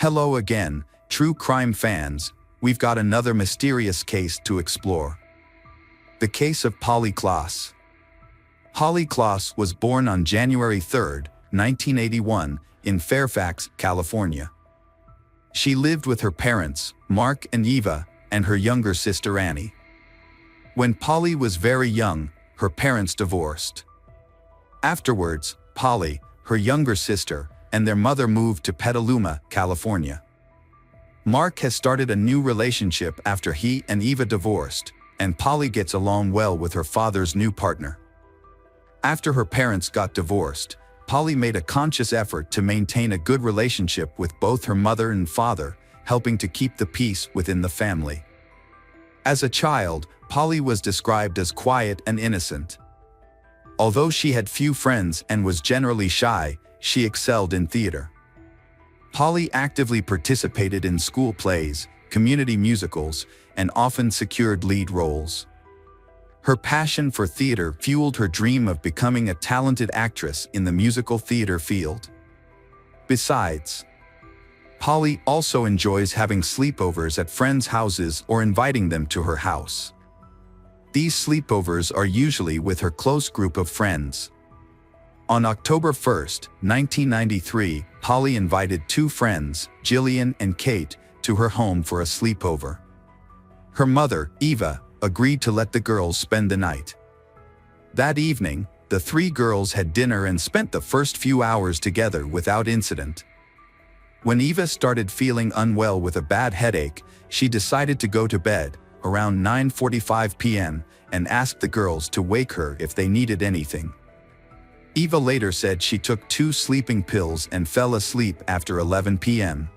Hello again, true crime fans. We've got another mysterious case to explore. The case of Polly Klaas. Polly Klaas was born on January 3, 1981, in Fairfax, California. She lived with her parents, Mark and Eva, and her younger sister Annie. When Polly was very young, her parents divorced. Afterwards, Polly, her younger sister, and their mother moved to Petaluma, California. Mark has started a new relationship after he and Eva divorced, and Polly gets along well with her father's new partner. After her parents got divorced, Polly made a conscious effort to maintain a good relationship with both her mother and father, helping to keep the peace within the family. As a child, Polly was described as quiet and innocent. Although she had few friends and was generally shy, she excelled in theater. Polly actively participated in school plays, community musicals, and often secured lead roles. Her passion for theater fueled her dream of becoming a talented actress in the musical theater field. Besides, Polly also enjoys having sleepovers at friends' houses or inviting them to her house. These sleepovers are usually with her close group of friends. On October 1, 1993, Polly invited two friends, Jillian and Kate, to her home for a sleepover. Her mother, Eva, agreed to let the girls spend the night. That evening, the three girls had dinner and spent the first few hours together without incident. When Eva started feeling unwell with a bad headache, she decided to go to bed, around 9:45 p.m., and asked the girls to wake her if they needed anything. Eva later said she took 2 sleeping pills and fell asleep after 11 p.m.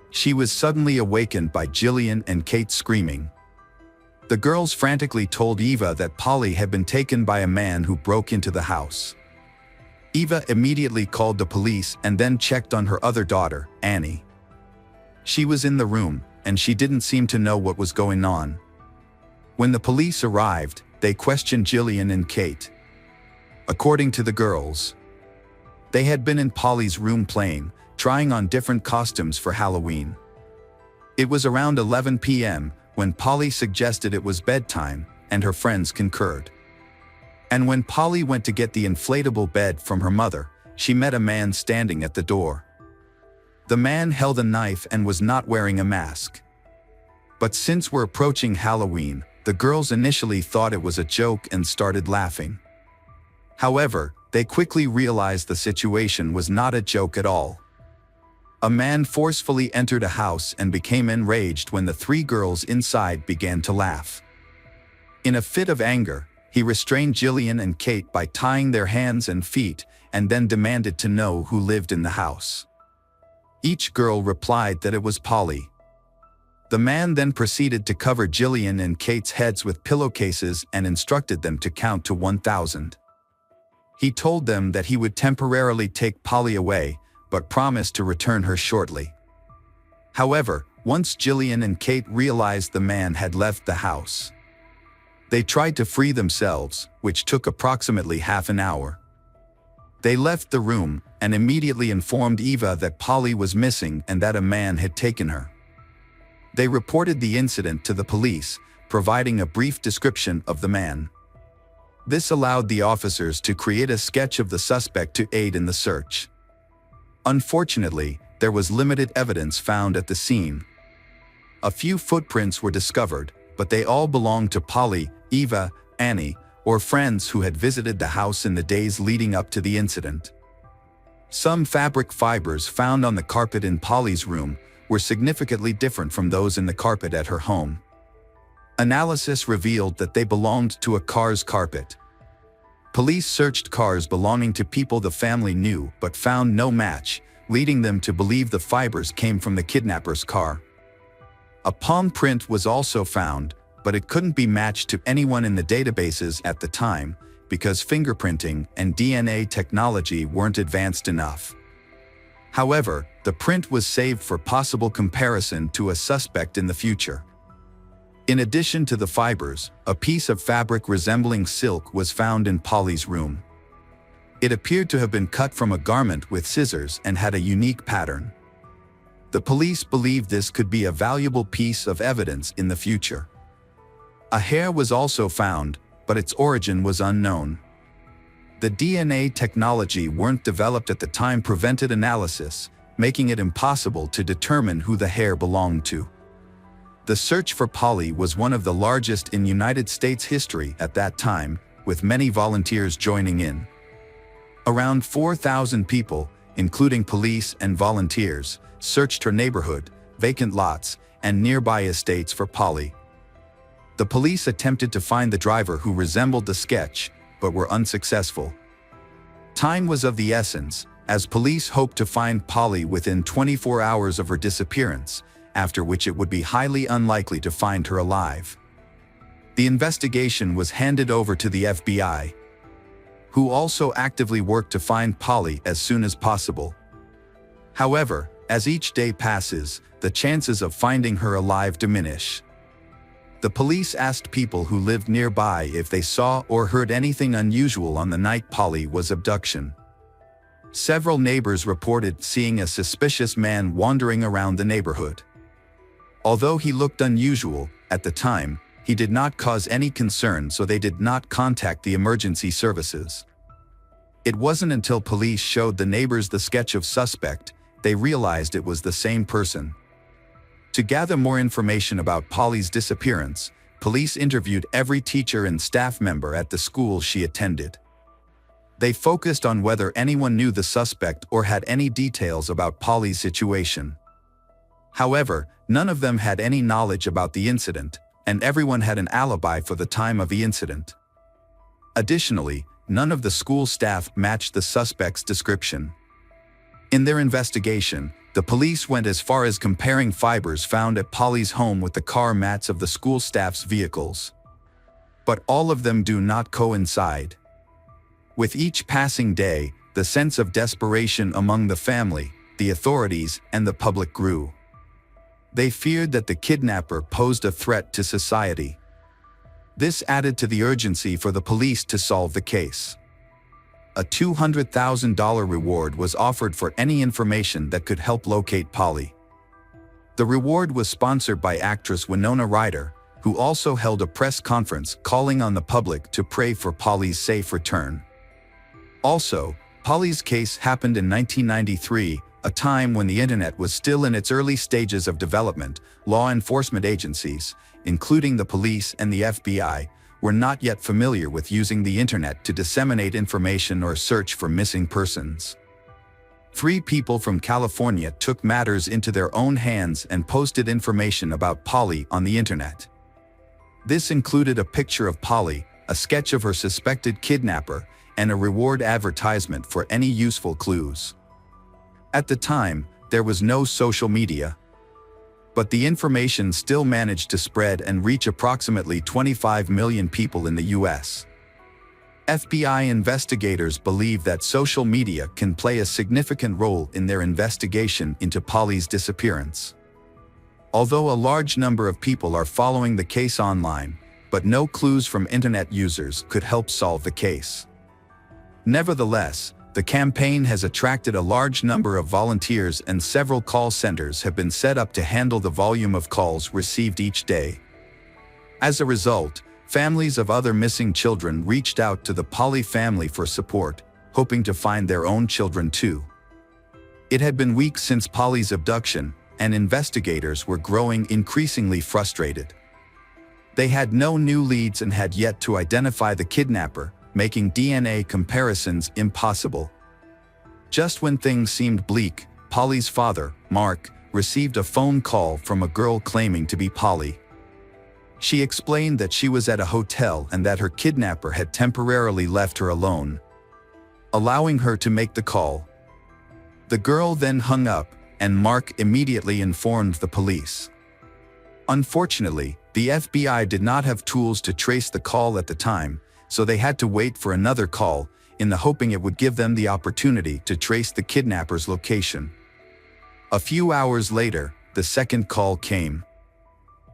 She was suddenly awakened by Jillian and Kate screaming. The girls frantically told Eva that Polly had been taken by a man who broke into the house. Eva immediately called the police and then checked on her other daughter, Annie. She was in the room, and she didn't seem to know what was going on. When the police arrived, they questioned Jillian and Kate. According to the girls, they had been in Polly's room playing, trying on different costumes for Halloween. It was around 11 p.m. when Polly suggested it was bedtime, and her friends concurred. And when Polly went to get the inflatable bed from her mother, she met a man standing at the door. The man held a knife and was not wearing a mask. But since we're approaching Halloween, the girls initially thought it was a joke and started laughing. However, they quickly realized the situation was not a joke at all. A man forcefully entered a house and became enraged when the three girls inside began to laugh. In a fit of anger, he restrained Jillian and Kate by tying their hands and feet and then demanded to know who lived in the house. Each girl replied that it was Polly. The man then proceeded to cover Jillian and Kate's heads with pillowcases and instructed them to count to 1,000. He told them that he would temporarily take Polly away, but promised to return her shortly. However, once Jillian and Kate realized the man had left the house, they tried to free themselves, which took approximately half an hour. They left the room and immediately informed Eva that Polly was missing and that a man had taken her. They reported the incident to the police, providing a brief description of the man. This allowed the officers to create a sketch of the suspect to aid in the search. Unfortunately, there was limited evidence found at the scene. A few footprints were discovered, but they all belonged to Polly, Eva, Annie, or friends who had visited the house in the days leading up to the incident. Some fabric fibers found on the carpet in Polly's room were significantly different from those in the carpet at her home. Analysis revealed that they belonged to a car's carpet. Police searched cars belonging to people the family knew but found no match, leading them to believe the fibers came from the kidnapper's car. A palm print was also found, but it couldn't be matched to anyone in the databases at the time because fingerprinting and DNA technology weren't advanced enough. However, the print was saved for possible comparison to a suspect in the future. In addition to the fibers, a piece of fabric resembling silk was found in Polly's room. It appeared to have been cut from a garment with scissors and had a unique pattern. The police believed this could be a valuable piece of evidence in the future. A hair was also found, but its origin was unknown. The DNA technology weren't developed at the time prevented analysis, making it impossible to determine who the hair belonged to. The search for Polly was one of the largest in United States history at that time, with many volunteers joining in. Around 4,000 people, including police and volunteers, searched her neighborhood, vacant lots, and nearby estates for Polly. The police attempted to find the driver who resembled the sketch, but were unsuccessful. Time was of the essence, as police hoped to find Polly within 24 hours of her disappearance, after which it would be highly unlikely to find her alive. The investigation was handed over to the FBI, who also actively worked to find Polly as soon as possible. However, as each day passes, the chances of finding her alive diminish. The police asked people who lived nearby if they saw or heard anything unusual on the night Polly was abducted. Several neighbors reported seeing a suspicious man wandering around the neighborhood. Although he looked unusual at the time, he did not cause any concern, so they did not contact the emergency services. It wasn't until police showed the neighbors the sketch of suspect, they realized it was the same person. To gather more information about Polly's disappearance, police interviewed every teacher and staff member at the school she attended. They focused on whether anyone knew the suspect or had any details about Polly's situation. However, none of them had any knowledge about the incident, and everyone had an alibi for the time of the incident. Additionally, none of the school staff matched the suspect's description. In their investigation, the police went as far as comparing fibers found at Polly's home with the car mats of the school staff's vehicles. But all of them do not coincide. With each passing day, the sense of desperation among the family, the authorities, and the public grew. They feared that the kidnapper posed a threat to society. This added to the urgency for the police to solve the case. A $200,000 reward was offered for any information that could help locate Polly. The reward was sponsored by actress Winona Ryder, who also held a press conference calling on the public to pray for Polly's safe return. Also, Polly's case happened in 1993, a time when the internet was still in its early stages of development. Law enforcement agencies, including the police and the FBI, were not yet familiar with using the internet to disseminate information or search for missing persons. 3 people from California took matters into their own hands and posted information about Polly on the internet. This included a picture of Polly, a sketch of her suspected kidnapper, and a reward advertisement for any useful clues. At the time, there was no social media. But the information still managed to spread and reach approximately 25 million people in the US. FBI investigators believe that social media can play a significant role in their investigation into Polly's disappearance. Although a large number of people are following the case online, but no clues from internet users could help solve the case. Nevertheless, the campaign has attracted a large number of volunteers, and several call centers have been set up to handle the volume of calls received each day. As a result, families of other missing children reached out to the Polly family for support, hoping to find their own children too. It had been weeks since Polly's abduction, and investigators were growing increasingly frustrated. They had no new leads and had yet to identify the kidnapper, making DNA comparisons impossible. Just when things seemed bleak, Polly's father, Mark, received a phone call from a girl claiming to be Polly. She explained that she was at a hotel and that her kidnapper had temporarily left her alone, allowing her to make the call. The girl then hung up, and Mark immediately informed the police. Unfortunately, the FBI did not have tools to trace the call at the time, so they had to wait for another call, in the hoping it would give them the opportunity to trace the kidnapper's location. A few hours later, the second call came.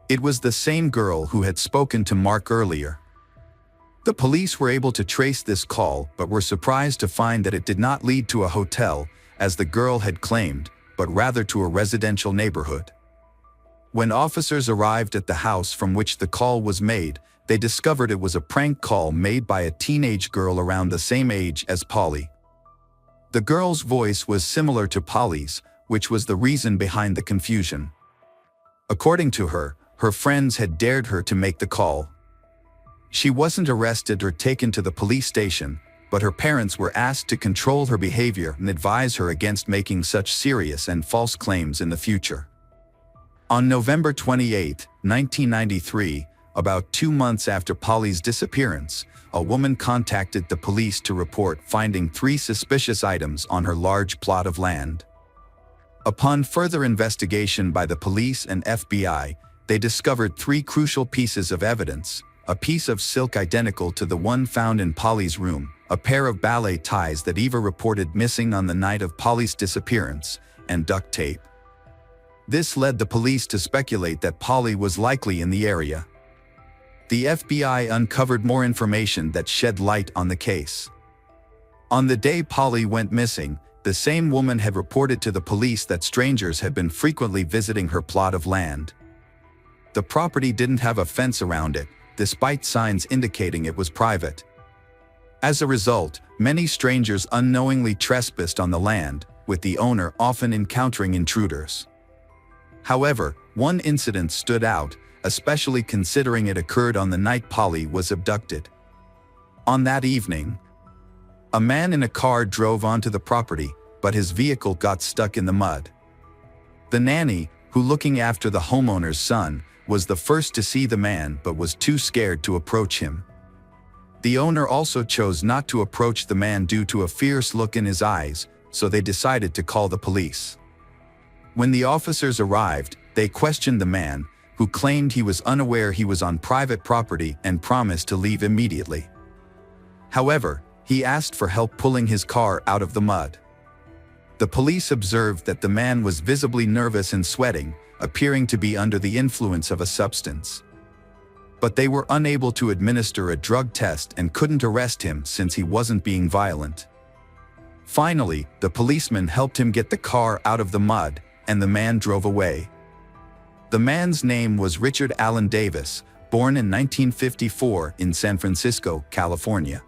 It was the same girl who had spoken to Mark earlier. The police were able to trace this call, but were surprised to find that it did not lead to a hotel, as the girl had claimed, but rather to a residential neighborhood. When officers arrived at the house from which the call was made, they discovered it was a prank call made by a teenage girl around the same age as Polly. The girl's voice was similar to Polly's, which was the reason behind the confusion. According to her, her friends had dared her to make the call. She wasn't arrested or taken to the police station, but her parents were asked to control her behavior and advise her against making such serious and false claims in the future. On November 28, 1993, about 2 months after Polly's disappearance, a woman contacted the police to report finding 3 suspicious items on her large plot of land. Upon further investigation by the police and FBI, they discovered 3 crucial pieces of evidence: a piece of silk identical to the one found in Polly's room, a pair of ballet ties that Eva reported missing on the night of Polly's disappearance, and duct tape. This led the police to speculate that Polly was likely in the area. The FBI uncovered more information that shed light on the case. On the day Polly went missing, the same woman had reported to the police that strangers had been frequently visiting her plot of land. The property didn't have a fence around it, despite signs indicating it was private. As a result, many strangers unknowingly trespassed on the land, with the owner often encountering intruders. However, one incident stood out, especially considering it occurred on the night Polly was abducted. On that evening, a man in a car drove onto the property, but his vehicle got stuck in the mud. The nanny, who looking after the homeowner's son, was the first to see the man but was too scared to approach him. The owner also chose not to approach the man due to a fierce look in his eyes, so they decided to call the police. When the officers arrived, they questioned the man, who claimed he was unaware he was on private property and promised to leave immediately. However, he asked for help pulling his car out of the mud. The police observed that the man was visibly nervous and sweating, appearing to be under the influence of a substance. But they were unable to administer a drug test and couldn't arrest him since he wasn't being violent. Finally, the policeman helped him get the car out of the mud, and the man drove away. The man's name was Richard Allen Davis, born in 1954 in San Francisco, California.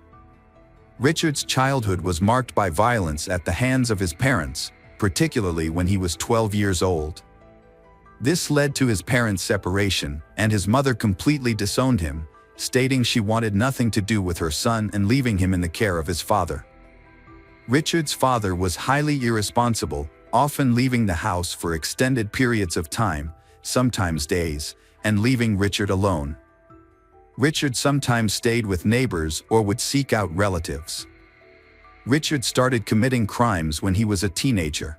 Richard's childhood was marked by violence at the hands of his parents, particularly when he was 12 years old. This led to his parents' separation, and his mother completely disowned him, stating she wanted nothing to do with her son and leaving him in the care of his father. Richard's father was highly irresponsible, often leaving the house for extended periods of time, sometimes days, and leaving Richard alone. Richard sometimes stayed with neighbors or would seek out relatives. Richard started committing crimes when he was a teenager.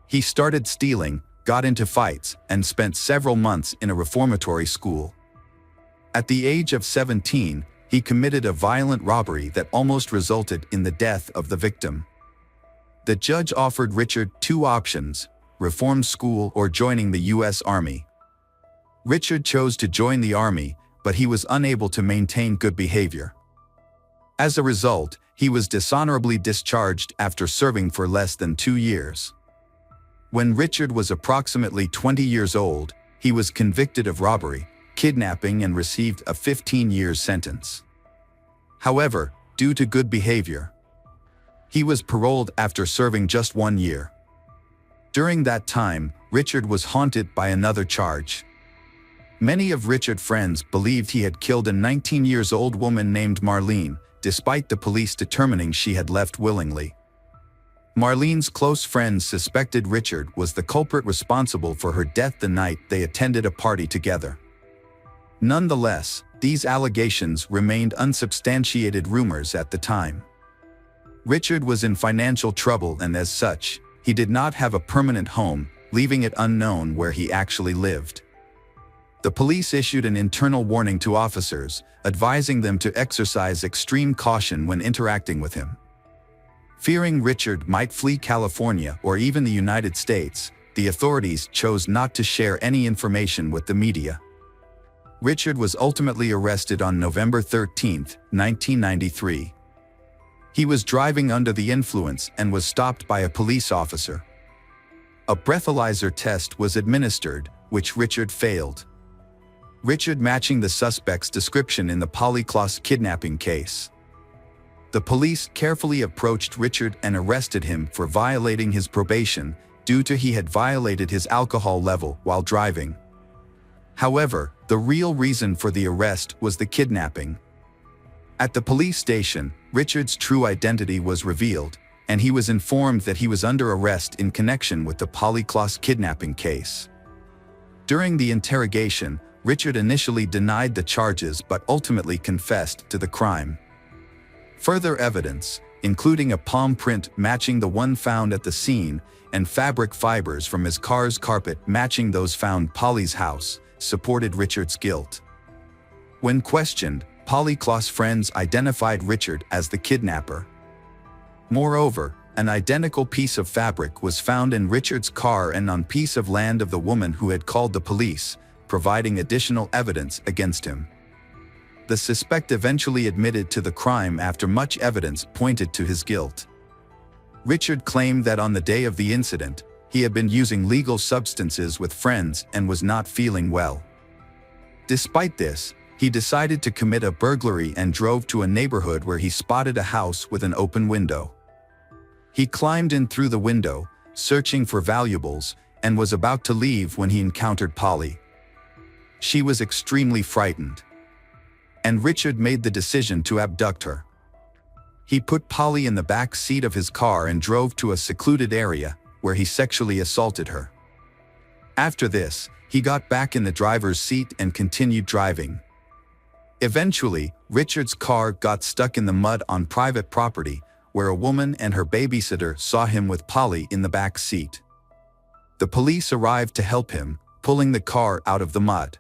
He started stealing, got into fights, and spent several months in a reformatory school. At the age of 17, he committed a violent robbery that almost resulted in the death of the victim. The judge offered Richard 2 options: reform school or joining the U.S. Army. Richard chose to join the Army, but he was unable to maintain good behavior. As a result, he was dishonorably discharged after serving for less than 2 years. When Richard was approximately 20 years old, he was convicted of robbery, kidnapping, and received a 15-year sentence. However, due to good behavior, he was paroled after serving just 1 year. During that time, Richard was haunted by another charge. Many of Richard's friends believed he had killed a 19-year-old woman named Marlene, despite the police determining she had left willingly. Marlene's close friends suspected Richard was the culprit responsible for her death the night they attended a party together. Nonetheless, these allegations remained unsubstantiated rumors at the time. Richard was in financial trouble, and as such, he did not have a permanent home, leaving it unknown where he actually lived. The police issued an internal warning to officers, advising them to exercise extreme caution when interacting with him. Fearing Richard might flee California or even the United States, the authorities chose not to share any information with the media. Richard was ultimately arrested on November 13, 1993. He was driving under the influence and was stopped by a police officer. A breathalyzer test was administered, which Richard failed. Richard matching the suspect's description in the Polly Klaas kidnapping case. The police carefully approached Richard and arrested him for violating his probation due to he had violated his alcohol level while driving. However, the real reason for the arrest was the kidnapping. At the police station, Richard's true identity was revealed, and he was informed that he was under arrest in connection with the Polly Klaas kidnapping case. During the interrogation, Richard initially denied the charges but ultimately confessed to the crime. Further evidence, including a palm print matching the one found at the scene and fabric fibers from his car's carpet matching those found Polly's house, supported Richard's guilt. When questioned, Polly Klaas' friends identified Richard as the kidnapper. Moreover, an identical piece of fabric was found in Richard's car and on piece of land of the woman who had called the police, providing additional evidence against him. The suspect eventually admitted to the crime after much evidence pointed to his guilt. Richard claimed that on the day of the incident, he had been using legal substances with friends and was not feeling well. Despite this, he decided to commit a burglary and drove to a neighborhood where he spotted a house with an open window. He climbed in through the window, searching for valuables, and was about to leave when he encountered Polly. She was extremely frightened, and Richard made the decision to abduct her. He put Polly in the back seat of his car and drove to a secluded area, where he sexually assaulted her. After this, he got back in the driver's seat and continued driving. Eventually, Richard's car got stuck in the mud on private property, where a woman and her babysitter saw him with Polly in the back seat. The police arrived to help him, pulling the car out of the mud.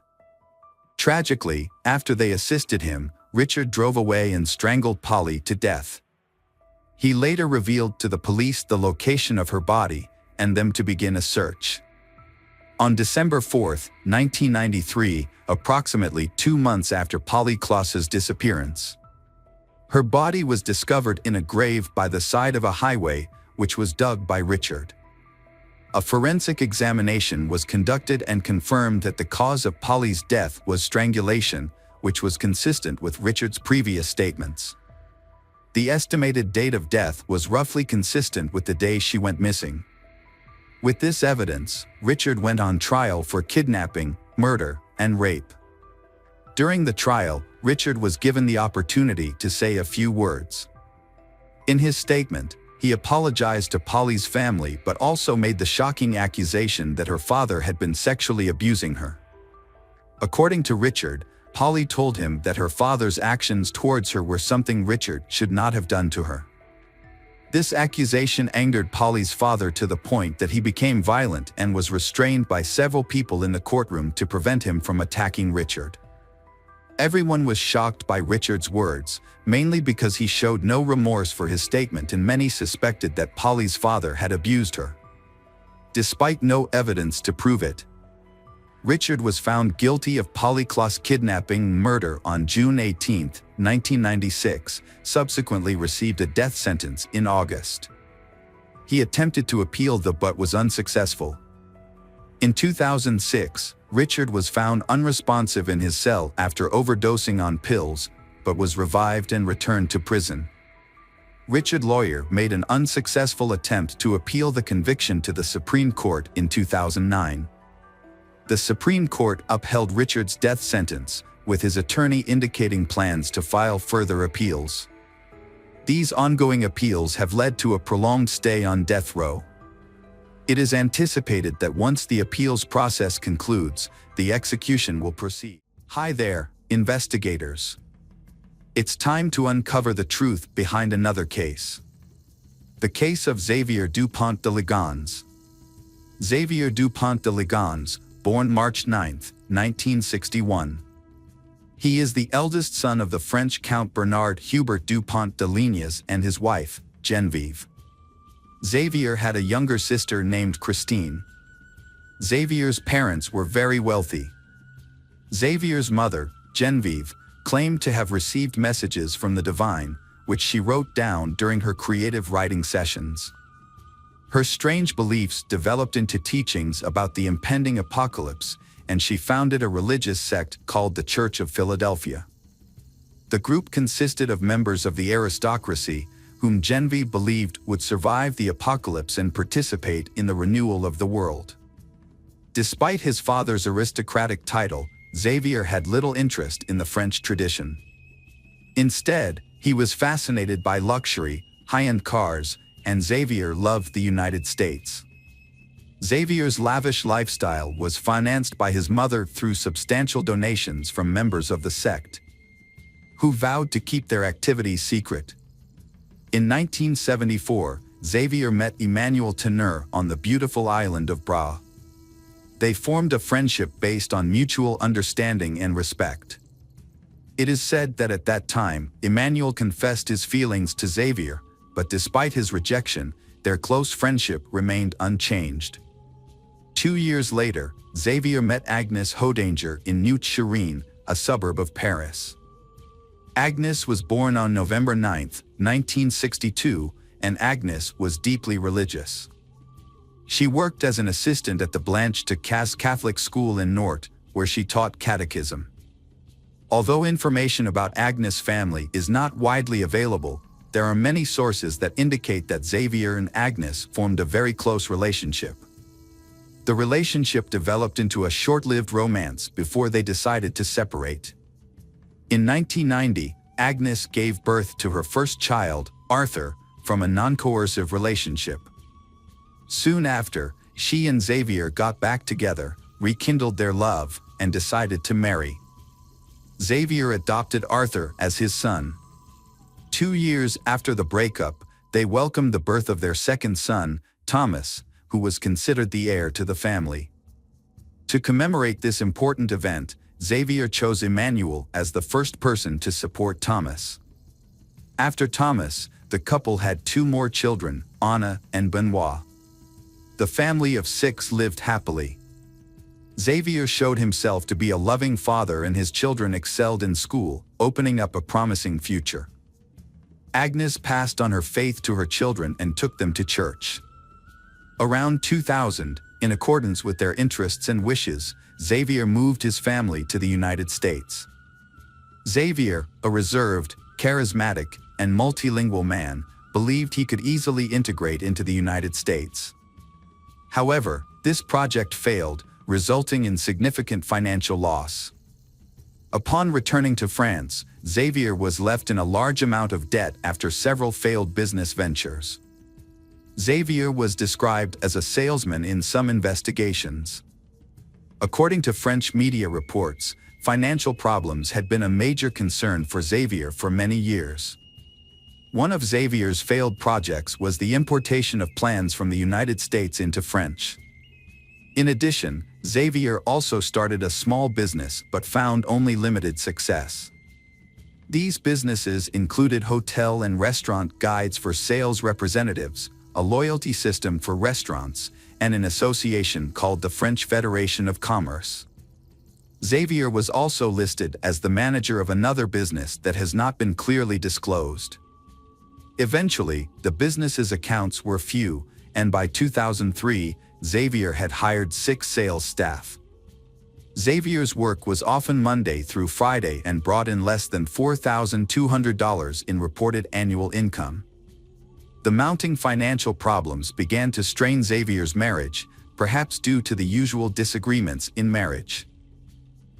Tragically, after they assisted him, Richard drove away and strangled Polly to death. He later revealed to the police the location of her body and them to begin a search. On December 4, 1993, approximately 2 months after Polly Klaas's disappearance, her body was discovered in a grave by the side of a highway, which was dug by Richard. A forensic examination was conducted and confirmed that the cause of Polly's death was strangulation, which was consistent with Richard's previous statements. The estimated date of death was roughly consistent with the day she went missing. With this evidence, Richard went on trial for kidnapping, murder, and rape. During the trial, Richard was given the opportunity to say a few words. In his statement, he apologized to Polly's family but also made the shocking accusation that her father had been sexually abusing her. According to Richard, Polly told him that her father's actions towards her were something Richard should not have done to her. This accusation angered Polly's father to the point that he became violent and was restrained by several people in the courtroom to prevent him from attacking Richard. Everyone was shocked by Richard's words, mainly because he showed no remorse for his statement, and many suspected that Polly's father had abused her. Despite no evidence to prove it, Richard was found guilty of Polly Klaas kidnapping and murder on June 18, 1996, subsequently received a death sentence in August. He attempted to appeal but was unsuccessful. In 2006, Richard was found unresponsive in his cell after overdosing on pills, but was revived and returned to prison. Richard's lawyer made an unsuccessful attempt to appeal the conviction to the Supreme Court in 2009. The Supreme Court upheld Richard's death sentence, with his attorney indicating plans to file further appeals. These ongoing appeals have led to a prolonged stay on death row. It is anticipated that once the appeals process concludes, the execution will proceed. Hi there, investigators. It's time to uncover the truth behind another case. The case of Xavier Dupont de Ligons. Xavier Dupont de Ligons, born March 9, 1961. He is the eldest son of the French Count Bernard Hubert Dupont de Lignes and his wife, Geneviève. Xavier had a younger sister named Christine. Xavier's parents were very wealthy. Xavier's mother, Geneviève, claimed to have received messages from the divine, which she wrote down during her creative writing sessions. Her strange beliefs developed into teachings about the impending apocalypse, and she founded a religious sect called the Church of Philadelphia. The group consisted of members of the aristocracy, whom Genevieve believed would survive the apocalypse and participate in the renewal of the world. Despite his father's aristocratic title, Xavier had little interest in the French tradition. Instead, he was fascinated by luxury, high-end cars, and Xavier loved the United States. Xavier's lavish lifestyle was financed by his mother through substantial donations from members of the sect, who vowed to keep their activities secret. In 1974, Xavier met Emmanuel Teneur on the beautiful island of Bra. They formed a friendship based on mutual understanding and respect. It is said that at that time, Emmanuel confessed his feelings to Xavier, but despite his rejection, their close friendship remained unchanged. 2 years later, Xavier met Agnes Hodanger in Neuilly, a suburb of Paris. Agnes was born on November 9, 1962, and Agnes was deeply religious. She worked as an assistant at the Blanche de Casse Catholic School in Nantes, where she taught catechism. Although information about Agnes' family is not widely available, there are many sources that indicate that Xavier and Agnes formed a very close relationship. The relationship developed into a short-lived romance before they decided to separate. In 1990, Agnes gave birth to her first child, Arthur, from a non-coercive relationship. Soon after, she and Xavier got back together, rekindled their love, and decided to marry. Xavier adopted Arthur as his son. 2 years after the breakup, they welcomed the birth of their second son, Thomas, who was considered the heir to the family. To commemorate this important event, Xavier chose Emmanuel as the first person to support Thomas. After Thomas, the couple had 2 more children, Anna and Benoit. The family of 6 lived happily. Xavier showed himself to be a loving father and his children excelled in school, opening up a promising future. Agnes passed on her faith to her children and took them to church. Around 2000, in accordance with their interests and wishes, Xavier moved his family to the United States. Xavier, a reserved, charismatic, and multilingual man, believed he could easily integrate into the United States. However, this project failed, resulting in significant financial loss. Upon returning to France, Xavier was left in a large amount of debt after several failed business ventures. Xavier was described as a salesman in some investigations. According to French media reports, financial problems had been a major concern for Xavier for many years. One of Xavier's failed projects was the importation of plans from the United States into French. In addition, Xavier also started a small business but found only limited success. These businesses included hotel and restaurant guides for sales representatives, a loyalty system for restaurants, and an association called the French Federation of Commerce. Xavier was also listed as the manager of another business that has not been clearly disclosed. Eventually, the business's accounts were few, and by 2003, Xavier had hired 6 sales staff. Xavier's work was often Monday through Friday and brought in less than $4,200 in reported annual income. The mounting financial problems began to strain Xavier's marriage, perhaps due to the usual disagreements in marriage.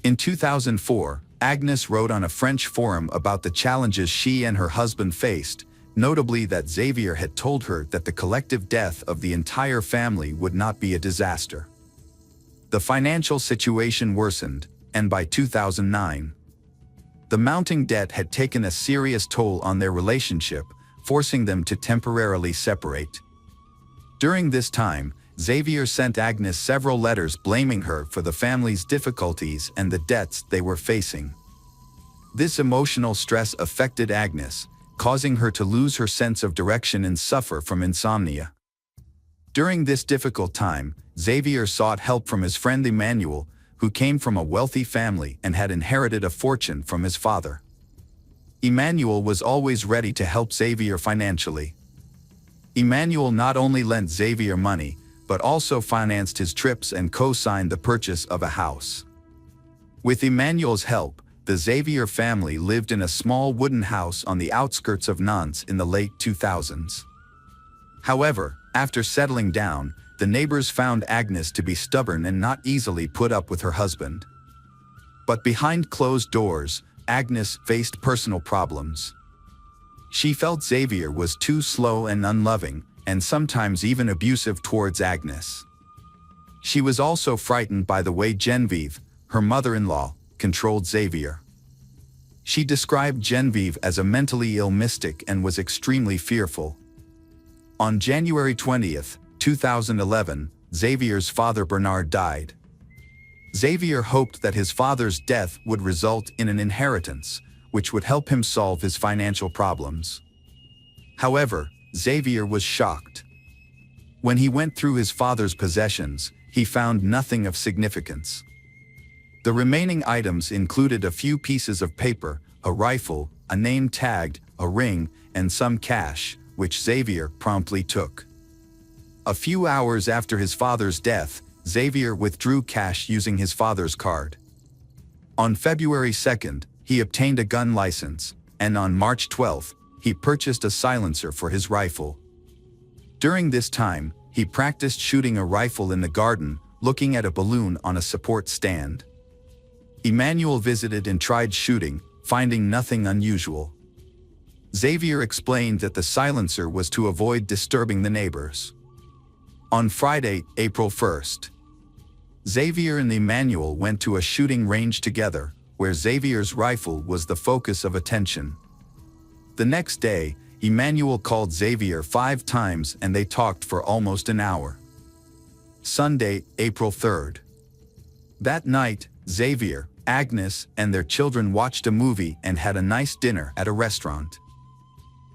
In 2004, Agnes wrote on a French forum about the challenges she and her husband faced, notably that Xavier had told her that the collective death of the entire family would not be a disaster. The financial situation worsened, and by 2009, the mounting debt had taken a serious toll on their relationship, forcing them to temporarily separate. During this time, Xavier sent Agnes several letters blaming her for the family's difficulties and the debts they were facing. This emotional stress affected Agnes, causing her to lose her sense of direction and suffer from insomnia. During this difficult time, Xavier sought help from his friend Emmanuel, who came from a wealthy family and had inherited a fortune from his father. Emmanuel was always ready to help Xavier financially. Emmanuel not only lent Xavier money, but also financed his trips and co-signed the purchase of a house. With Emmanuel's help, the Xavier family lived in a small wooden house on the outskirts of Nantes in the late 2000s. However, after settling down, the neighbors found Agnes to be stubborn and not easily put up with her husband. But behind closed doors, Agnes faced personal problems. She felt Xavier was too slow and unloving, and sometimes even abusive towards Agnes. She was also frightened by the way Genevieve, her mother-in-law, controlled Xavier. She described Genevieve as a mentally ill mystic and was extremely fearful. On January 20, 2011, Xavier's father Bernard died. Xavier hoped that his father's death would result in an inheritance, which would help him solve his financial problems. However, Xavier was shocked. When he went through his father's possessions, he found nothing of significance. The remaining items included a few pieces of paper, a rifle, a name tagged, a ring, and some cash, which Xavier promptly took. A few hours after his father's death, Xavier withdrew cash using his father's card. On February 2nd, he obtained a gun license, and on March 12th, he purchased a silencer for his rifle. During this time, he practiced shooting a rifle in the garden, looking at a balloon on a support stand. Emmanuel visited and tried shooting, finding nothing unusual. Xavier explained that the silencer was to avoid disturbing the neighbors. On Friday, April 1st, Xavier and Emmanuel went to a shooting range together, where Xavier's rifle was the focus of attention. The next day, Emmanuel called Xavier 5 times and they talked for almost an hour. Sunday, April 3rd. That night, Xavier, Agnes, and their children watched a movie and had a nice dinner at a restaurant.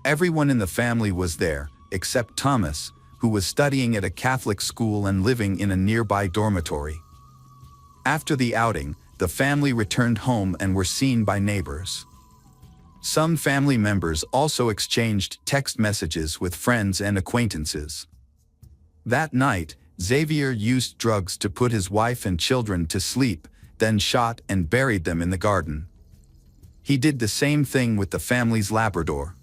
Everyone in the family was there, except Thomas, who was studying at a Catholic school and living in a nearby dormitory. After the outing, the family returned home and were seen by neighbors. Some family members also exchanged text messages with friends and acquaintances. That night, Xavier used drugs to put his wife and children to sleep, then shot and buried them in the garden. He did the same thing with the family's Labrador.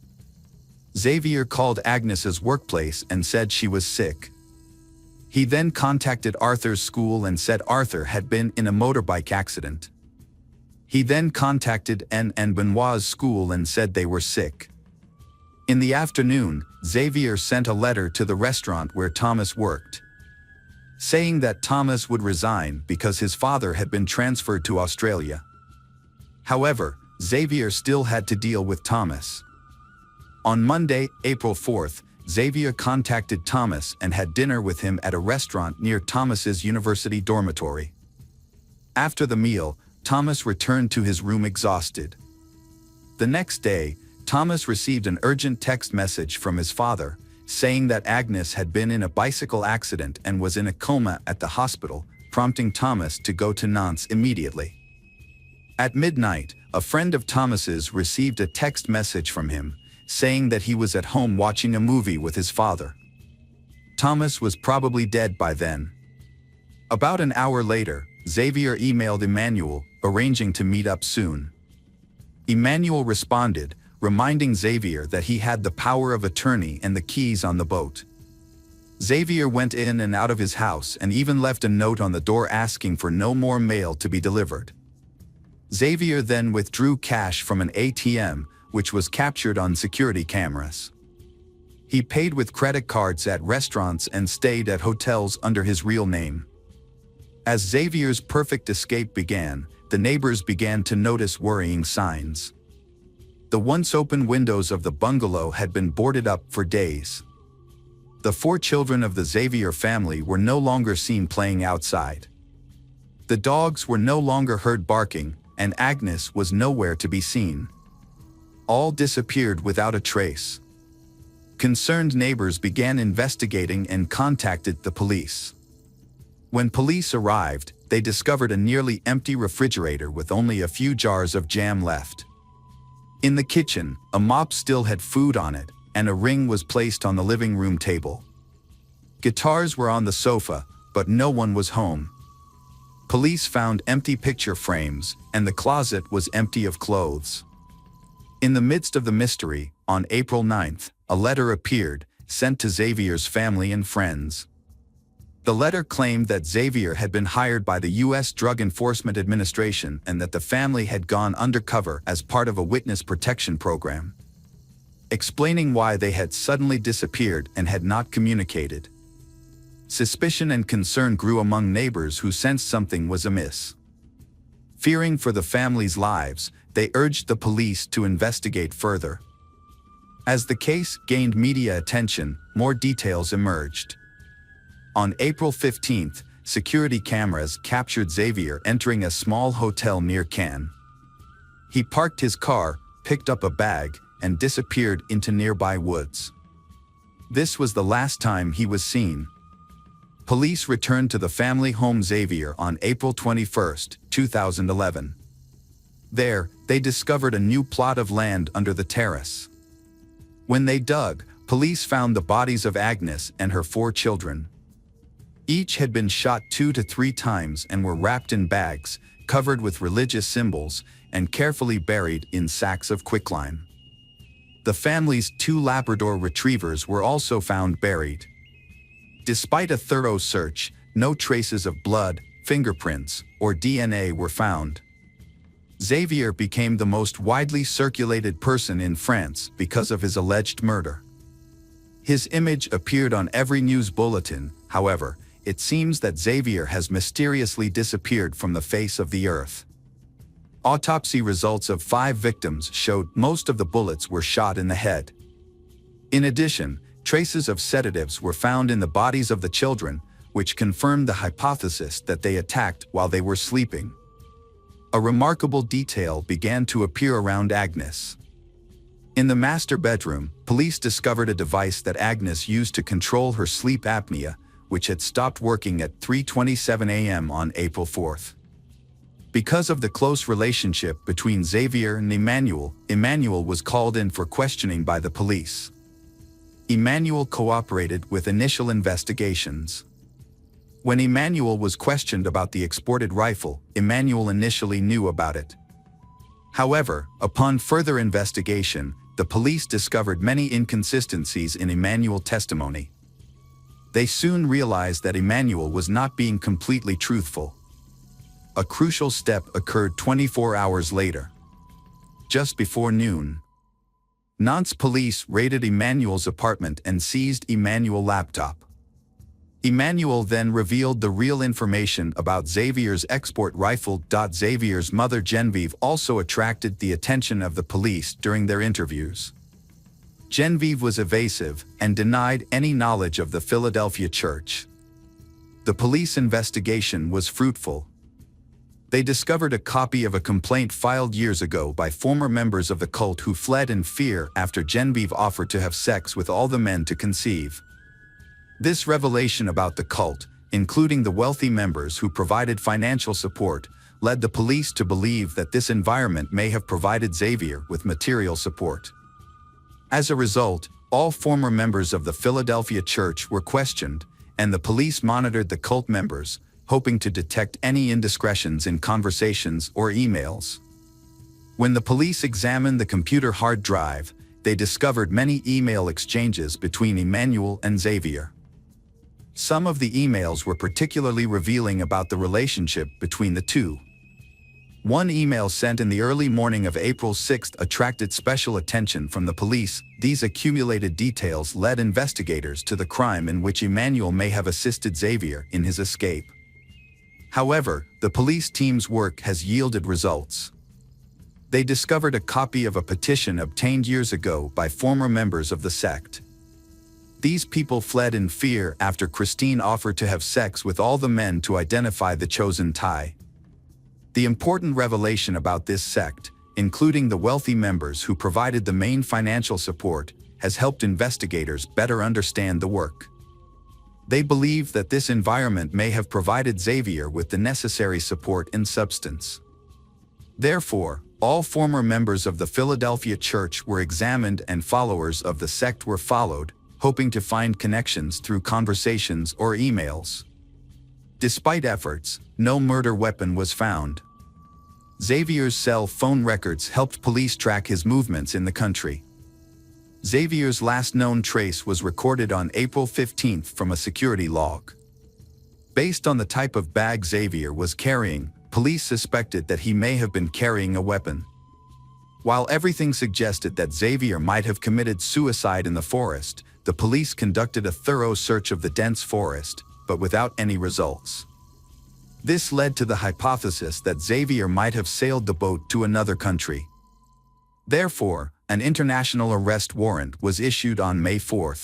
Xavier called Agnes's workplace and said she was sick. He then contacted Arthur's school and said Arthur had been in a motorbike accident. He then contacted Anne and Benoit's school and said they were sick. In the afternoon, Xavier sent a letter to the restaurant where Thomas worked, saying that Thomas would resign because his father had been transferred to Australia. However, Xavier still had to deal with Thomas. On Monday, April 4th, Xavier contacted Thomas and had dinner with him at a restaurant near Thomas's university dormitory. After the meal, Thomas returned to his room exhausted. The next day, Thomas received an urgent text message from his father, saying that Agnes had been in a bicycle accident and was in a coma at the hospital, prompting Thomas to go to Nantes immediately. At midnight, a friend of Thomas's received a text message from him, saying that he was at home watching a movie with his father. Thomas was probably dead by then. About an hour later, Xavier emailed Emmanuel, arranging to meet up soon. Emmanuel responded, reminding Xavier that he had the power of attorney and the keys on the boat. Xavier went in and out of his house and even left a note on the door asking for no more mail to be delivered. Xavier then withdrew cash from an ATM, which was captured on security cameras. He paid with credit cards at restaurants and stayed at hotels under his real name. As Xavier's perfect escape began, the neighbors began to notice worrying signs. The once open windows of the bungalow had been boarded up for days. The 4 children of the Xavier family were no longer seen playing outside. The dogs were no longer heard barking, and Agnes was nowhere to be seen. All disappeared without a trace. Concerned neighbors began investigating and contacted the police. When police arrived, they discovered a nearly empty refrigerator with only a few jars of jam left. In the kitchen, a mop still had food on it, and a ring was placed on the living room table. Guitars were on the sofa, but no one was home. Police found empty picture frames, and the closet was empty of clothes. In the midst of the mystery, on April 9th, a letter appeared, sent to Xavier's family and friends. The letter claimed that Xavier had been hired by the U.S. Drug Enforcement Administration and that the family had gone undercover as part of a witness protection program, explaining why they had suddenly disappeared and had not communicated. Suspicion and concern grew among neighbors who sensed something was amiss. Fearing for the family's lives, they urged the police to investigate further. As the case gained media attention, more details emerged. On April 15th, security cameras captured Xavier entering a small hotel near Cannes. He parked his car, picked up a bag, and disappeared into nearby woods. This was the last time he was seen. Police returned to the family home Xavier on April 21, 2011. There, they discovered a new plot of land under the terrace. When they dug, police found the bodies of Agnes and her 4 children. Each had been shot 2 to 3 times and were wrapped in bags, covered with religious symbols, and carefully buried in sacks of quicklime. The family's 2 Labrador retrievers were also found buried. Despite a thorough search, no traces of blood, fingerprints, or DNA were found. Xavier became the most widely circulated person in France because of his alleged murder. His image appeared on every news bulletin. However, it seems that Xavier has mysteriously disappeared from the face of the earth. Autopsy results of 5 victims showed most of the bullets were shot in the head. In addition, traces of sedatives were found in the bodies of the children, which confirmed the hypothesis that they attacked while they were sleeping. A remarkable detail began to appear around Agnes. In the master bedroom, police discovered a device that Agnes used to control her sleep apnea, which had stopped working at 3:27 a.m. on April 4th. Because of the close relationship between Xavier and Emmanuel was called in for questioning by the police. Emmanuel cooperated with initial investigations. When Emmanuel was questioned about the exported rifle, Emmanuel initially knew about it. However, upon further investigation, the police discovered many inconsistencies in Emmanuel's testimony. They soon realized that Emmanuel was not being completely truthful. A crucial step occurred 24 hours later. Just before noon, Nantes police raided Emmanuel's apartment and seized Emmanuel's laptop. Emmanuel then revealed the real information about Xavier's export rifle. Xavier's mother Genevieve also attracted the attention of the police during their interviews. Genevieve was evasive and denied any knowledge of the Philadelphia church. The police investigation was fruitful. They discovered a copy of a complaint filed years ago by former members of the cult who fled in fear after Genevieve offered to have sex with all the men to conceive. This revelation about the cult, including the wealthy members who provided financial support, led the police to believe that this environment may have provided Xavier with material support. As a result, all former members of the Philadelphia church were questioned, and the police monitored the cult members, hoping to detect any indiscretions in conversations or emails. When the police examined the computer hard drive, they discovered many email exchanges between Emmanuel and Xavier. Some of the emails were particularly revealing about the relationship between the two. One email sent in the early morning of April 6 attracted special attention from the police. These accumulated details led investigators to the crime in which Emmanuel may have assisted Xavier in his escape. However, the police team's work has yielded results. They discovered a copy of a petition obtained years ago by former members of the sect. These people fled in fear after Christine offered to have sex with all the men to identify the chosen tie. The important revelation about this sect, including the wealthy members who provided the main financial support, has helped investigators better understand the work. They believe that this environment may have provided Xavier with the necessary support and substance. Therefore, All former members of the Philadelphia church were examined and followers of the sect were followed, hoping to find connections through conversations or emails. Despite efforts, no murder weapon was found. Xavier's cell phone records helped police track his movements in the country. Xavier's last known trace was recorded on April 15 from a security log. Based on the type of bag Xavier was carrying, police suspected that he may have been carrying a weapon. While everything suggested that Xavier might have committed suicide in the forest, the police conducted a thorough search of the dense forest, but without any results. This led to the hypothesis that Xavier might have sailed the boat to another country. Therefore, an international arrest warrant was issued on May 4.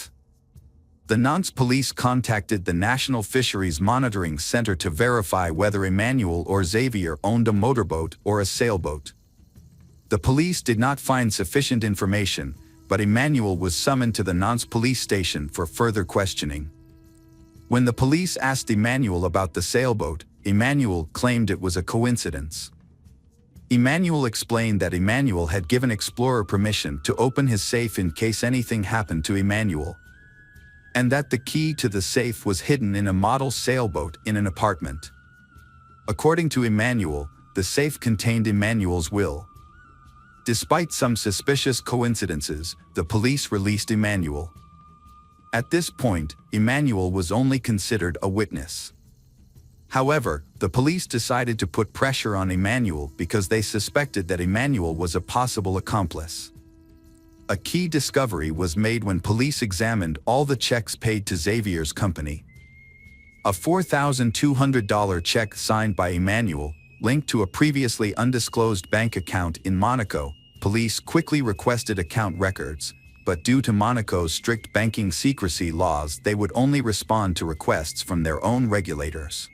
The Nantes police contacted the National Fisheries Monitoring Center to verify whether Emmanuel or Xavier owned a motorboat or a sailboat. The police did not find sufficient information, but Emmanuel was summoned to the Nantes police station for further questioning. When the police asked Emmanuel about the sailboat, Emmanuel claimed it was a coincidence. Emmanuel explained that Emmanuel had given Explorer permission to open his safe in case anything happened to Emmanuel, and that the key to the safe was hidden in a model sailboat in an apartment. According to Emmanuel, the safe contained Emmanuel's will. Despite some suspicious coincidences, the police released Emmanuel. At this point, Emmanuel was only considered a witness. However, the police decided to put pressure on Emmanuel because they suspected that Emmanuel was a possible accomplice. A key discovery was made when police examined all the checks paid to Xavier's company. A $4,200 check signed by Emmanuel, linked to a previously undisclosed bank account in Monaco. Police quickly requested account records, but due to Monaco's strict banking secrecy laws, they would only respond to requests from their own regulators.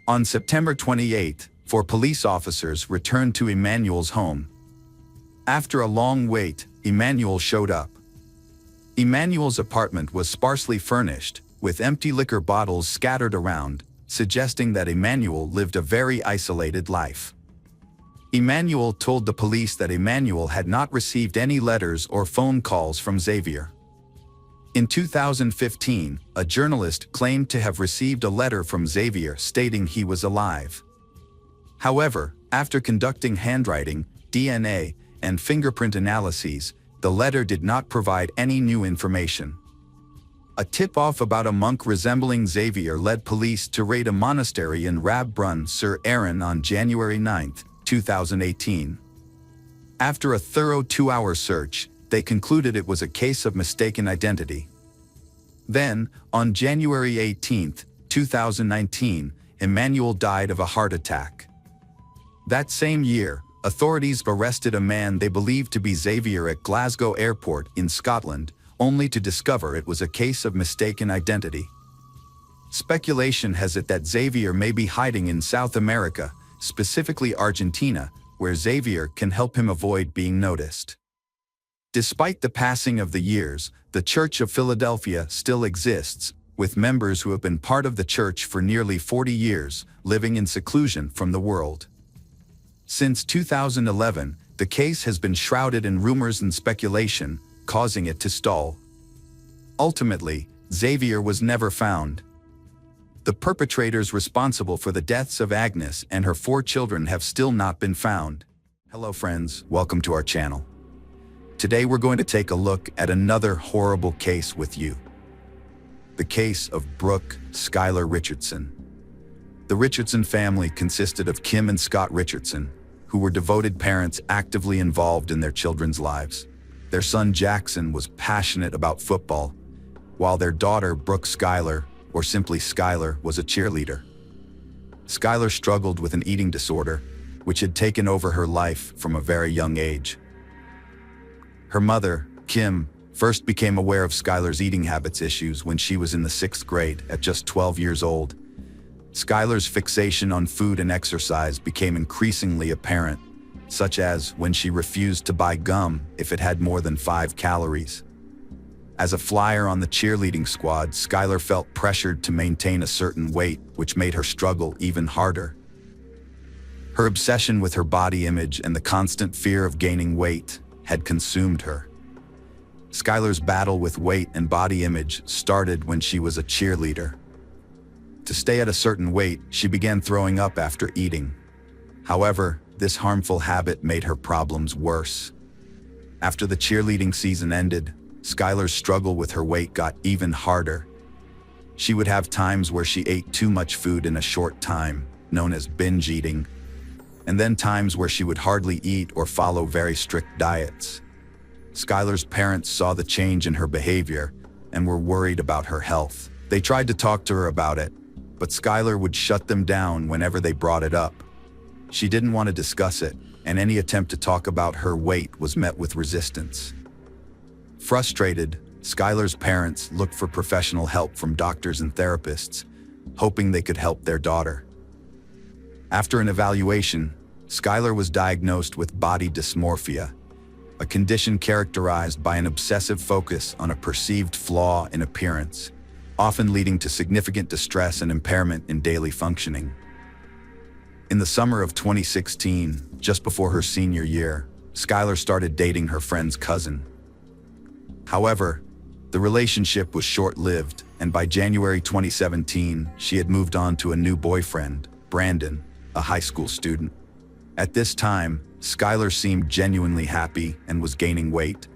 On September 28, 4 police officers returned to Emmanuel's home. After a long wait, Emmanuel showed up. Emmanuel's apartment was sparsely furnished, with empty liquor bottles scattered around, suggesting that Emmanuel lived a very isolated life. Emmanuel told the police that Emmanuel had not received any letters or phone calls from Xavier. In 2015, a journalist claimed to have received a letter from Xavier stating he was alive. However, after conducting handwriting, DNA, and fingerprint analyses, the letter did not provide any new information. A tip-off about a monk resembling Xavier led police to raid a monastery in Rab-Brun-sur-Aran on January 9, 2018. After a thorough 2-hour search, they concluded it was a case of mistaken identity. Then, on January 18, 2019, Emmanuel died of a heart attack. That same year, authorities arrested a man they believed to be Xavier at Glasgow Airport in Scotland, only to discover it was a case of mistaken identity. Speculation has it that Xavier may be hiding in South America, specifically Argentina, where Xavier can help him avoid being noticed. Despite the passing of the years, the Church of Philadelphia still exists, with members who have been part of the church for nearly 40 years, living in seclusion from the world. Since 2011, the case has been shrouded in rumors and speculation, causing it to stall. Ultimately, Xavier was never found. The perpetrators responsible for the deaths of Agnes and her 4 children have still not been found. Hello friends, welcome to our channel. Today we're going to take a look at another horrible case with you. The case of Brooke Skylar Richardson. The Richardson family consisted of Kim and Scott Richardson, who were devoted parents actively involved in their children's lives. Their son Jackson was passionate about football, while their daughter Brooke Skylar, or simply Skylar, was a cheerleader. Skylar struggled with an eating disorder, which had taken over her life from a very young age. Her mother, Kim, first became aware of Skylar's eating habits issues when she was in the 6th grade at just 12 years old. Skylar's fixation on food and exercise became increasingly apparent, such as when she refused to buy gum if it had more than 5 calories. As a flyer on the cheerleading squad, Skylar felt pressured to maintain a certain weight, which made her struggle even harder. Her obsession with her body image and the constant fear of gaining weight had consumed her. Skylar's battle with weight and body image started when she was a cheerleader. To stay at a certain weight, she began throwing up after eating. However, this harmful habit made her problems worse. After the cheerleading season ended, Skylar's struggle with her weight got even harder. She would have times where she ate too much food in a short time, known as binge eating, and then times where she would hardly eat or follow very strict diets. Skylar's parents saw the change in her behavior and were worried about her health. They tried to talk to her about it, but Skylar would shut them down whenever they brought it up. She didn't want to discuss it, and any attempt to talk about her weight was met with resistance. Frustrated, Skylar's parents looked for professional help from doctors and therapists, hoping they could help their daughter. After an evaluation, Skylar was diagnosed with body dysmorphia, a condition characterized by an obsessive focus on a perceived flaw in appearance, often leading to significant distress and impairment in daily functioning. In the summer of 2016, just before her senior year, Skylar started dating her friend's cousin. However, the relationship was short-lived, and by January 2017, she had moved on to a new boyfriend, Brandon, a high school student. At this time, Skylar seemed genuinely happy and was gaining weight.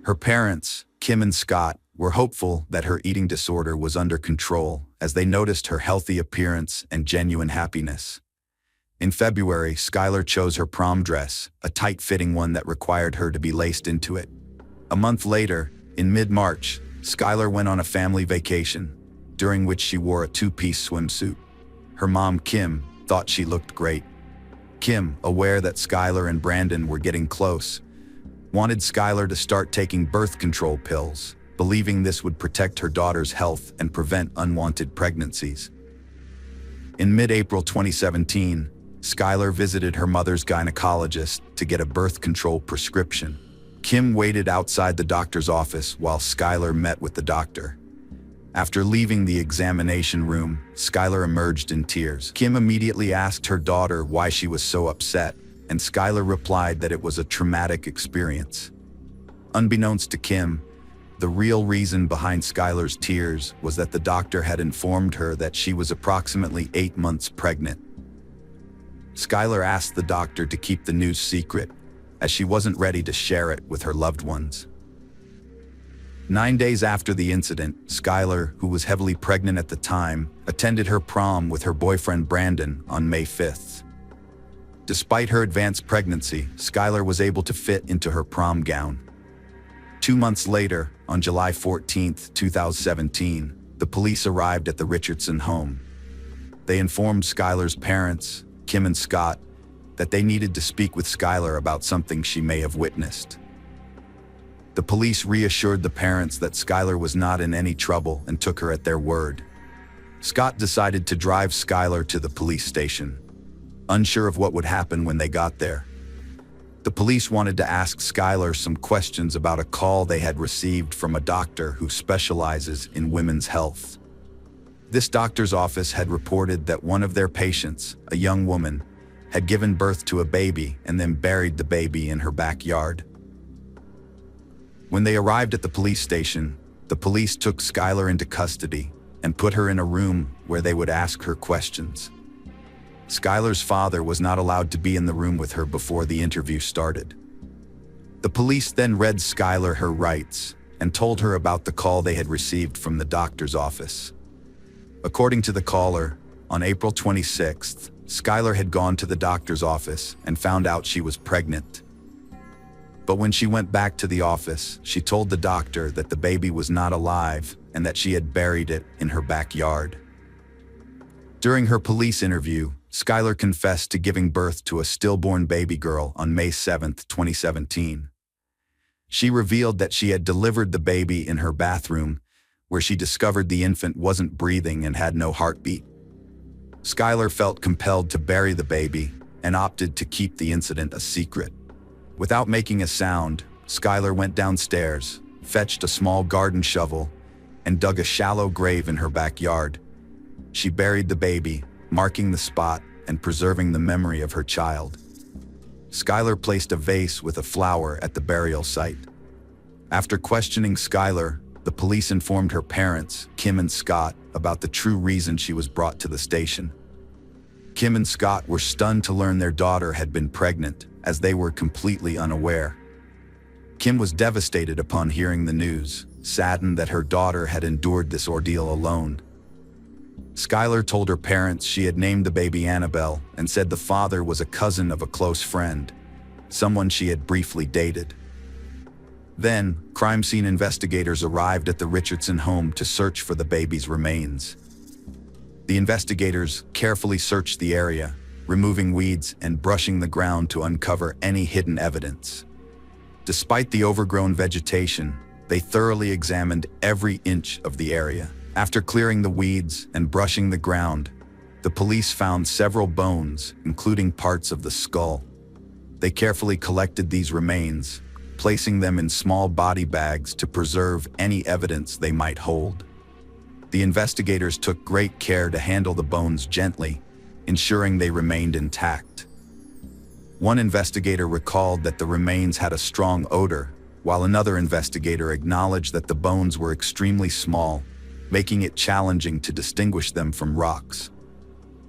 Her parents, Kim and Scott, were hopeful that her eating disorder was under control as they noticed her healthy appearance and genuine happiness. In February, Skylar chose her prom dress, a tight-fitting one that required her to be laced into it. A month later, in mid-March, Skylar went on a family vacation, during which she wore a two-piece swimsuit. Her mom, Kim, thought she looked great. Kim, aware that Skylar and Brandon were getting close, wanted Skylar to start taking birth control pills, believing this would protect her daughter's health and prevent unwanted pregnancies. In mid-April 2017, Skylar visited her mother's gynecologist to get a birth control prescription. Kim waited outside the doctor's office while Skylar met with the doctor. After leaving the examination room, Skylar emerged in tears. Kim immediately asked her daughter why she was so upset, and Skylar replied that it was a traumatic experience. Unbeknownst to Kim, the real reason behind Skylar's tears was that the doctor had informed her that she was approximately 8 months pregnant. Skylar asked the doctor to keep the news secret, as she wasn't ready to share it with her loved ones. 9 days after the incident, Skylar, who was heavily pregnant at the time, attended her prom with her boyfriend Brandon on May 5th. Despite her advanced pregnancy, Skylar was able to fit into her prom gown. 2 months later, on July 14, 2017, the police arrived at the Richardson home. They informed Skylar's parents, Kim and Scott, that they needed to speak with Skylar about something she may have witnessed. The police reassured the parents that Skylar was not in any trouble and took her at their word. Scott decided to drive Skylar to the police station, unsure of what would happen when they got there. The police wanted to ask Skylar some questions about a call they had received from a doctor who specializes in women's health. This doctor's office had reported that one of their patients, a young woman, had given birth to a baby and then buried the baby in her backyard. When they arrived at the police station, the police took Skylar into custody and put her in a room where they would ask her questions. Skylar's father was not allowed to be in the room with her before the interview started. The police then read Skylar her rights and told her about the call they had received from the doctor's office. According to the caller, on April 26th, Skylar had gone to the doctor's office and found out she was pregnant. But when she went back to the office, she told the doctor that the baby was not alive and that she had buried it in her backyard. During her police interview, Skylar confessed to giving birth to a stillborn baby girl on May 7, 2017. She revealed that she had delivered the baby in her bathroom, where she discovered the infant wasn't breathing and had no heartbeat. Skylar felt compelled to bury the baby and opted to keep the incident a secret. Without making a sound, Skylar went downstairs, fetched a small garden shovel, and dug a shallow grave in her backyard. She buried the baby, marking the spot and preserving the memory of her child. Skylar placed a vase with a flower at the burial site. After questioning Skylar, the police informed her parents, Kim and Scott, about the true reason she was brought to the station. Kim and Scott were stunned to learn their daughter had been pregnant, as they were completely unaware. Kim was devastated upon hearing the news, saddened that her daughter had endured this ordeal alone. Skylar told her parents she had named the baby Annabelle and said the father was a cousin of a close friend, someone she had briefly dated. Then, crime scene investigators arrived at the Richardson home to search for the baby's remains. The investigators carefully searched the area, removing weeds and brushing the ground to uncover any hidden evidence. Despite the overgrown vegetation, they thoroughly examined every inch of the area. After clearing the weeds and brushing the ground, the police found several bones, including parts of the skull. They carefully collected these remains, placing them in small body bags to preserve any evidence they might hold. The investigators took great care to handle the bones gently, ensuring they remained intact. One investigator recalled that the remains had a strong odor, while another investigator acknowledged that the bones were extremely small, making it challenging to distinguish them from rocks.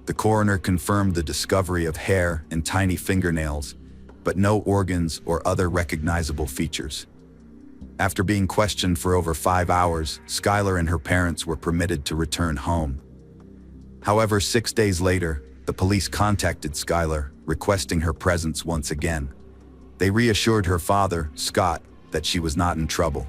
The coroner confirmed the discovery of hair and tiny fingernails, but no organs or other recognizable features. After being questioned for over 5 hours, Skylar and her parents were permitted to return home. However, 6 days later, the police contacted Skylar, requesting her presence once again. They reassured her father, Scott, that she was not in trouble.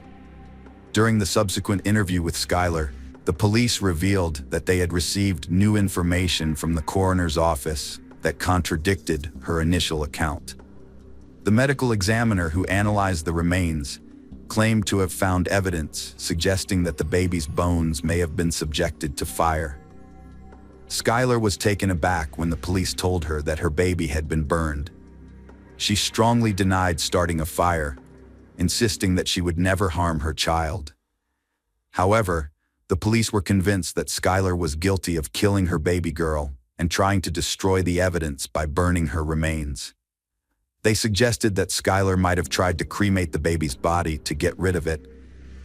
During the subsequent interview with Skylar, the police revealed that they had received new information from the coroner's office that contradicted her initial account. The medical examiner who analyzed the remains claimed to have found evidence suggesting that the baby's bones may have been subjected to fire. Skylar was taken aback when the police told her that her baby had been burned. She strongly denied starting a fire, insisting that she would never harm her child. However, the police were convinced that Skylar was guilty of killing her baby girl and trying to destroy the evidence by burning her remains. They suggested that Skylar might have tried to cremate the baby's body to get rid of it,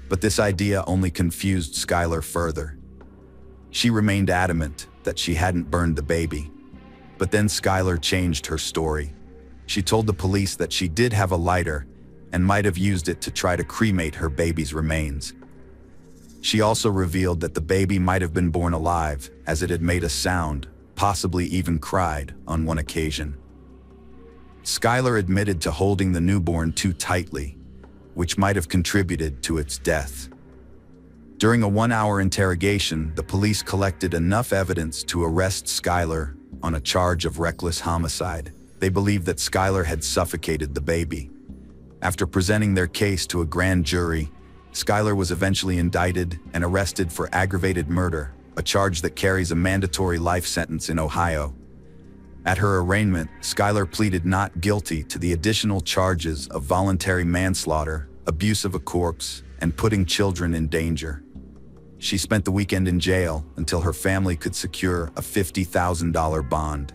but this idea only confused Skylar further. She remained adamant that she hadn't burned the baby. But then Skylar changed her story. She told the police that she did have a lighter and might have used it to try to cremate her baby's remains. She also revealed that the baby might have been born alive, as it had made a sound, possibly even cried, on one occasion. Skylar admitted to holding the newborn too tightly, which might have contributed to its death. During a 1-hour interrogation, the police collected enough evidence to arrest Skylar on a charge of reckless homicide. They believed that Skylar had suffocated the baby. After presenting their case to a grand jury, Skylar was eventually indicted and arrested for aggravated murder, a charge that carries a mandatory life sentence in Ohio. At her arraignment, Skylar pleaded not guilty to the additional charges of voluntary manslaughter, abuse of a corpse, and putting children in danger. She spent the weekend in jail until her family could secure a $50,000 bond.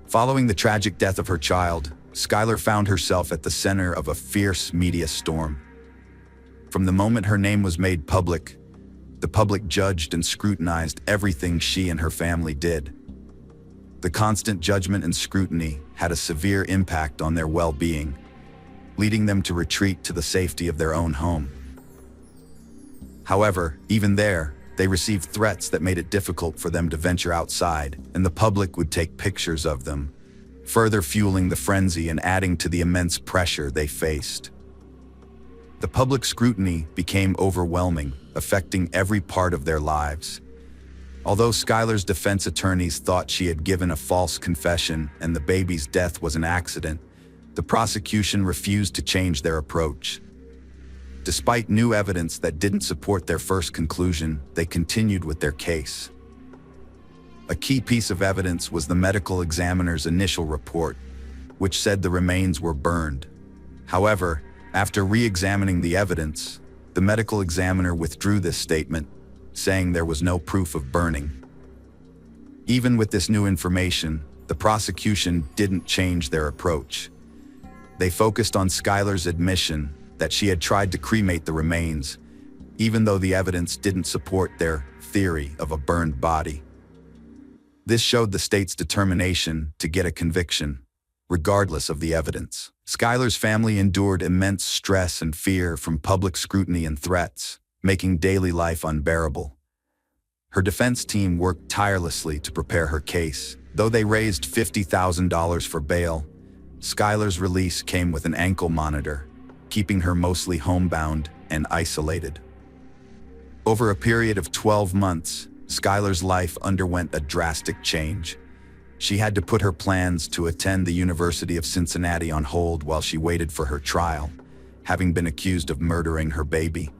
Following the tragic death of her child, Skylar found herself at the center of a fierce media storm. From the moment her name was made public, the public judged and scrutinized everything she and her family did. The constant judgment and scrutiny had a severe impact on their well-being, leading them to retreat to the safety of their own home. However, even there, they received threats that made it difficult for them to venture outside, and the public would take pictures of them, further fueling the frenzy and adding to the immense pressure they faced. The public scrutiny became overwhelming, affecting every part of their lives. Although Skylar's defense attorneys thought she had given a false confession and the baby's death was an accident, the prosecution refused to change their approach. Despite new evidence that didn't support their first conclusion, they continued with their case. A key piece of evidence was the medical examiner's initial report, which said the remains were burned. However, after re-examining the evidence, the medical examiner withdrew this statement, saying there was no proof of burning. Even with this new information, the prosecution didn't change their approach. They focused on Skylar's admission that she had tried to cremate the remains, even though the evidence didn't support their theory of a burned body. This showed the state's determination to get a conviction, regardless of the evidence. Skylar's family endured immense stress and fear from public scrutiny and threats, making daily life unbearable. Her defense team worked tirelessly to prepare her case. Though they raised $50,000 for bail, Skylar's release came with an ankle monitor, keeping her mostly homebound and isolated. Over a period of 12 months, Skylar's life underwent a drastic change. She had to put her plans to attend the University of Cincinnati on hold while she waited for her trial, having been accused of murdering her baby.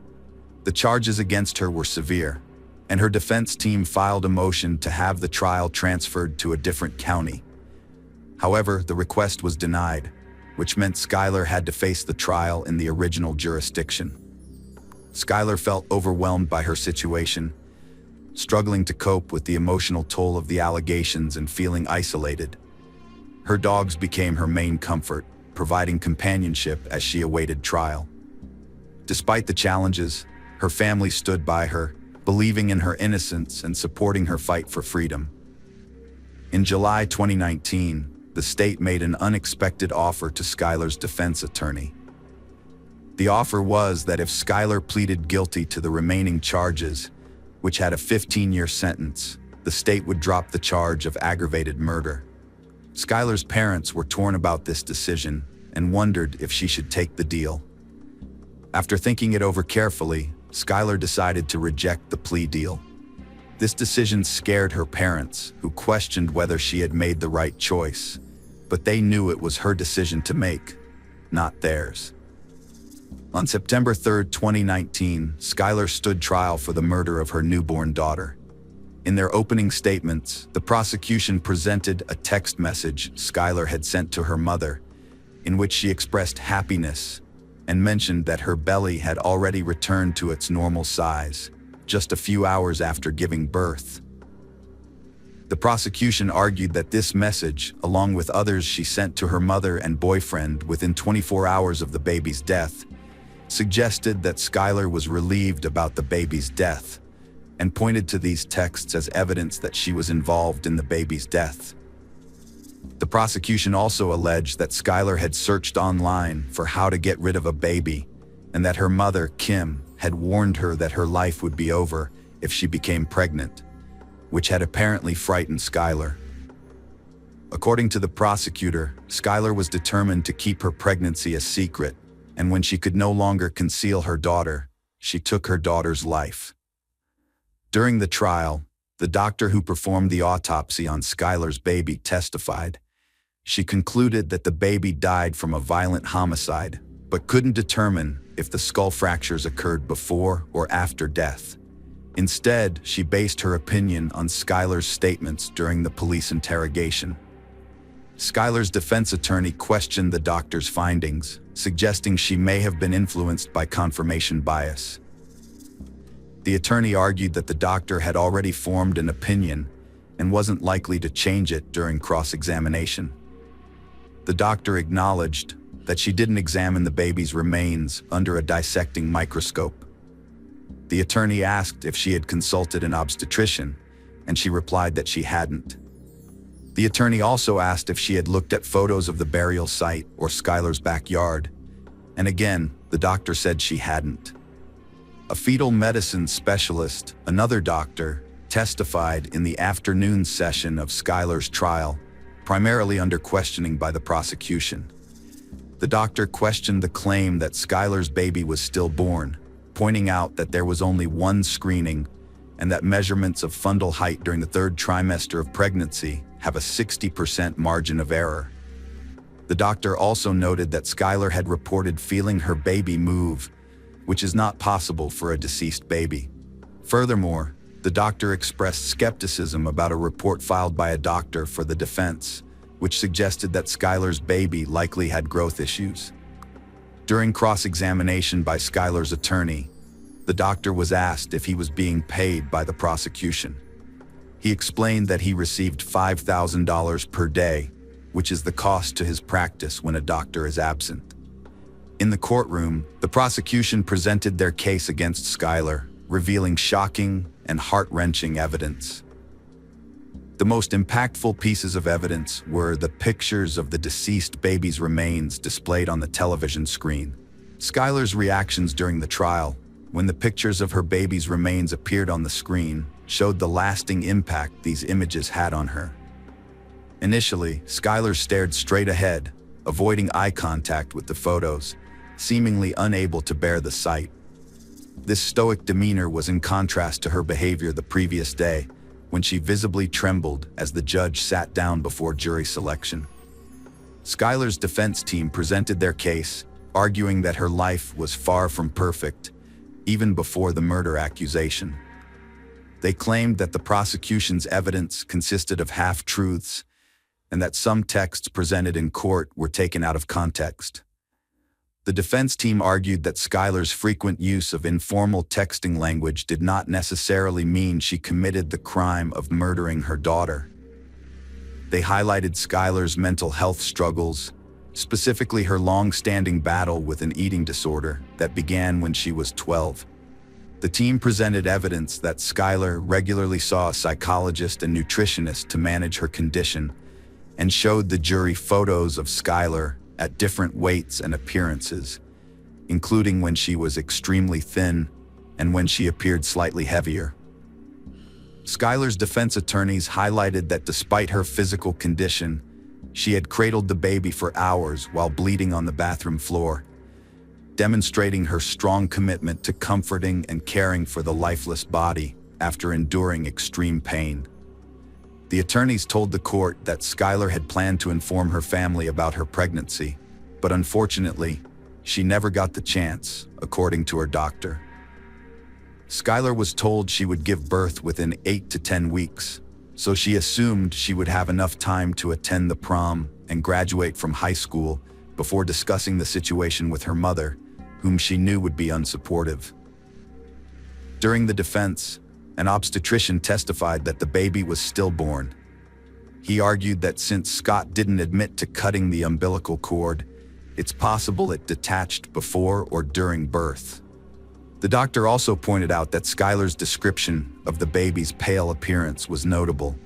The charges against her were severe, and her defense team filed a motion to have the trial transferred to a different county. However, the request was denied, which meant Skylar had to face the trial in the original jurisdiction. Skylar felt overwhelmed by her situation, struggling to cope with the emotional toll of the allegations and feeling isolated. Her dogs became her main comfort, providing companionship as she awaited trial. Despite the challenges, her family stood by her, believing in her innocence and supporting her fight for freedom. In July 2019, the state made an unexpected offer to Skylar's defense attorney. The offer was that if Skylar pleaded guilty to the remaining charges, which had a 15-year sentence, the state would drop the charge of aggravated murder. Skylar's parents were torn about this decision and wondered if she should take the deal. After thinking it over carefully, Skylar decided to reject the plea deal. This decision scared her parents, who questioned whether she had made the right choice, but they knew it was her decision to make, not theirs. On September 3, 2019, Skylar stood trial for the murder of her newborn daughter. In their opening statements, the prosecution presented a text message Skylar had sent to her mother, in which she expressed happiness and mentioned that her belly had already returned to its normal size, just a few hours after giving birth. The prosecution argued that this message, along with others she sent to her mother and boyfriend within 24 hours of the baby's death, suggested that Skylar was relieved about the baby's death, and pointed to these texts as evidence that she was involved in the baby's death. The prosecution also alleged that Skylar had searched online for how to get rid of a baby, and that her mother, Kim, had warned her that her life would be over if she became pregnant, which had apparently frightened Skylar. According to the prosecutor, Skylar was determined to keep her pregnancy a secret, and when she could no longer conceal her daughter, she took her daughter's life. During the trial, the doctor who performed the autopsy on Skylar's baby testified. She concluded that the baby died from a violent homicide, but couldn't determine if the skull fractures occurred before or after death. Instead, she based her opinion on Skylar's statements during the police interrogation. Skylar's defense attorney questioned the doctor's findings, suggesting she may have been influenced by confirmation bias. The attorney argued that the doctor had already formed an opinion and wasn't likely to change it during cross-examination. The doctor acknowledged that she didn't examine the baby's remains under a dissecting microscope. The attorney asked if she had consulted an obstetrician, and she replied that she hadn't. The attorney also asked if she had looked at photos of the burial site or Skylar's backyard, and again, the doctor said she hadn't. A fetal medicine specialist, another doctor, testified in the afternoon session of Skylar's trial, primarily under questioning by the prosecution. The doctor questioned the claim that Skylar's baby was stillborn, pointing out that there was only one screening and that measurements of fundal height during the third trimester of pregnancy have a 60% margin of error. The doctor also noted that Skylar had reported feeling her baby move, which is not possible for a deceased baby. Furthermore, the doctor expressed skepticism about a report filed by a doctor for the defense, which suggested that Skylar's baby likely had growth issues. During cross-examination by Skylar's attorney, the doctor was asked if he was being paid by the prosecution. He explained that he received $5,000 per day, which is the cost to his practice when a doctor is absent. In the courtroom, the prosecution presented their case against Skylar, revealing shocking and heart-wrenching evidence. The most impactful pieces of evidence were the pictures of the deceased baby's remains displayed on the television screen. Skylar's reactions during the trial, when the pictures of her baby's remains appeared on the screen, showed the lasting impact these images had on her. Initially, Skylar stared straight ahead, avoiding eye contact with the photos, seemingly unable to bear the sight. This stoic demeanor was in contrast to her behavior the previous day, when she visibly trembled as the judge sat down before jury selection. Skylar's defense team presented their case, arguing that her life was far from perfect, even before the murder accusation. They claimed that the prosecution's evidence consisted of half-truths and that some texts presented in court were taken out of context. The defense team argued that Skylar's frequent use of informal texting language did not necessarily mean she committed the crime of murdering her daughter. They highlighted Skylar's mental health struggles, specifically her long-standing battle with an eating disorder that began when she was 12. The team presented evidence that Skylar regularly saw a psychologist and nutritionist to manage her condition, and showed the jury photos of Skylar at different weights and appearances, including when she was extremely thin and when she appeared slightly heavier. Skylar's defense attorneys highlighted that despite her physical condition, she had cradled the baby for hours while bleeding on the bathroom floor, demonstrating her strong commitment to comforting and caring for the lifeless body after enduring extreme pain. The attorneys told the court that Skylar had planned to inform her family about her pregnancy, but unfortunately, she never got the chance, according to her doctor. Skylar was told she would give birth within 8 to 10 weeks, so she assumed she would have enough time to attend the prom and graduate from high school before discussing the situation with her mother, whom she knew would be unsupportive. During the defense, an obstetrician testified that the baby was stillborn. He argued that since Scott didn't admit to cutting the umbilical cord, it's possible it detached before or during birth. The doctor also pointed out that Skylar's description of the baby's pale appearance was notable,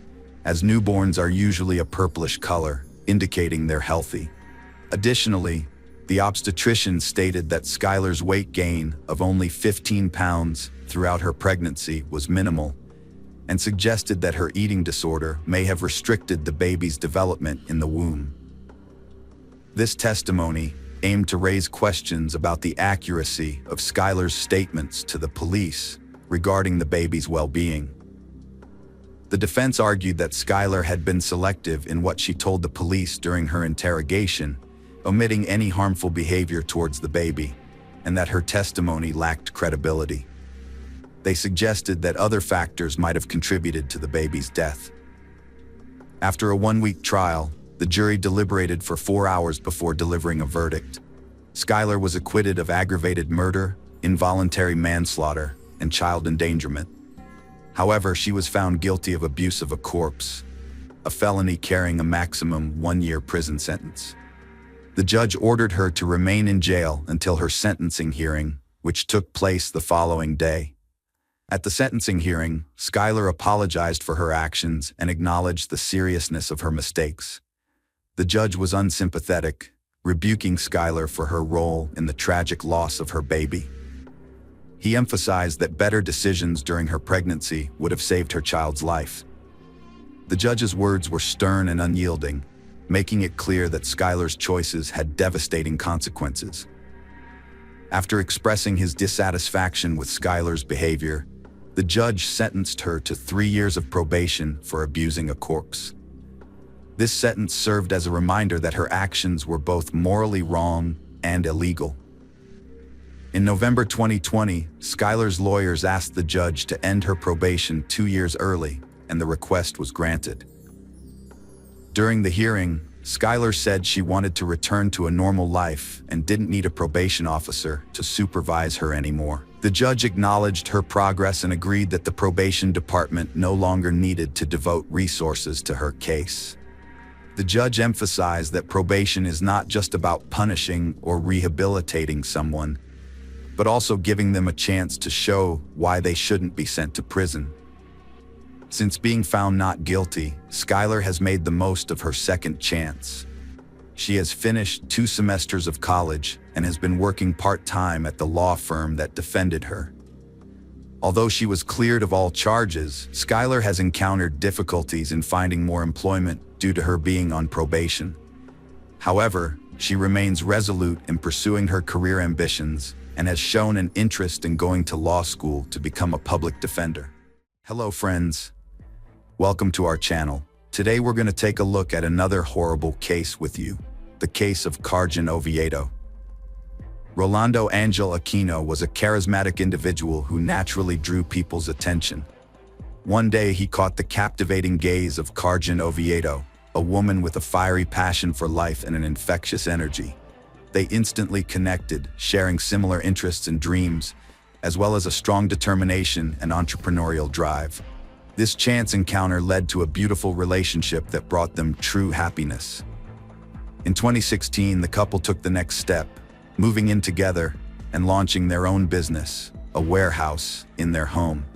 as newborns are usually a purplish color, indicating they're healthy. Additionally, the obstetrician stated that Skylar's weight gain of only 15 pounds throughout her pregnancy was minimal, and suggested that her eating disorder may have restricted the baby's development in the womb. This testimony aimed to raise questions about the accuracy of Skylar's statements to the police regarding the baby's well-being. The defense argued that Skylar had been selective in what she told the police during her interrogation, omitting any harmful behavior towards the baby, and that her testimony lacked credibility. They suggested that other factors might have contributed to the baby's death. After a 1-week trial, the jury deliberated for 4 hours before delivering a verdict. Skylar was acquitted of aggravated murder, involuntary manslaughter, and child endangerment. However, she was found guilty of abuse of a corpse, a felony carrying a maximum 1-year prison sentence. The judge ordered her to remain in jail until her sentencing hearing, which took place the following day. At the sentencing hearing, Skylar apologized for her actions and acknowledged the seriousness of her mistakes. The judge was unsympathetic, rebuking Skylar for her role in the tragic loss of her baby. He emphasized that better decisions during her pregnancy would have saved her child's life. The judge's words were stern and unyielding, making it clear that Skylar's choices had devastating consequences. After expressing his dissatisfaction with Skylar's behavior, the judge sentenced her to 3 years of probation for abusing a corpse. This sentence served as a reminder that her actions were both morally wrong and illegal. In November 2020, Skylar's lawyers asked the judge to end her probation 2 years early, and the request was granted. During the hearing, Skylar said she wanted to return to a normal life and didn't need a probation officer to supervise her anymore. The judge acknowledged her progress and agreed that the probation department no longer needed to devote resources to her case. The judge emphasized that probation is not just about punishing or rehabilitating someone, but also giving them a chance to show why they shouldn't be sent to prison. Since being found not guilty, Skylar has made the most of her second chance. She has finished 2 semesters of college and has been working part-time at the law firm that defended her. Although she was cleared of all charges, Skylar has encountered difficulties in finding more employment due to her being on probation. However, she remains resolute in pursuing her career ambitions and has shown an interest in going to law school to become a public defender. Hello friends. Welcome to our channel. Today we're going to take a look at another horrible case with you, the case of Carjan Oviedo. Rolando Angel Aquino was a charismatic individual who naturally drew people's attention. One day he caught the captivating gaze of Carjan Oviedo, a woman with a fiery passion for life and an infectious energy. They instantly connected, sharing similar interests and dreams, as well as a strong determination and entrepreneurial drive. This chance encounter led to a beautiful relationship that brought them true happiness. In 2016, the couple took the next step, moving in together and launching their own business, a warehouse, in their home.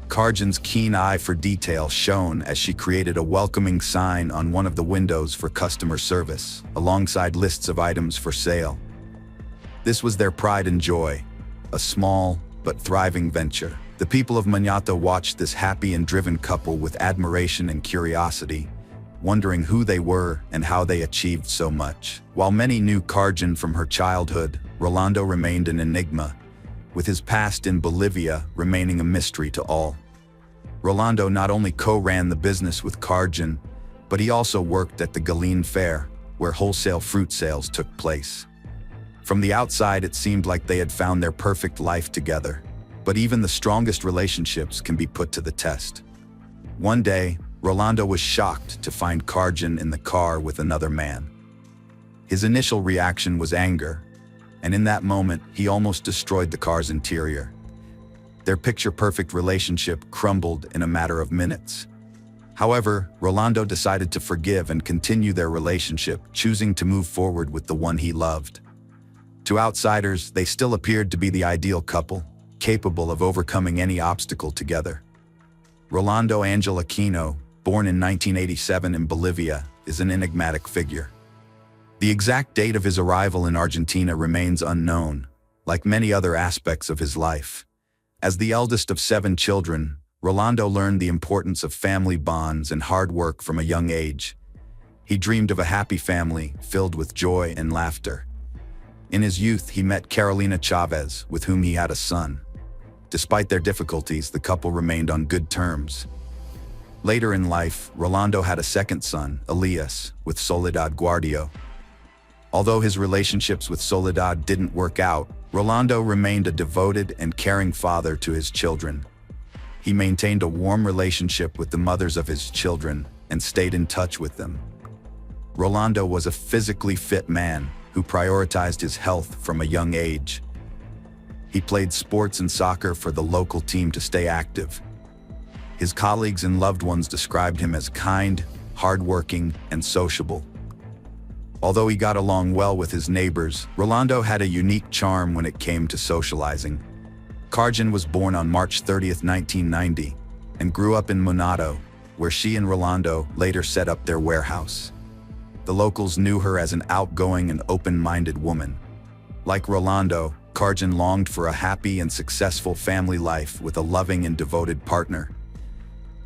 Carjan's keen eye for detail shone as she created a welcoming sign on one of the windows for customer service, alongside lists of items for sale. This was their pride and joy, a small but thriving venture. The people of Mañata watched this happy and driven couple with admiration and curiosity, wondering who they were and how they achieved so much. While many knew Carjan from her childhood, Rolando remained an enigma, with his past in Bolivia remaining a mystery to all. Rolando not only co-ran the business with Carjan, but he also worked at the Galeen Fair, where wholesale fruit sales took place. From the outside, it seemed like they had found their perfect life together. But even the strongest relationships can be put to the test. One day, Rolando was shocked to find Carjan in the car with another man. His initial reaction was anger, and in that moment, he almost destroyed the car's interior. Their picture-perfect relationship crumbled in a matter of minutes. However, Rolando decided to forgive and continue their relationship, choosing to move forward with the one he loved. To outsiders, they still appeared to be the ideal couple, capable of overcoming any obstacle together. Rolando Angel Aquino, born in 1987 in Bolivia, is an enigmatic figure. The exact date of his arrival in Argentina remains unknown, like many other aspects of his life. As the eldest of 7 children, Rolando learned the importance of family bonds and hard work from a young age. He dreamed of a happy family filled with joy and laughter. In his youth, he met Carolina Chavez, with whom he had a son. Despite their difficulties, the couple remained on good terms. Later in life, Rolando had a second son, Elias, with Soledad Guardio. Although his relationships with Soledad didn't work out, Rolando remained a devoted and caring father to his children. He maintained a warm relationship with the mothers of his children and stayed in touch with them. Rolando was a physically fit man who prioritized his health from a young age. He played sports and soccer for the local team to stay active. His colleagues and loved ones described him as kind, hardworking, and sociable. Although he got along well with his neighbors, Rolando had a unique charm when it came to socializing. Carjan was born on March 30, 1990, and grew up in Monado, where she and Rolando later set up their warehouse. The locals knew her as an outgoing and open-minded woman. Like Rolando, Carjan longed for a happy and successful family life with a loving and devoted partner.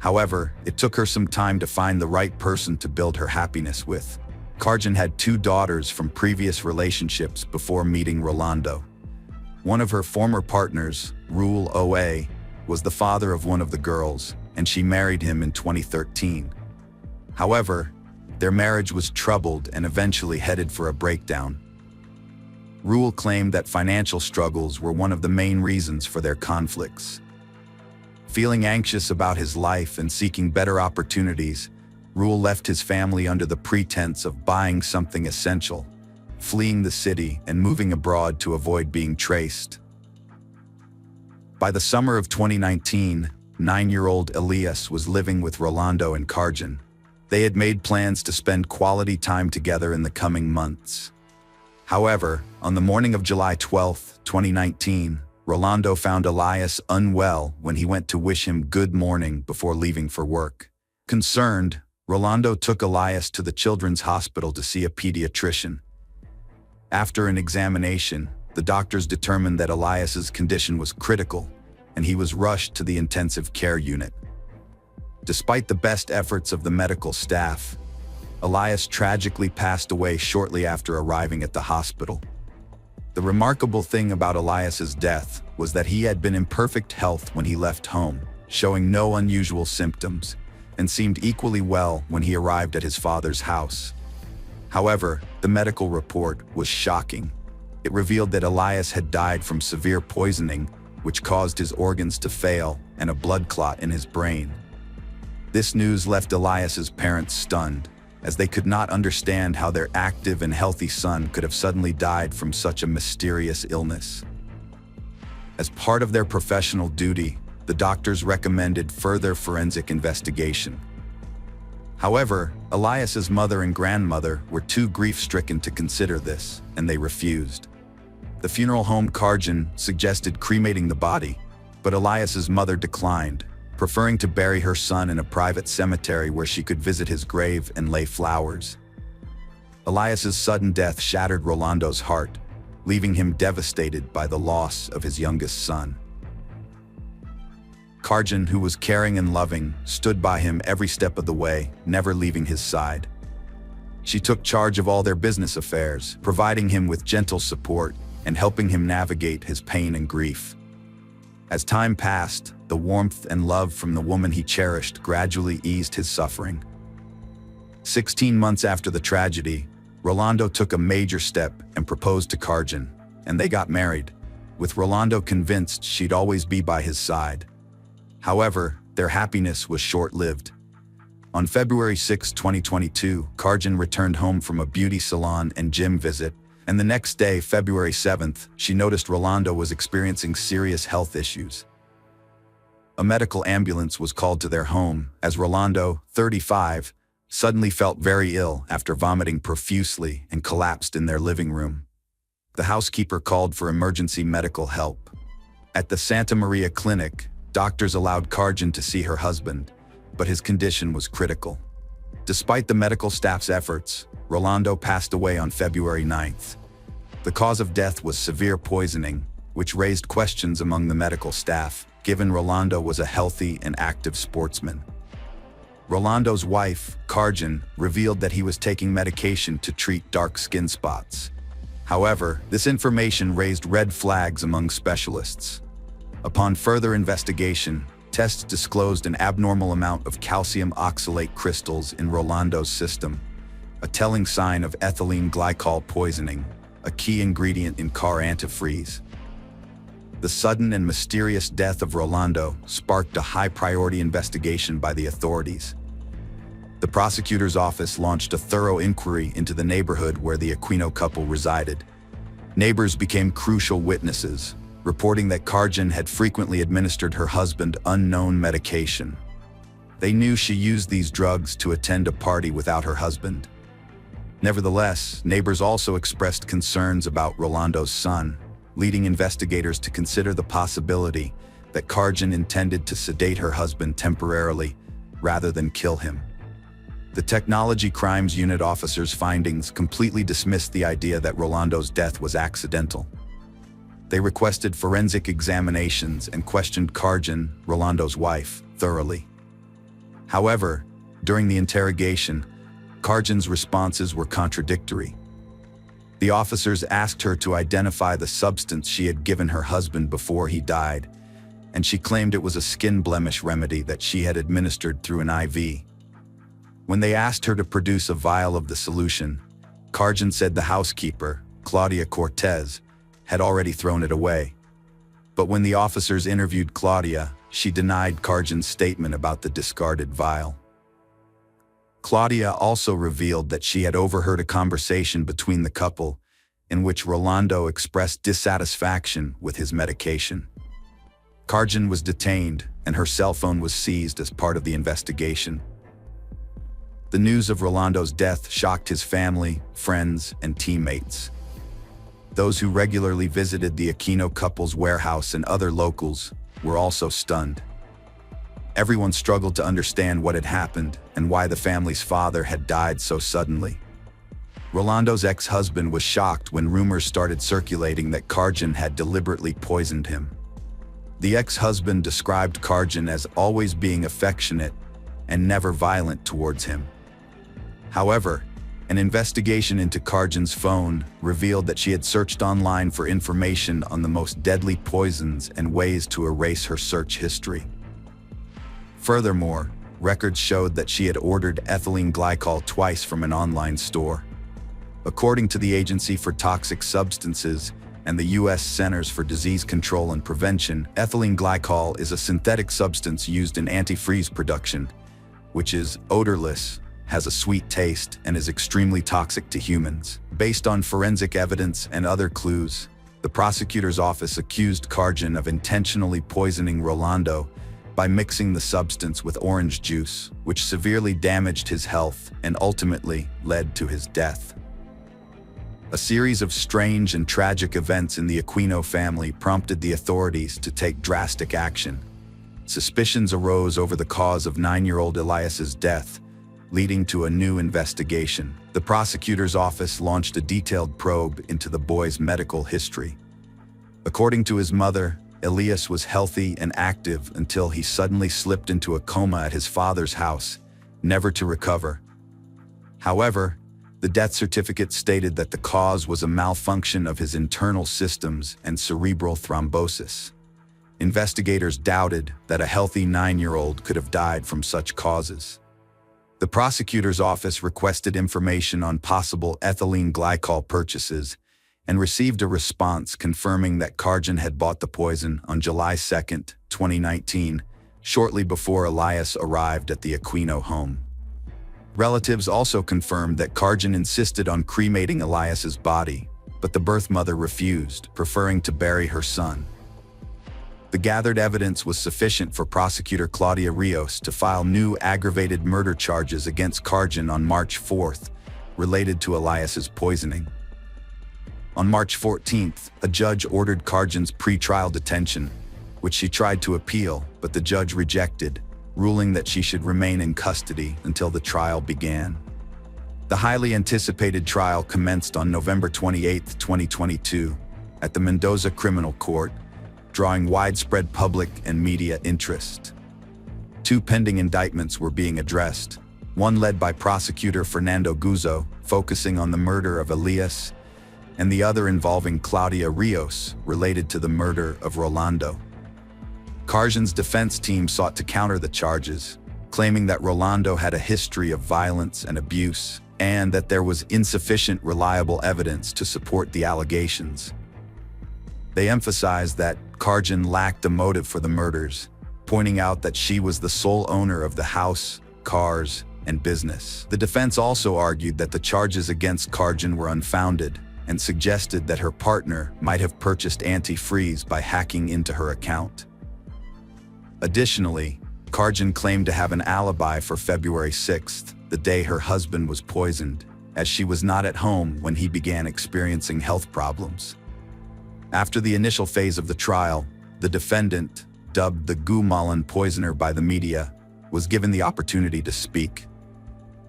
However, it took her some time to find the right person to build her happiness with. Carjan had 2 daughters from previous relationships before meeting Rolando. One of her former partners, Rule O.A., was the father of one of the girls, and she married him in 2013. However, their marriage was troubled and eventually headed for a breakdown. Rule claimed that financial struggles were one of the main reasons for their conflicts. Feeling anxious about his life and seeking better opportunities, Rule left his family under the pretense of buying something essential, fleeing the city and moving abroad to avoid being traced. By the summer of 2019, 9-year-old Elias was living with Rolando and Karjan. They had made plans to spend quality time together in the coming months. However, on the morning of July 12, 2019, Rolando found Elias unwell when he went to wish him good morning before leaving for work. Concerned, Rolando took Elias to the children's hospital to see a pediatrician. After an examination, the doctors determined that Elias's condition was critical, and he was rushed to the intensive care unit. Despite the best efforts of the medical staff, Elias tragically passed away shortly after arriving at the hospital. The remarkable thing about Elias's death was that he had been in perfect health when he left home, showing no unusual symptoms, and seemed equally well when he arrived at his father's house. However, the medical report was shocking. It revealed that Elias had died from severe poisoning, which caused his organs to fail and a blood clot in his brain. This news left Elias's parents stunned, as they could not understand how their active and healthy son could have suddenly died from such a mysterious illness. As part of their professional duty, the doctors recommended further forensic investigation. However, Elias's mother and grandmother were too grief-stricken to consider this, and they refused. The funeral home Karjan suggested cremating the body, but Elias's mother declined, preferring to bury her son in a private cemetery where she could visit his grave and lay flowers. Elias's sudden death shattered Rolando's heart, leaving him devastated by the loss of his youngest son. Karjan, who was caring and loving, stood by him every step of the way, never leaving his side. She took charge of all their business affairs, providing him with gentle support and helping him navigate his pain and grief. As time passed, the warmth and love from the woman he cherished gradually eased his suffering. 16 months after the tragedy, Rolando took a major step and proposed to Karjan, and they got married, with Rolando convinced she'd always be by his side. However, their happiness was short-lived. On February 6, 2022, Karjan returned home from a beauty salon and gym visit, and the next day, February 7th, she noticed Rolando was experiencing serious health issues. A medical ambulance was called to their home as Rolando, 35, suddenly felt very ill after vomiting profusely and collapsed in their living room. The housekeeper called for emergency medical help. At the Santa Maria clinic, doctors allowed Karjan to see her husband, but his condition was critical. Despite the medical staff's efforts, Rolando passed away on February 9th. The cause of death was severe poisoning, which raised questions among the medical staff, given Rolando was a healthy and active sportsman. Rolando's wife, Karjan, revealed that he was taking medication to treat dark skin spots. However, this information raised red flags among specialists. Upon further investigation, tests disclosed an abnormal amount of calcium oxalate crystals in Rolando's system, a telling sign of ethylene glycol poisoning, a key ingredient in car antifreeze. The sudden and mysterious death of Rolando sparked a high-priority investigation by the authorities. The prosecutor's office launched a thorough inquiry into the neighborhood where the Aquino couple resided. Neighbors became crucial witnesses, reporting that Karjan had frequently administered her husband unknown medication. They knew she used these drugs to attend a party without her husband. Nevertheless, neighbors also expressed concerns about Rolando's son, leading investigators to consider the possibility that Karjan intended to sedate her husband temporarily rather than kill him. The Technology Crimes Unit officers' findings completely dismissed the idea that Rolando's death was accidental. They requested forensic examinations and questioned Karjan, Rolando's wife, thoroughly. However, during the interrogation, Karjan's responses were contradictory. The officers asked her to identify the substance she had given her husband before he died, and she claimed it was a skin blemish remedy that she had administered through an IV. When they asked her to produce a vial of the solution, Karjan said the housekeeper, Claudia Cortez, had already thrown it away. But when the officers interviewed Claudia, she denied Karjan's statement about the discarded vial. Claudia also revealed that she had overheard a conversation between the couple in which Rolando expressed dissatisfaction with his medication. Karjan was detained, and her cell phone was seized as part of the investigation. The news of Rolando's death shocked his family, friends, and teammates. Those who regularly visited the Aquino couple's warehouse and other locals were also stunned. Everyone struggled to understand what had happened and why the family's father had died so suddenly. Rolando's ex-husband was shocked when rumors started circulating that Karjan had deliberately poisoned him. The ex-husband described Karjan as always being affectionate and never violent towards him. However, an investigation into Karjan's phone revealed that she had searched online for information on the most deadly poisons and ways to erase her search history. Furthermore, records showed that she had ordered ethylene glycol twice from an online store. According to the Agency for Toxic Substances and the U.S. Centers for Disease Control and Prevention, ethylene glycol is a synthetic substance used in antifreeze production, which is odorless, has a sweet taste, and is extremely toxic to humans. Based on forensic evidence and other clues, the prosecutor's office accused Karjan of intentionally poisoning Rolando by mixing the substance with orange juice, which severely damaged his health and ultimately led to his death. A series of strange and tragic events in the Aquino family prompted the authorities to take drastic action. Suspicions arose over the cause of 9-year-old Elias's death, leading to a new investigation. The prosecutor's office launched a detailed probe into the boy's medical history. According to his mother, Elias was healthy and active until he suddenly slipped into a coma at his father's house, never to recover. However, the death certificate stated that the cause was a malfunction of his internal systems and cerebral thrombosis. Investigators doubted that a healthy 9-year-old could have died from such causes. The prosecutor's office requested information on possible ethylene glycol purchases and received a response confirming that Karjan had bought the poison on July 2, 2019, shortly before Elias arrived at the Aquino home. Relatives also confirmed that Karjan insisted on cremating Elias's body, but the birth mother refused, preferring to bury her son. The gathered evidence was sufficient for prosecutor Claudia Rios to file new aggravated murder charges against Karjan on March 4th, related to Elias's poisoning. On March 14th, a judge ordered Karjan's pretrial detention, which she tried to appeal, but the judge rejected, ruling that she should remain in custody until the trial began. The highly anticipated trial commenced on November 28, 2022, at the Mendoza Criminal Court, drawing widespread public and media interest. 2 pending indictments were being addressed, one led by prosecutor Fernando Guzzo, focusing on the murder of Elias, and the other involving Claudia Rios, related to the murder of Rolando. Karjan's defense team sought to counter the charges, claiming that Rolando had a history of violence and abuse, and that there was insufficient reliable evidence to support the allegations. They emphasized that Karjan lacked a motive for the murders, pointing out that she was the sole owner of the house, cars, and business. The defense also argued that the charges against Karjan were unfounded and suggested that her partner might have purchased antifreeze by hacking into her account. Additionally, Karjan claimed to have an alibi for February 6th, the day her husband was poisoned, as she was not at home when he began experiencing health problems. After the initial phase of the trial, the defendant, dubbed the Gumalan poisoner by the media, was given the opportunity to speak.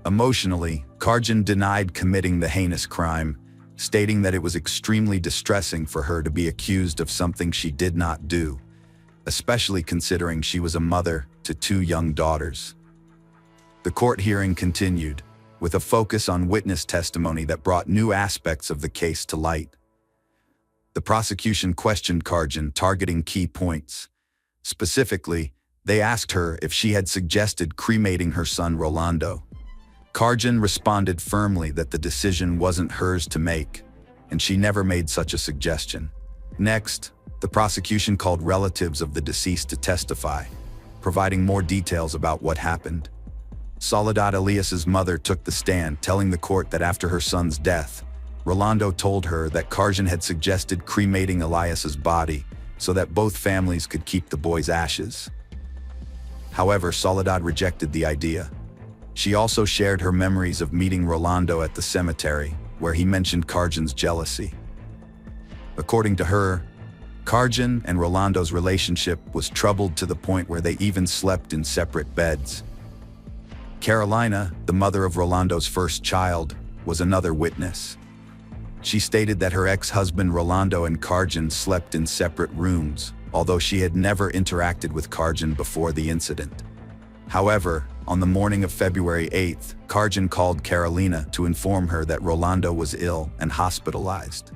Emotionally, Karjan denied committing the heinous crime, stating that it was extremely distressing for her to be accused of something she did not do, especially considering she was a mother to 2 young daughters. The court hearing continued, with a focus on witness testimony that brought new aspects of the case to light. The prosecution questioned Karjan, targeting key points. Specifically, they asked her if she had suggested cremating her son Rolando. Karjan responded firmly that the decision wasn't hers to make, and she never made such a suggestion. Next, the prosecution called relatives of the deceased to testify, providing more details about what happened. Soledad Elias's mother took the stand, telling the court that after her son's death, Rolando told her that Karjan had suggested cremating Elias's body so that both families could keep the boy's ashes. However, Soledad rejected the idea. She also shared her memories of meeting Rolando at the cemetery, where he mentioned Karjan's jealousy. According to her, Karjan and Rolando's relationship was troubled to the point where they even slept in separate beds. Carolina, the mother of Rolando's first child, was another witness. She stated that her ex-husband Rolando and Karjan slept in separate rooms, although she had never interacted with Karjan before the incident. However, on the morning of February 8th, Karjan called Carolina to inform her that Rolando was ill and hospitalized.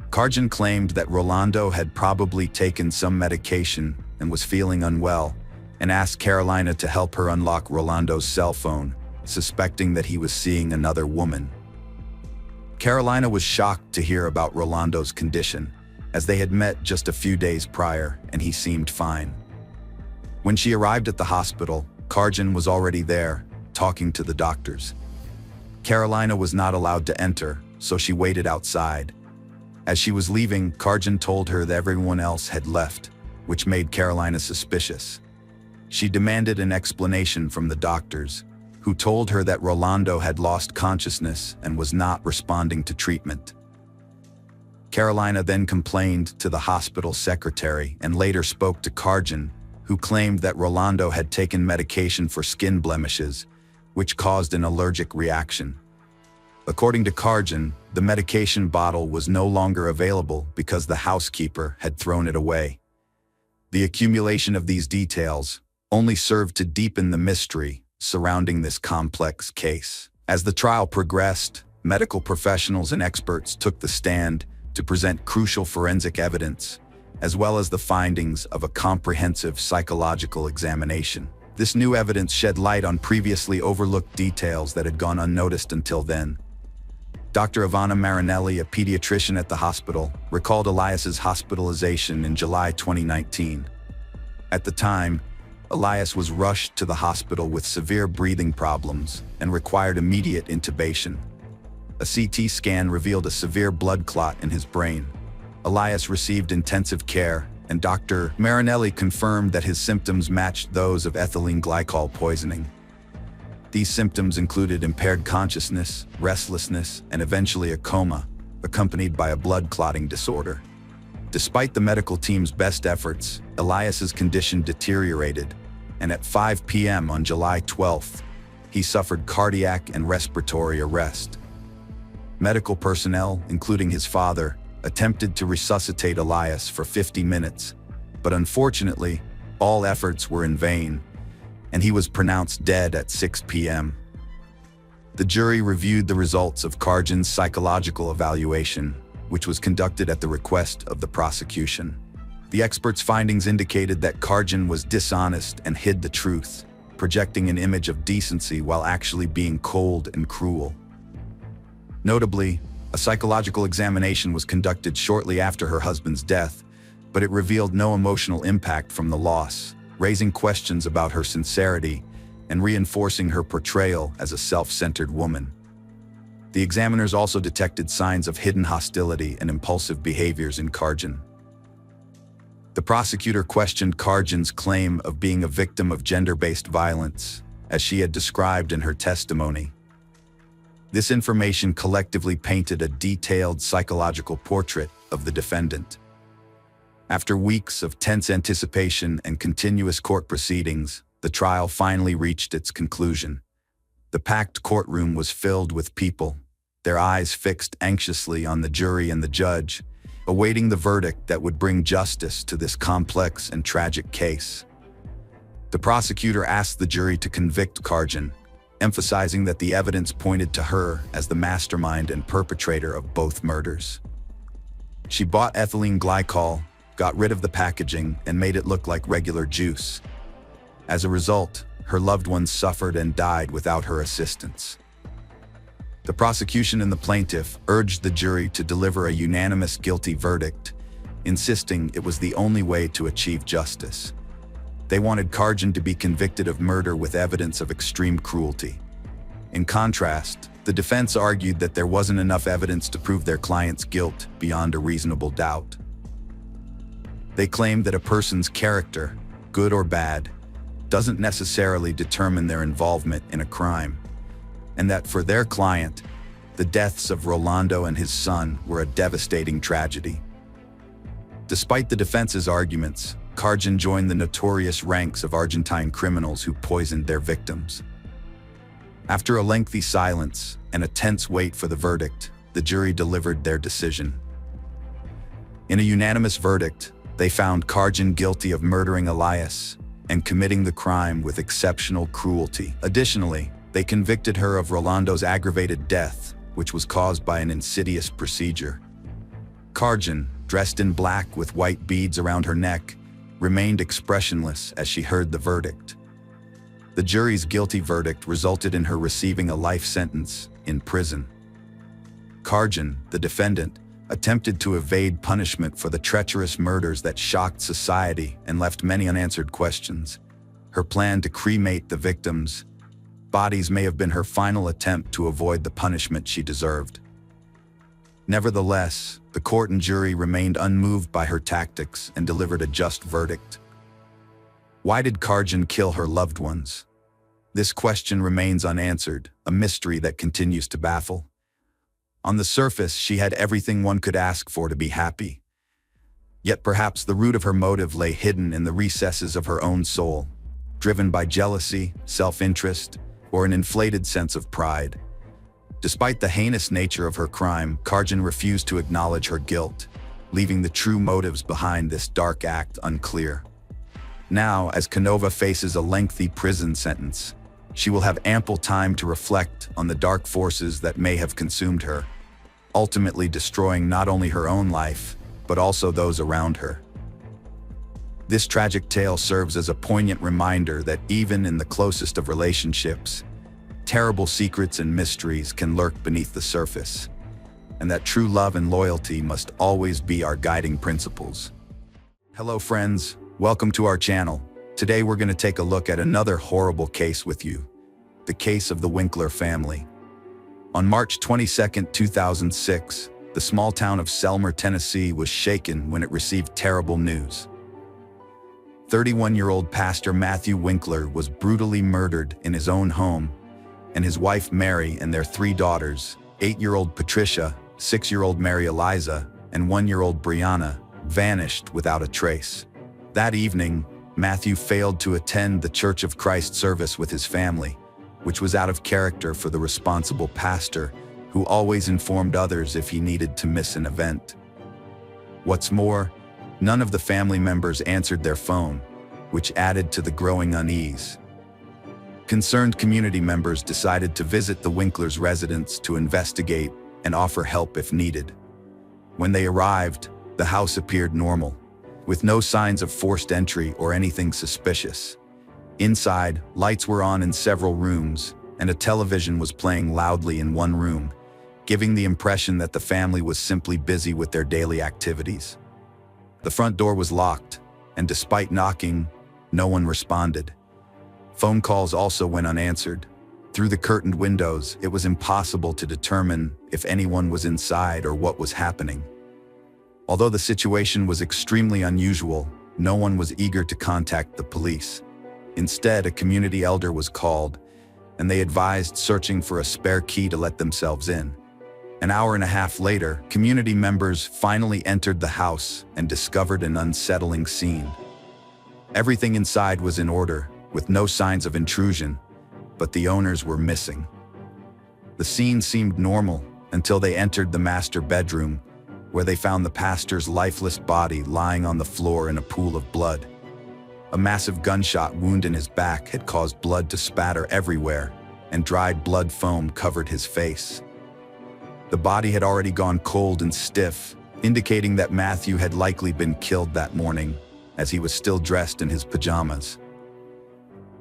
Karjan claimed that Rolando had probably taken some medication and was feeling unwell, and asked Carolina to help her unlock Rolando's cell phone, suspecting that he was seeing another woman. Carolina was shocked to hear about Rolando's condition, as they had met just a few days prior and he seemed fine. When she arrived at the hospital, Karjan was already there, talking to the doctors. Carolina was not allowed to enter, so she waited outside. As she was leaving, Karjan told her that everyone else had left, which made Carolina suspicious. She demanded an explanation from the doctors, who told her that Rolando had lost consciousness and was not responding to treatment. Carolina then complained to the hospital secretary and later spoke to Karjan, who claimed that Rolando had taken medication for skin blemishes, which caused an allergic reaction. According to Karjan, the medication bottle was no longer available because the housekeeper had thrown it away. The accumulation of these details only served to deepen the mystery surrounding this complex case. As the trial progressed, medical professionals and experts took the stand to present crucial forensic evidence, as well as the findings of a comprehensive psychological examination. This new evidence shed light on previously overlooked details that had gone unnoticed until then. Dr. Ivana Marinelli, a pediatrician at the hospital, recalled Elias's hospitalization in July 2019. At the time, Elias was rushed to the hospital with severe breathing problems and required immediate intubation. A CT scan revealed a severe blood clot in his brain. Elias received intensive care, and Dr. Marinelli confirmed that his symptoms matched those of ethylene glycol poisoning. These symptoms included impaired consciousness, restlessness, and eventually a coma, accompanied by a blood clotting disorder. Despite the medical team's best efforts, Elias's condition deteriorated, and at 5 p.m. on July 12th, he suffered cardiac and respiratory arrest. Medical personnel, including his father, attempted to resuscitate Elias for 50 minutes, but unfortunately, all efforts were in vain, and he was pronounced dead at 6 p.m. The jury reviewed the results of Karjan's psychological evaluation, which was conducted at the request of the prosecution. The experts' findings indicated that Karjan was dishonest and hid the truth, projecting an image of decency while actually being cold and cruel. Notably, a psychological examination was conducted shortly after her husband's death, but it revealed no emotional impact from the loss, raising questions about her sincerity and reinforcing her portrayal as a self-centered woman. The examiners also detected signs of hidden hostility and impulsive behaviors in Karjan. The prosecutor questioned Karjan's claim of being a victim of gender-based violence, as she had described in her testimony. This information collectively painted a detailed psychological portrait of the defendant. After weeks of tense anticipation and continuous court proceedings, the trial finally reached its conclusion. The packed courtroom was filled with people, their eyes fixed anxiously on the jury and the judge, awaiting the verdict that would bring justice to this complex and tragic case. The prosecutor asked the jury to convict Karjan, emphasizing that the evidence pointed to her as the mastermind and perpetrator of both murders. She bought ethylene glycol, got rid of the packaging, and made it look like regular juice. As a result, her loved ones suffered and died without her assistance. The prosecution and the plaintiff urged the jury to deliver a unanimous guilty verdict, insisting it was the only way to achieve justice. They wanted Karjan to be convicted of murder with evidence of extreme cruelty. In contrast, the defense argued that there wasn't enough evidence to prove their client's guilt beyond a reasonable doubt. They claimed that a person's character, good or bad, doesn't necessarily determine their involvement in a crime, and that for their client, the deaths of Rolando and his son were a devastating tragedy. Despite the defense's arguments, Karjan joined the notorious ranks of Argentine criminals who poisoned their victims. After a lengthy silence and a tense wait for the verdict, the jury delivered their decision. In a unanimous verdict, they found Karjan guilty of murdering Elias and committing the crime with exceptional cruelty. Additionally, they convicted her of Rolando's aggravated death, which was caused by an insidious procedure. Karjan, dressed in black with white beads around her neck, remained expressionless as she heard the verdict. The jury's guilty verdict resulted in her receiving a life sentence in prison. Karjan, the defendant, attempted to evade punishment for the treacherous murders that shocked society and left many unanswered questions. Her plan to cremate the victims' bodies may have been her final attempt to avoid the punishment she deserved. Nevertheless, the court and jury remained unmoved by her tactics and delivered a just verdict. Why did Karjan kill her loved ones? This question remains unanswered, a mystery that continues to baffle. On the surface, she had everything one could ask for to be happy. Yet perhaps the root of her motive lay hidden in the recesses of her own soul, driven by jealousy, self-interest, or an inflated sense of pride. Despite the heinous nature of her crime, Karjan refused to acknowledge her guilt, leaving the true motives behind this dark act unclear. Now, as Canova faces a lengthy prison sentence, she will have ample time to reflect on the dark forces that may have consumed her, ultimately destroying not only her own life, but also those around her. This tragic tale serves as a poignant reminder that even in the closest of relationships, terrible secrets and mysteries can lurk beneath the surface, and that true love and loyalty must always be our guiding principles. Hello friends, welcome to our channel. Today we're going to take a look at another horrible case with you, the case of the Winkler family. On March 22, 2006, the small town of Selmer, Tennessee was shaken when it received terrible news. 31-year-old pastor Matthew Winkler was brutally murdered in his own home, and his wife Mary and their 3 daughters, 8-year-old Patricia, 6-year-old Mary Eliza, and 1-year-old Brianna, vanished without a trace. That evening, Matthew failed to attend the Church of Christ service with his family, which was out of character for the responsible pastor who always informed others if he needed to miss an event. What's more, none of the family members answered their phone, which added to the growing unease. Concerned community members decided to visit the Winklers' residence to investigate and offer help if needed. When they arrived, the house appeared normal, with no signs of forced entry or anything suspicious. Inside, lights were on in several rooms, and a television was playing loudly in one room, giving the impression that the family was simply busy with their daily activities. The front door was locked, and despite knocking, no one responded. Phone calls also went unanswered. Through the curtained windows, it was impossible to determine if anyone was inside or what was happening. Although the situation was extremely unusual, no one was eager to contact the police. Instead, a community elder was called, and they advised searching for a spare key to let themselves in. An hour and a half later, community members finally entered the house and discovered an unsettling scene. Everything inside was in order, with no signs of intrusion, but the owners were missing. The scene seemed normal until they entered the master bedroom, where they found the pastor's lifeless body lying on the floor in a pool of blood. A massive gunshot wound in his back had caused blood to spatter everywhere, and dried blood foam covered his face. The body had already gone cold and stiff, indicating that Matthew had likely been killed that morning, as he was still dressed in his pajamas.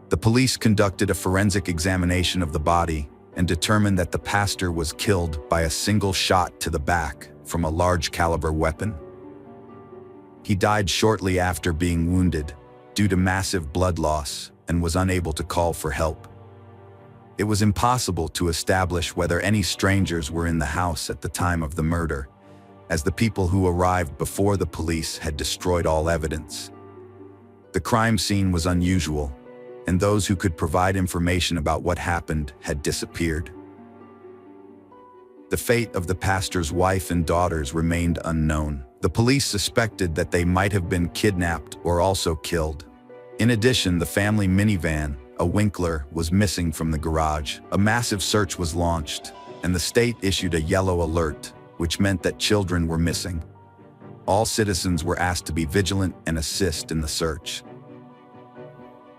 The police conducted a forensic examination of the body and determined that the pastor was killed by a single shot to the back from a large caliber weapon. He died shortly after being wounded, due to massive blood loss and was unable to call for help. It was impossible to establish whether any strangers were in the house at the time of the murder, as the people who arrived before the police had destroyed all evidence. The crime scene was unusual, and those who could provide information about what happened had disappeared. The fate of the pastor's wife and daughters remained unknown. The police suspected that they might have been kidnapped or also killed. In addition, the family minivan, a Winkler, was missing from the garage. A massive search was launched, and the state issued a yellow alert, which meant that children were missing. All citizens were asked to be vigilant and assist in the search.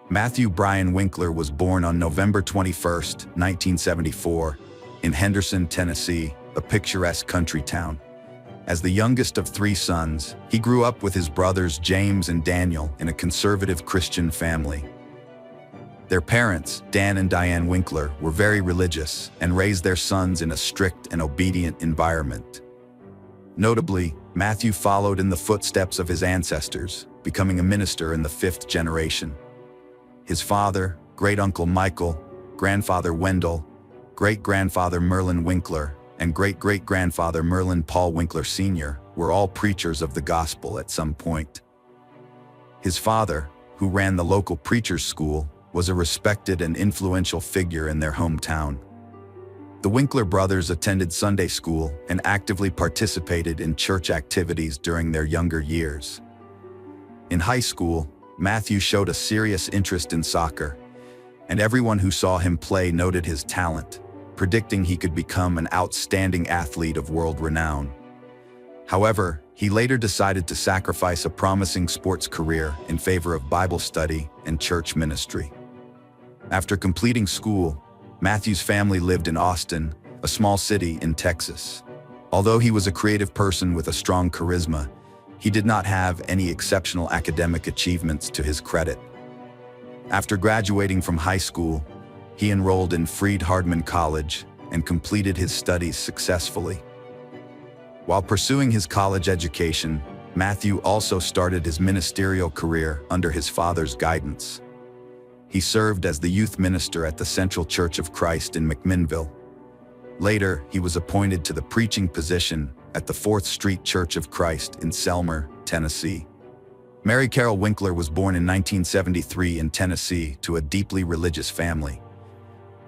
Matthew Brian Winkler was born on November 21, 1974, in Henderson, Tennessee, a picturesque country town. As the youngest of 3 sons, he grew up with his brothers James and Daniel in a conservative Christian family. Their parents, Dan and Diane Winkler, were very religious and raised their sons in a strict and obedient environment. Notably, Matthew followed in the footsteps of his ancestors, becoming a minister in the 5th generation. His father, great-uncle Michael, grandfather Wendell, great-grandfather Merlin Winkler, and great-great-grandfather Merlin Paul Winkler Sr. were all preachers of the gospel at some point. His father, who ran the local preachers' school, was a respected and influential figure in their hometown. The Winkler brothers attended Sunday school and actively participated in church activities during their younger years. In high school, Matthew showed a serious interest in soccer, and everyone who saw him play noted his talent, predicting he could become an outstanding athlete of world renown. However, he later decided to sacrifice a promising sports career in favor of Bible study and church ministry. After completing school, Matthew's family lived in Austin, a small city in Texas. Although he was a creative person with a strong charisma, he did not have any exceptional academic achievements to his credit. After graduating from high school, he enrolled in Freed-Hardeman College and completed his studies successfully. While pursuing his college education, Matthew also started his ministerial career under his father's guidance. He served as the youth minister at the Central Church of Christ in McMinnville. Later, he was appointed to the preaching position at the 4th Street Church of Christ in Selmer, Tennessee. Mary Carol Winkler was born in 1973 in Tennessee to a deeply religious family.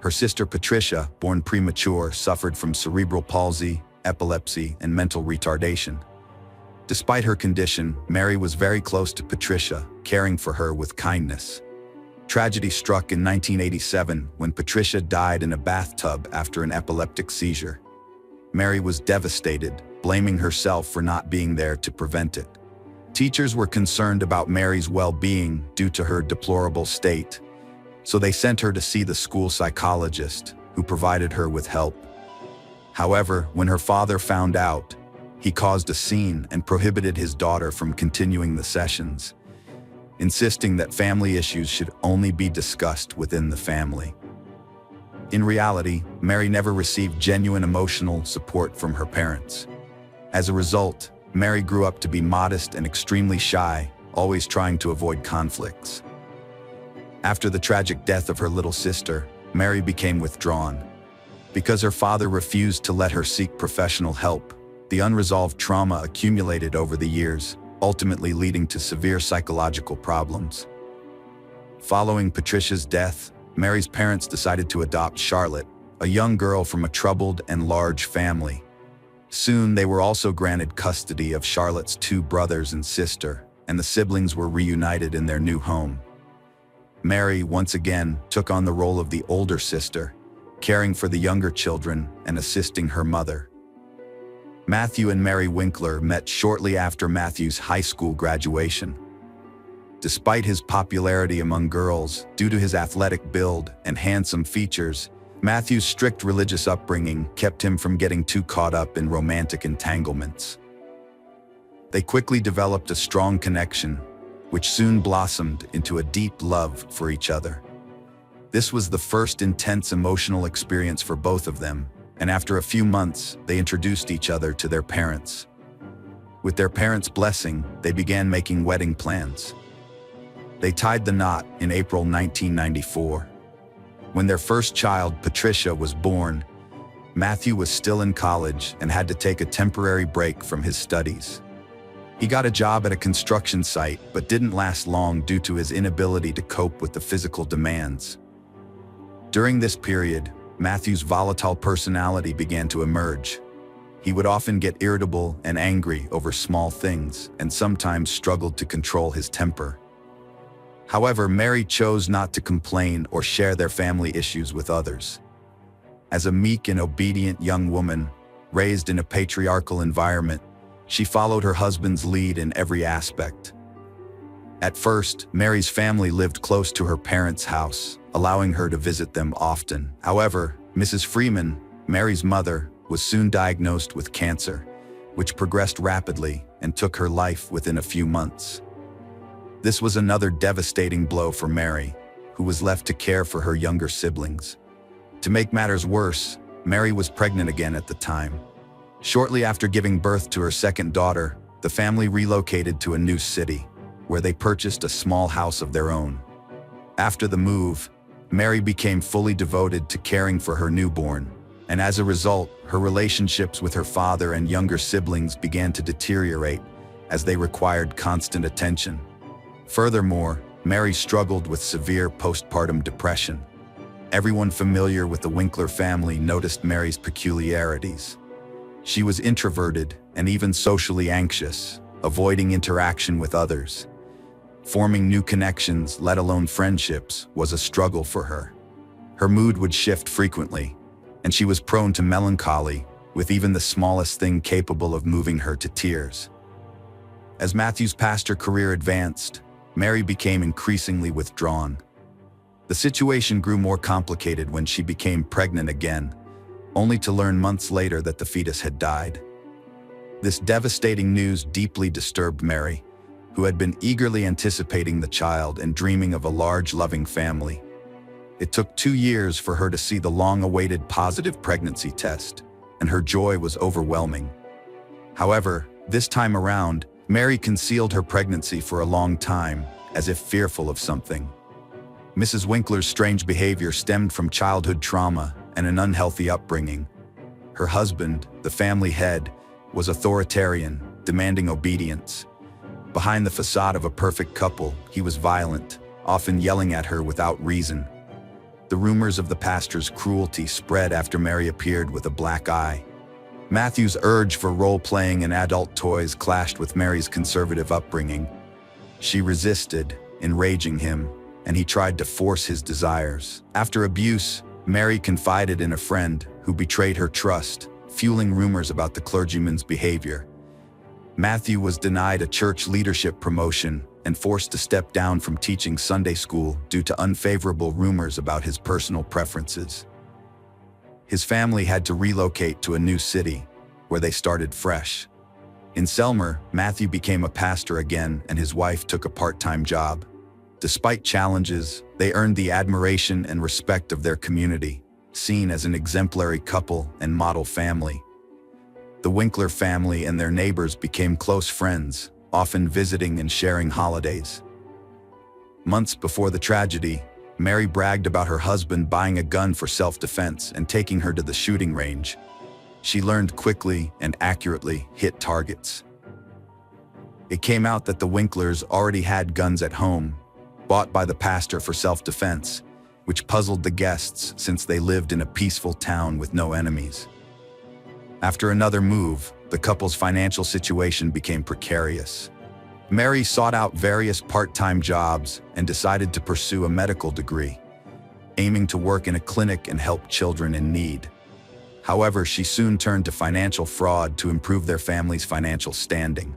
Her sister Patricia, born premature, suffered from cerebral palsy, epilepsy, and mental retardation. Despite her condition, Mary was very close to Patricia, caring for her with kindness. Tragedy struck in 1987 when Patricia died in a bathtub after an epileptic seizure. Mary was devastated, blaming herself for not being there to prevent it. Teachers were concerned about Mary's well-being due to her deplorable state, so they sent her to see the school psychologist, who provided her with help. However, when her father found out, he caused a scene and prohibited his daughter from continuing the sessions, insisting that family issues should only be discussed within the family. In reality, Mary never received genuine emotional support from her parents. As a result, Mary grew up to be modest and extremely shy, always trying to avoid conflicts. After the tragic death of her little sister, Mary became withdrawn. Because her father refused to let her seek professional help, the unresolved trauma accumulated over the years, ultimately leading to severe psychological problems. Following Patricia's death, Mary's parents decided to adopt Charlotte, a young girl from a troubled and large family. Soon, they were also granted custody of Charlotte's 2 brothers and sister, and the siblings were reunited in their new home. Mary, once again, took on the role of the older sister, caring for the younger children and assisting her mother. Matthew and Mary Winkler met shortly after Matthew's high school graduation. Despite his popularity among girls, due to his athletic build and handsome features, Matthew's strict religious upbringing kept him from getting too caught up in romantic entanglements. They quickly developed a strong connection, which soon blossomed into a deep love for each other. This was the first intense emotional experience for both of them, and after a few months, they introduced each other to their parents. With their parents' blessing, they began making wedding plans. They tied the knot in April 1994. When their first child, Patricia, was born, Matthew was still in college and had to take a temporary break from his studies. He got a job at a construction site, but didn't last long due to his inability to cope with the physical demands. During this period, Matthew's volatile personality began to emerge. He would often get irritable and angry over small things, and sometimes struggled to control his temper. However, Mary chose not to complain or share their family issues with others. As a meek and obedient young woman, raised in a patriarchal environment, she followed her husband's lead in every aspect. At first, Mary's family lived close to her parents' house, allowing her to visit them often. However, Mrs. Freeman, Mary's mother, was soon diagnosed with cancer, which progressed rapidly and took her life within a few months. This was another devastating blow for Mary, who was left to care for her younger siblings. To make matters worse, Mary was pregnant again at the time. Shortly after giving birth to her second daughter, the family relocated to a new city, where they purchased a small house of their own. After the move, Mary became fully devoted to caring for her newborn, and as a result, her relationships with her father and younger siblings began to deteriorate as they required constant attention. Furthermore, Mary struggled with severe postpartum depression. Everyone familiar with the Winkler family noticed Mary's peculiarities. She was introverted and even socially anxious, avoiding interaction with others. Forming new connections, let alone friendships, was a struggle for her. Her mood would shift frequently, and she was prone to melancholy, with even the smallest thing capable of moving her to tears. As Matthew's pastor career advanced, Mary became increasingly withdrawn. The situation grew more complicated when she became pregnant again, only to learn months later that the fetus had died. This devastating news deeply disturbed Mary, who had been eagerly anticipating the child and dreaming of a large, loving family. It took 2 years for her to see the long-awaited positive pregnancy test, and her joy was overwhelming. However, this time around, Mary concealed her pregnancy for a long time, as if fearful of something. Mrs. Winkler's strange behavior stemmed from childhood trauma and an unhealthy upbringing. Her husband, the family head, was authoritarian, demanding obedience. Behind the facade of a perfect couple, he was violent, often yelling at her without reason. The rumors of the pastor's cruelty spread after Mary appeared with a black eye. Matthew's urge for role-playing and adult toys clashed with Mary's conservative upbringing. She resisted, enraging him, and he tried to force his desires. After abuse, Mary confided in a friend who betrayed her trust, fueling rumors about the clergyman's behavior. Matthew was denied a church leadership promotion and forced to step down from teaching Sunday school due to unfavorable rumors about his personal preferences. His family had to relocate to a new city, where they started fresh. In Selmer, Matthew became a pastor again, and his wife took a part-time job. Despite challenges, they earned the admiration and respect of their community, seen as an exemplary couple and model family. The Winkler family and their neighbors became close friends, often visiting and sharing holidays. Months before the tragedy, Mary bragged about her husband buying a gun for self-defense and taking her to the shooting range. She learned quickly and accurately hit targets. It came out that the Winklers already had guns at home, bought by the pastor for self-defense, which puzzled the guests since they lived in a peaceful town with no enemies. After another move, the couple's financial situation became precarious. Mary sought out various part-time jobs and decided to pursue a medical degree, aiming to work in a clinic and help children in need. However, she soon turned to financial fraud to improve their family's financial standing.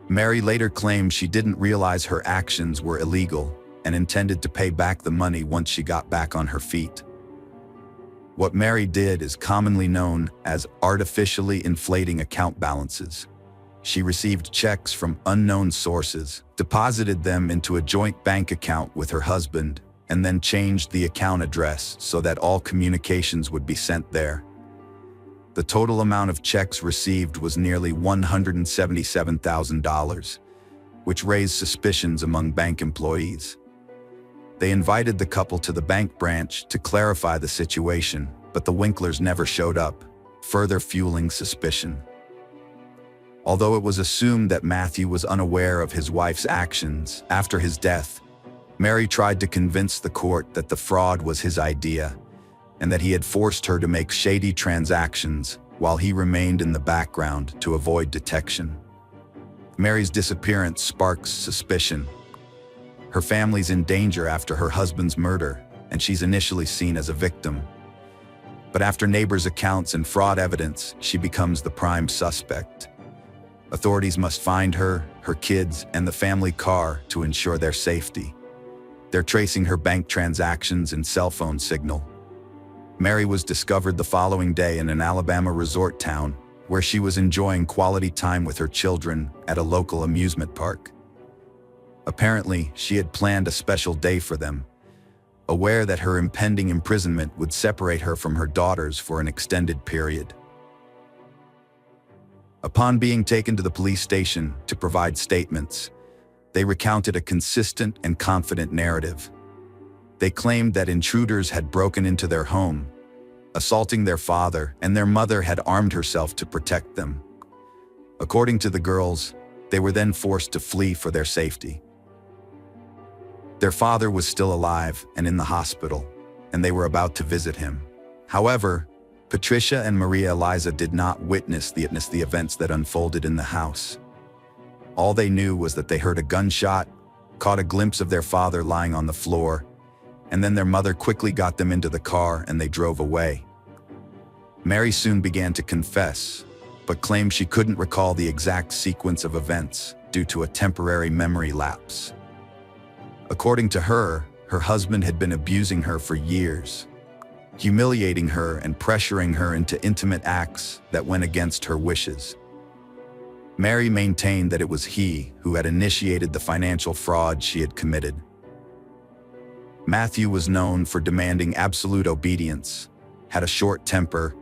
Mary later claimed she didn't realize her actions were illegal and intended to pay back the money once she got back on her feet. What Mary did is commonly known as artificially inflating account balances. She received checks from unknown sources, deposited them into a joint bank account with her husband, and then changed the account address so that all communications would be sent there. The total amount of checks received was nearly $177,000, which raised suspicions among bank employees. They invited the couple to the bank branch to clarify the situation, but the Winklers never showed up, further fueling suspicion. Although it was assumed that Matthew was unaware of his wife's actions after his death, Mary tried to convince the court that the fraud was his idea and that he had forced her to make shady transactions while he remained in the background to avoid detection. Mary's disappearance sparks suspicion. Her family's in danger after her husband's murder, and she's initially seen as a victim. But after neighbors' accounts and fraud evidence, she becomes the prime suspect. Authorities must find her, her kids, and the family car to ensure their safety. They're tracing her bank transactions and cell phone signal. Mary was discovered the following day in an Alabama resort town where she was enjoying quality time with her children at a local amusement park. Apparently, she had planned a special day for them, aware that her impending imprisonment would separate her from her daughters for an extended period. Upon being taken to the police station to provide statements, they recounted a consistent and confident narrative. They claimed that intruders had broken into their home, assaulting their father, and their mother had armed herself to protect them. According to the girls, they were then forced to flee for their safety. Their father was still alive and in the hospital, and they were about to visit him. However, Patricia and Maria Eliza did not witness the events that unfolded in the house. All they knew was that they heard a gunshot, caught a glimpse of their father lying on the floor, and then their mother quickly got them into the car and they drove away. Mary soon began to confess, but claimed she couldn't recall the exact sequence of events due to a temporary memory lapse. According to her, her husband had been abusing her for years, humiliating her and pressuring her into intimate acts that went against her wishes. Mary maintained that it was he who had initiated the financial fraud she had committed. Matthew was known for demanding absolute obedience, had a short temper,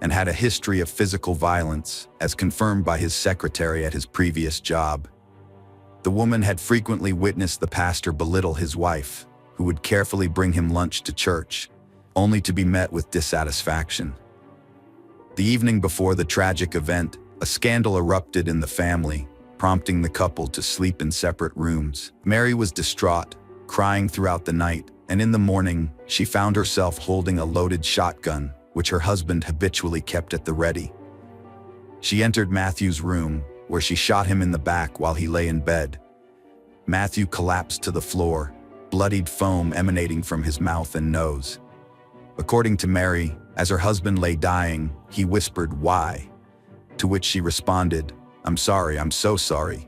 and had a history of physical violence, as confirmed by his secretary at his previous job. The woman had frequently witnessed the pastor belittle his wife, who would carefully bring him lunch to church, only to be met with dissatisfaction. The evening before the tragic event, a scandal erupted in the family, prompting the couple to sleep in separate rooms. Mary was distraught, crying throughout the night, and in the morning, she found herself holding a loaded shotgun, which her husband habitually kept at the ready. She entered Matthew's room, where she shot him in the back while he lay in bed. Matthew collapsed to the floor, bloodied foam emanating from his mouth and nose. According to Mary, as her husband lay dying, he whispered, "Why?" To which she responded, "I'm sorry, I'm so sorry."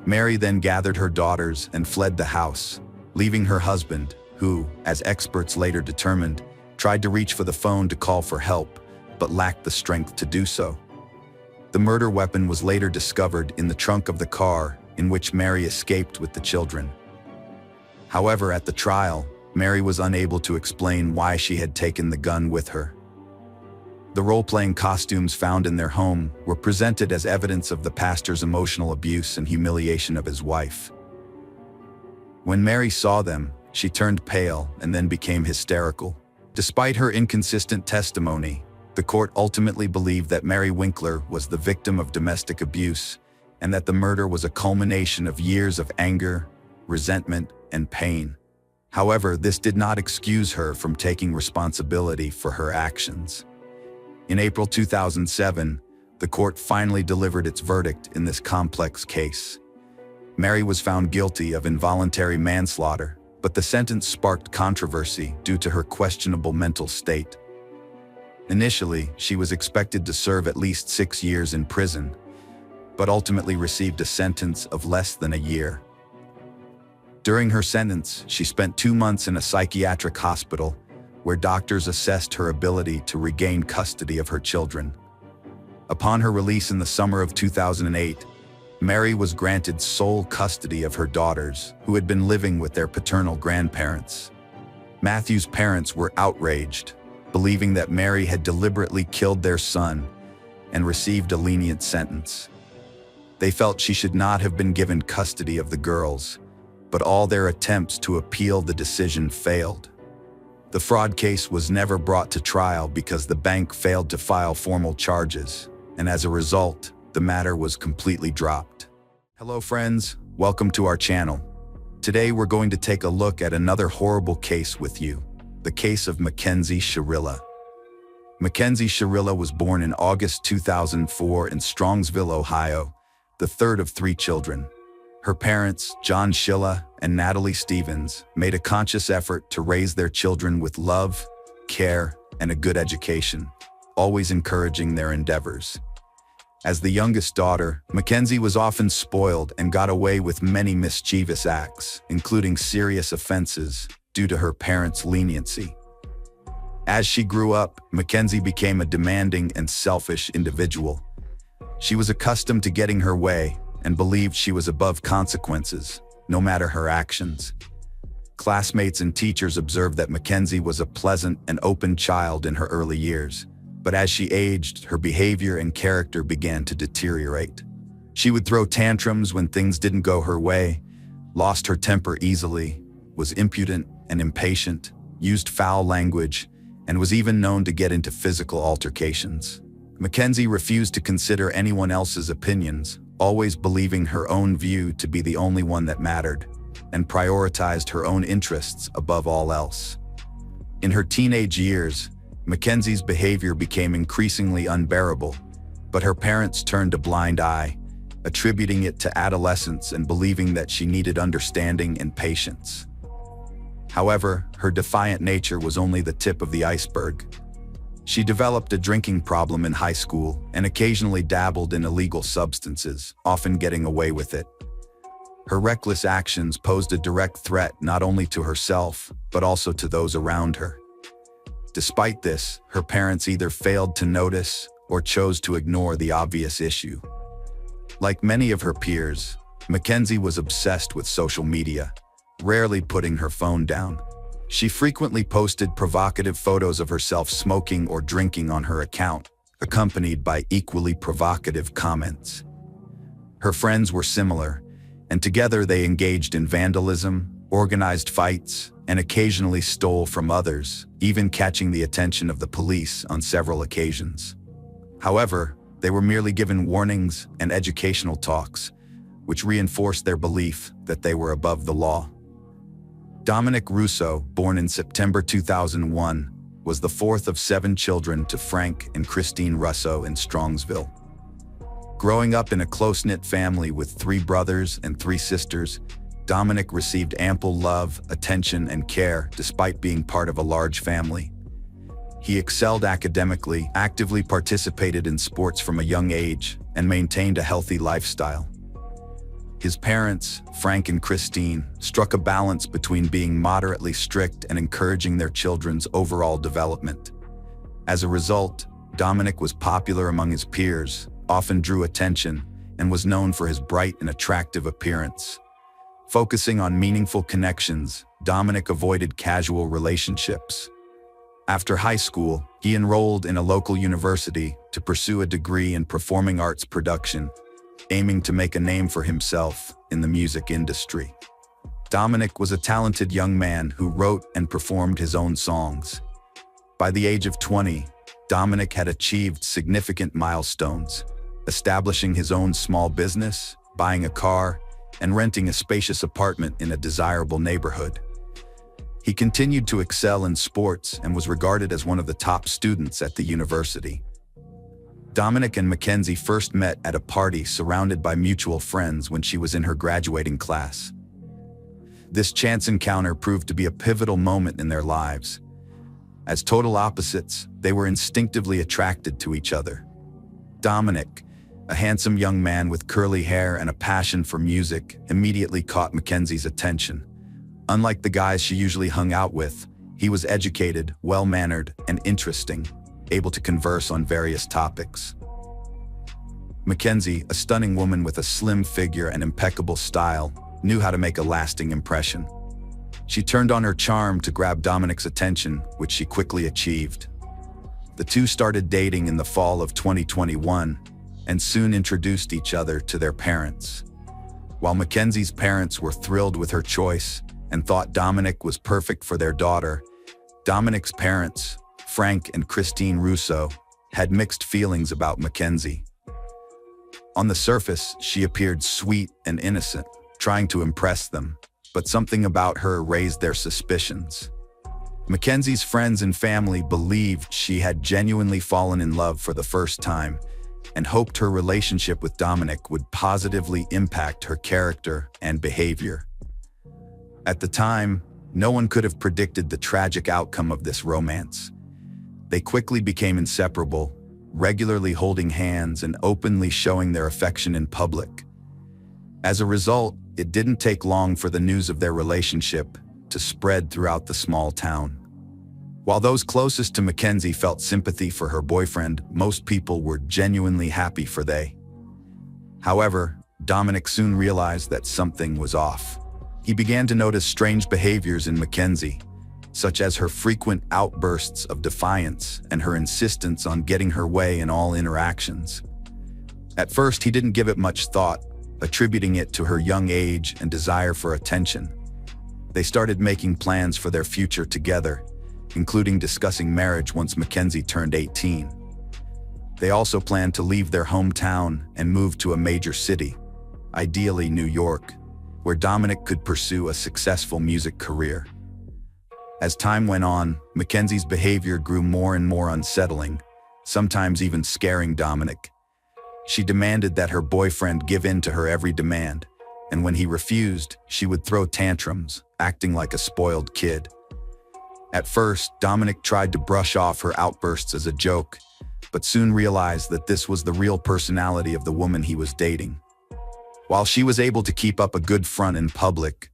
Mary then gathered her daughters and fled the house, leaving her husband, who, as experts later determined, tried to reach for the phone to call for help, but lacked the strength to do so. The murder weapon was later discovered in the trunk of the car in which Mary escaped with the children. However, at the trial, Mary was unable to explain why she had taken the gun with her. The role-playing costumes found in their home were presented as evidence of the pastor's emotional abuse and humiliation of his wife. When Mary saw them, she turned pale and then became hysterical. Despite her inconsistent testimony, the court ultimately believed that Mary Winkler was the victim of domestic abuse and that the murder was a culmination of years of anger, resentment, and pain. However, this did not excuse her from taking responsibility for her actions. In April 2007, the court finally delivered its verdict in this complex case. Mary was found guilty of involuntary manslaughter, but the sentence sparked controversy due to her questionable mental state. Initially, she was expected to serve at least 6 years in prison, but ultimately received a sentence of less than a year. During her sentence, she spent 2 months in a psychiatric hospital where doctors assessed her ability to regain custody of her children. Upon her release in the summer of 2008, Mary was granted sole custody of her daughters, who had been living with their paternal grandparents. Matthew's parents were outraged, believing that Mary had deliberately killed their son and received a lenient sentence. They felt she should not have been given custody of the girls, but all their attempts to appeal the decision failed. The fraud case was never brought to trial because the bank failed to file formal charges, and as a result, the matter was completely dropped. Hello friends, welcome to our channel. Today we're going to take a look at another horrible case with you, the case of Mackenzie Sherilla. Mackenzie Sherilla was born in August 2004 in Strongsville, Ohio, the third of 3 children. Her parents, John Schilla and Natalie Stevens, made a conscious effort to raise their children with love, care, and a good education, always encouraging their endeavors. As the youngest daughter, Mackenzie was often spoiled and got away with many mischievous acts, including serious offenses, due to her parents' leniency. As she grew up, Mackenzie became a demanding and selfish individual. She was accustomed to getting her way and believed she was above consequences, no matter her actions. Classmates and teachers observed that Mackenzie was a pleasant and open child in her early years, but as she aged, her behavior and character began to deteriorate. She would throw tantrums when things didn't go her way, lost her temper easily, was impudent and impatient, used foul language, and was even known to get into physical altercations. Mackenzie refused to consider anyone else's opinions, always believing her own view to be the only one that mattered, and prioritized her own interests above all else. In her teenage years, Mackenzie's behavior became increasingly unbearable, but her parents turned a blind eye, attributing it to adolescence and believing that she needed understanding and patience. However, her defiant nature was only the tip of the iceberg. She developed a drinking problem in high school and occasionally dabbled in illegal substances, often getting away with it. Her reckless actions posed a direct threat not only to herself, but also to those around her. Despite this, her parents either failed to notice or chose to ignore the obvious issue. Like many of her peers, Mackenzie was obsessed with social media, rarely putting her phone down. She frequently posted provocative photos of herself smoking or drinking on her account, accompanied by equally provocative comments. Her friends were similar, and together they engaged in vandalism, organized fights, and occasionally stole from others, even catching the attention of the police on several occasions. However, they were merely given warnings and educational talks, which reinforced their belief that they were above the law. Dominic Russo, born in September 2001, was the 4th of 7 children to Frank and Christine Russo in Strongsville. Growing up in a close-knit family with 3 brothers and 3 sisters, Dominic received ample love, attention, and care despite being part of a large family. He excelled academically, actively participated in sports from a young age, and maintained a healthy lifestyle. His parents, Frank and Christine, struck a balance between being moderately strict and encouraging their children's overall development. As a result, Dominic was popular among his peers, often drew attention, and was known for his bright and attractive appearance. Focusing on meaningful connections, Dominic avoided casual relationships. After high school, he enrolled in a local university to pursue a degree in performing arts production, aiming to make a name for himself in the music industry. Dominic was a talented young man who wrote and performed his own songs. By the age of 20, Dominic had achieved significant milestones, establishing his own small business, buying a car, and renting a spacious apartment in a desirable neighborhood. He continued to excel in sports and was regarded as one of the top students at the university. Dominic and Mackenzie first met at a party surrounded by mutual friends when she was in her graduating class. This chance encounter proved to be a pivotal moment in their lives. As total opposites, they were instinctively attracted to each other. Dominic, a handsome young man with curly hair and a passion for music, immediately caught Mackenzie's attention. Unlike the guys she usually hung out with, he was educated, well-mannered, and interesting, able to converse on various topics. Mackenzie, a stunning woman with a slim figure and impeccable style, knew how to make a lasting impression. She turned on her charm to grab Dominic's attention, which she quickly achieved. The two started dating in the fall of 2021, and soon introduced each other to their parents. While Mackenzie's parents were thrilled with her choice and thought Dominic was perfect for their daughter, Dominic's parents, Frank and Christine Russo, had mixed feelings about Mackenzie. On the surface, she appeared sweet and innocent, trying to impress them, but something about her raised their suspicions. Mackenzie's friends and family believed she had genuinely fallen in love for the first time and hoped her relationship with Dominic would positively impact her character and behavior. At the time, no one could have predicted the tragic outcome of this romance. They quickly became inseparable, regularly holding hands and openly showing their affection in public. As a result, it didn't take long for the news of their relationship to spread throughout the small town. While those closest to Mackenzie felt sympathy for her boyfriend, most people were genuinely happy for they. However, Dominic soon realized that something was off. He began to notice strange behaviors in Mackenzie, such as her frequent outbursts of defiance and her insistence on getting her way in all interactions. At first, he didn't give it much thought, attributing it to her young age and desire for attention. They started making plans for their future together, including discussing marriage once Mackenzie turned 18. They also planned to leave their hometown and move to a major city, ideally New York, where Dominic could pursue a successful music career. As time went on, Mackenzie's behavior grew more and more unsettling, sometimes even scaring Dominic. She demanded that her boyfriend give in to her every demand, and when he refused, she would throw tantrums, acting like a spoiled kid. At first, Dominic tried to brush off her outbursts as a joke, but soon realized that this was the real personality of the woman he was dating. While she was able to keep up a good front in public,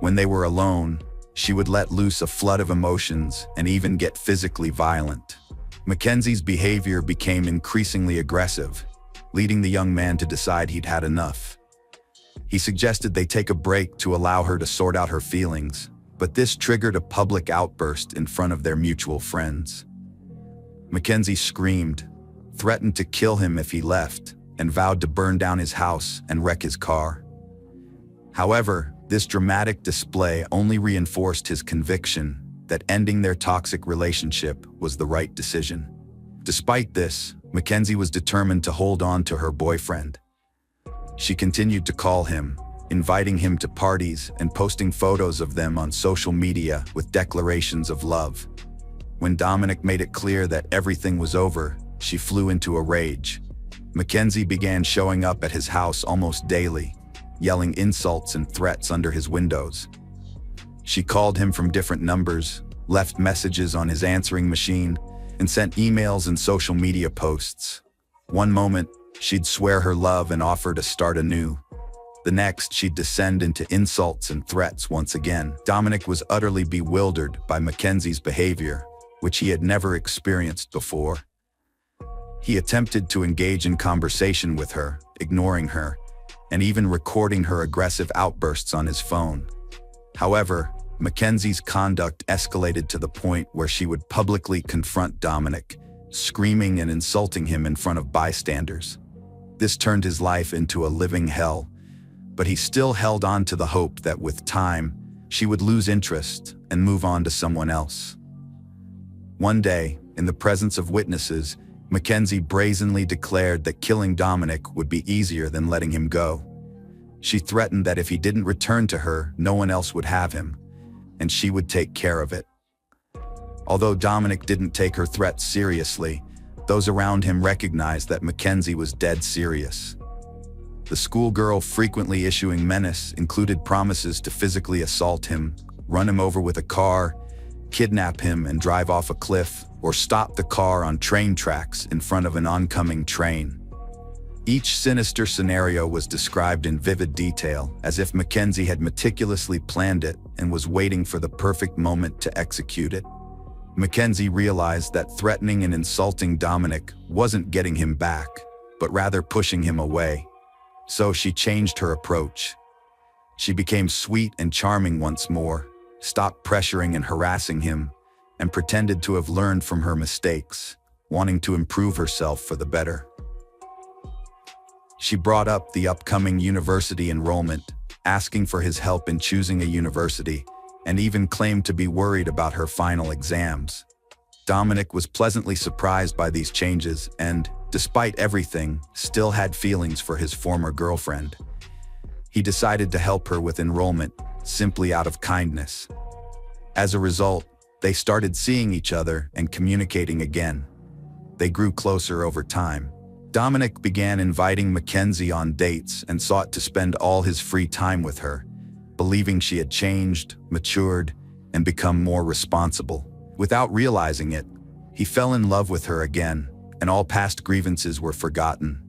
when they were alone, she would let loose a flood of emotions and even get physically violent. Mackenzie's behavior became increasingly aggressive, leading the young man to decide he'd had enough. He suggested they take a break to allow her to sort out her feelings, but this triggered a public outburst in front of their mutual friends. Mackenzie screamed, threatened to kill him if he left, and vowed to burn down his house and wreck his car. However, this dramatic display only reinforced his conviction that ending their toxic relationship was the right decision. Despite this, Mackenzie was determined to hold on to her boyfriend. She continued to call him, inviting him to parties and posting photos of them on social media with declarations of love. When Dominic made it clear that everything was over, she flew into a rage. Mackenzie began showing up at his house almost daily, yelling insults and threats under his windows. She called him from different numbers, left messages on his answering machine, and sent emails and social media posts. One moment, she'd swear her love and offer to start anew. The next, she'd descend into insults and threats once again. Dominic was utterly bewildered by Mackenzie's behavior, which he had never experienced before. He attempted to engage in conversation with her, ignoring her, and even recording her aggressive outbursts on his phone. However, Mackenzie's conduct escalated to the point where she would publicly confront Dominic, screaming and insulting him in front of bystanders. This turned his life into a living hell, but he still held on to the hope that with time, she would lose interest and move on to someone else. One day, in the presence of witnesses, Mackenzie brazenly declared that killing Dominic would be easier than letting him go. She threatened that if he didn't return to her, no one else would have him, and she would take care of it. Although Dominic didn't take her threats seriously, those around him recognized that Mackenzie was dead serious. The schoolgirl frequently issuing menace included promises to physically assault him, run him over with a car, kidnap him and drive off a cliff, or stop the car on train tracks in front of an oncoming train. Each sinister scenario was described in vivid detail, as if Mackenzie had meticulously planned it and was waiting for the perfect moment to execute it. Mackenzie realized that threatening and insulting Dominic wasn't getting him back, but rather pushing him away. So she changed her approach. She became sweet and charming once more, stopped pressuring and harassing him, and pretended to have learned from her mistakes, wanting to improve herself for the better. She brought up the upcoming university enrollment, asking for his help in choosing a university, and even claimed to be worried about her final exams. Dominic was pleasantly surprised by these changes and, despite everything, still had feelings for his former girlfriend. He decided to help her with enrollment, simply out of kindness. As a result, they started seeing each other and communicating again. They grew closer over time. Dominic began inviting Mackenzie on dates and sought to spend all his free time with her, believing she had changed, matured, and become more responsible. Without realizing it, he fell in love with her again, and all past grievances were forgotten.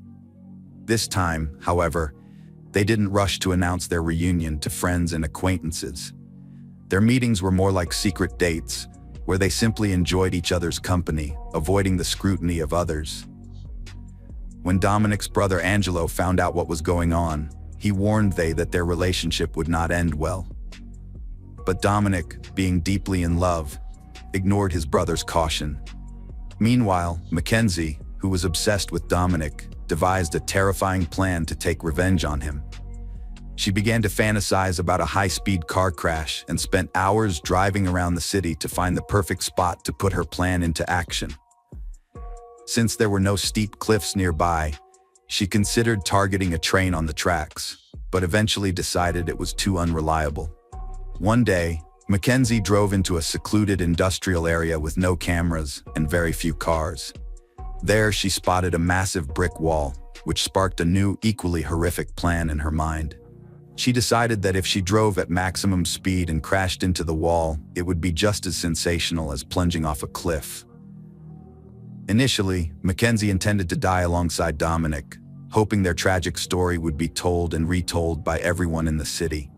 This time, however, they didn't rush to announce their reunion to friends and acquaintances. Their meetings were more like secret dates, where they simply enjoyed each other's company, avoiding the scrutiny of others. When Dominic's brother Angelo found out what was going on, he warned that their relationship would not end well. But Dominic, being deeply in love, ignored his brother's caution. Meanwhile, Mackenzie, who was obsessed with Dominic, devised a terrifying plan to take revenge on him. She began to fantasize about a high-speed car crash and spent hours driving around the city to find the perfect spot to put her plan into action. Since there were no steep cliffs nearby, she considered targeting a train on the tracks, but eventually decided it was too unreliable. One day, Mackenzie drove into a secluded industrial area with no cameras and very few cars. There, she spotted a massive brick wall, which sparked a new, equally horrific plan in her mind. She decided that if she drove at maximum speed and crashed into the wall, it would be just as sensational as plunging off a cliff. Initially, Mackenzie intended to die alongside Dominic, hoping their tragic story would be told and retold by everyone in the city.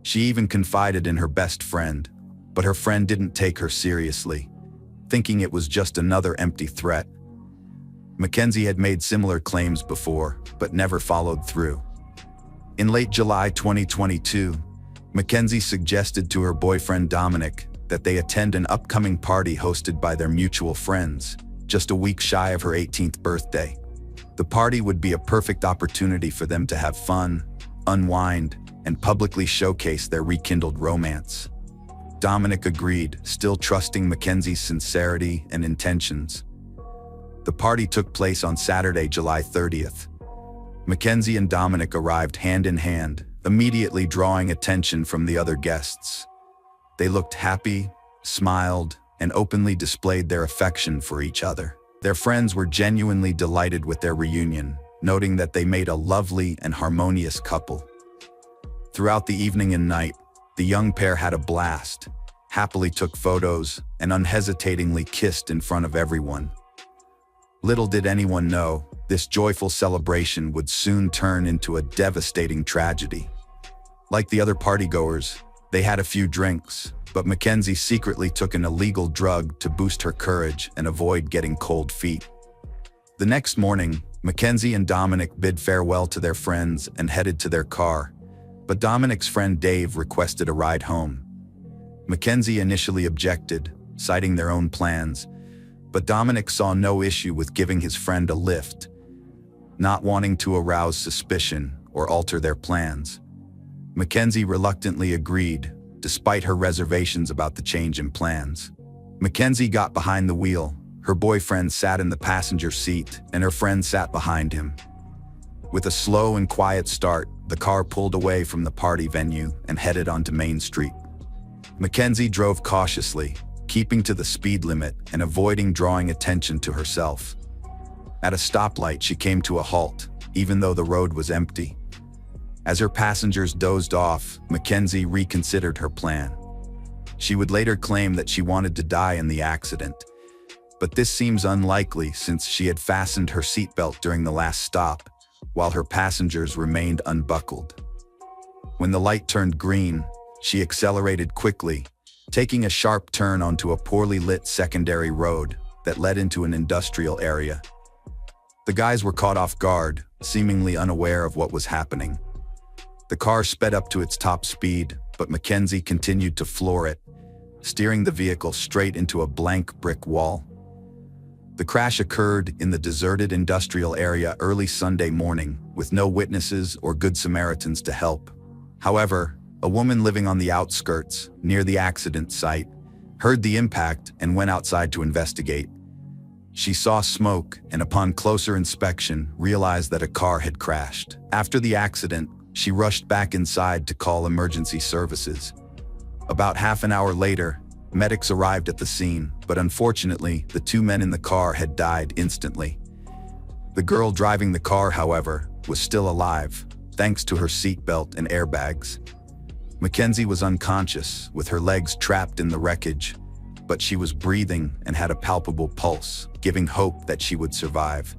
She even confided in her best friend, but her friend didn't take her seriously, thinking it was just another empty threat. Mackenzie had made similar claims before, but never followed through. In late July 2022, Mackenzie suggested to her boyfriend Dominic that they attend an upcoming party hosted by their mutual friends, just a week shy of her 18th birthday. The party would be a perfect opportunity for them to have fun, unwind, and publicly showcase their rekindled romance. Dominic agreed, still trusting Mackenzie's sincerity and intentions. The party took place on Saturday, July 30th. Mackenzie and Dominic arrived hand in hand, immediately drawing attention from the other guests. They looked happy, smiled, and openly displayed their affection for each other. Their friends were genuinely delighted with their reunion, noting that they made a lovely and harmonious couple. Throughout the evening and night, the young pair had a blast, happily took photos, and unhesitatingly kissed in front of everyone. Little did anyone know, this joyful celebration would soon turn into a devastating tragedy. Like the other partygoers, they had a few drinks, but Mackenzie secretly took an illegal drug to boost her courage and avoid getting cold feet. The next morning, Mackenzie and Dominic bid farewell to their friends and headed to their car, but Dominic's friend Dave requested a ride home. Mackenzie initially objected, citing their own plans, but Dominic saw no issue with giving his friend a lift, not wanting to arouse suspicion or alter their plans. Mackenzie reluctantly agreed, despite her reservations about the change in plans. Mackenzie got behind the wheel, her boyfriend sat in the passenger seat, and her friend sat behind him. With a slow and quiet start, the car pulled away from the party venue and headed onto Main Street. Mackenzie drove cautiously, keeping to the speed limit and avoiding drawing attention to herself. At a stoplight, she came to a halt, even though the road was empty. As her passengers dozed off, Mackenzie reconsidered her plan. She would later claim that she wanted to die in the accident, but this seems unlikely since she had fastened her seatbelt during the last stop, while her passengers remained unbuckled. When the light turned green, she accelerated quickly, taking a sharp turn onto a poorly lit secondary road that led into an industrial area. The guys were caught off guard, seemingly unaware of what was happening. The car sped up to its top speed, but Mackenzie continued to floor it, steering the vehicle straight into a blank brick wall. The crash occurred in the deserted industrial area early Sunday morning, with no witnesses or Good Samaritans to help. However, a woman living on the outskirts, near the accident site, heard the impact and went outside to investigate. She saw smoke and, upon closer inspection, realized that a car had crashed. After the accident, she rushed back inside to call emergency services. About half an hour later, medics arrived at the scene, but unfortunately, the two men in the car had died instantly. The girl driving the car, however, was still alive, thanks to her seatbelt and airbags. Mackenzie was unconscious, with her legs trapped in the wreckage, but she was breathing and had a palpable pulse, giving hope that she would survive.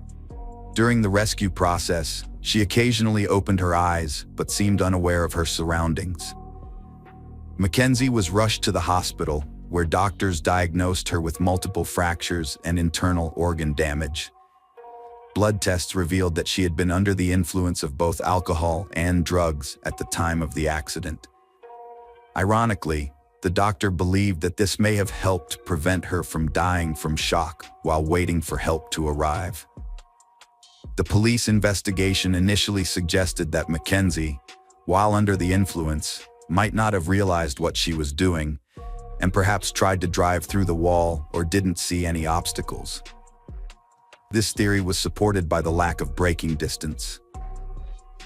During the rescue process, she occasionally opened her eyes, but seemed unaware of her surroundings. Mackenzie was rushed to the hospital, where doctors diagnosed her with multiple fractures and internal organ damage. Blood tests revealed that she had been under the influence of both alcohol and drugs at the time of the accident. Ironically, the doctor believed that this may have helped prevent her from dying from shock while waiting for help to arrive. The police investigation initially suggested that Mackenzie, while under the influence, might not have realized what she was doing, and perhaps tried to drive through the wall or didn't see any obstacles. This theory was supported by the lack of braking distance.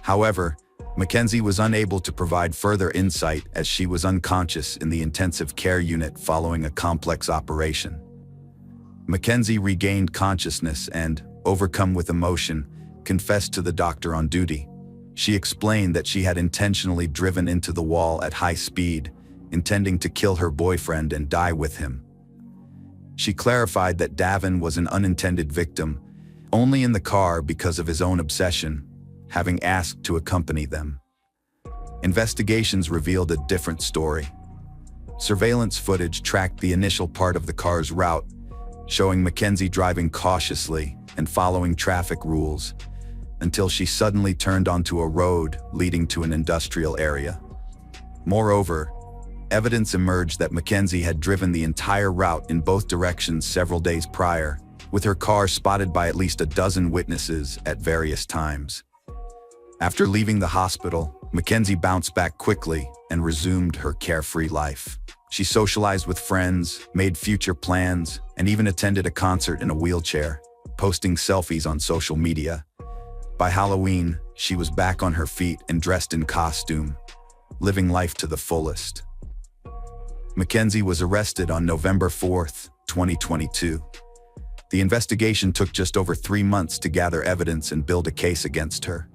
However, Mackenzie was unable to provide further insight as she was unconscious in the intensive care unit following a complex operation. Mackenzie regained consciousness and, overcome with emotion, confessed to the doctor on duty. She explained that she had intentionally driven into the wall at high speed, intending to kill her boyfriend and die with him. She clarified that Davin was an unintended victim, only in the car because of his own obsession, having asked to accompany them. Investigations revealed a different story. Surveillance footage tracked the initial part of the car's route, showing Mackenzie driving cautiously and following traffic rules, until she suddenly turned onto a road leading to an industrial area. Moreover, evidence emerged that Mackenzie had driven the entire route in both directions several days prior, with her car spotted by at least a dozen witnesses at various times. After leaving the hospital, Mackenzie bounced back quickly and resumed her carefree life. She socialized with friends, made future plans, and even attended a concert in a wheelchair, posting selfies on social media. By Halloween, she was back on her feet and dressed in costume, living life to the fullest. Mackenzie was arrested on November 4, 2022. The investigation took just over 3 months to gather evidence and build a case against her.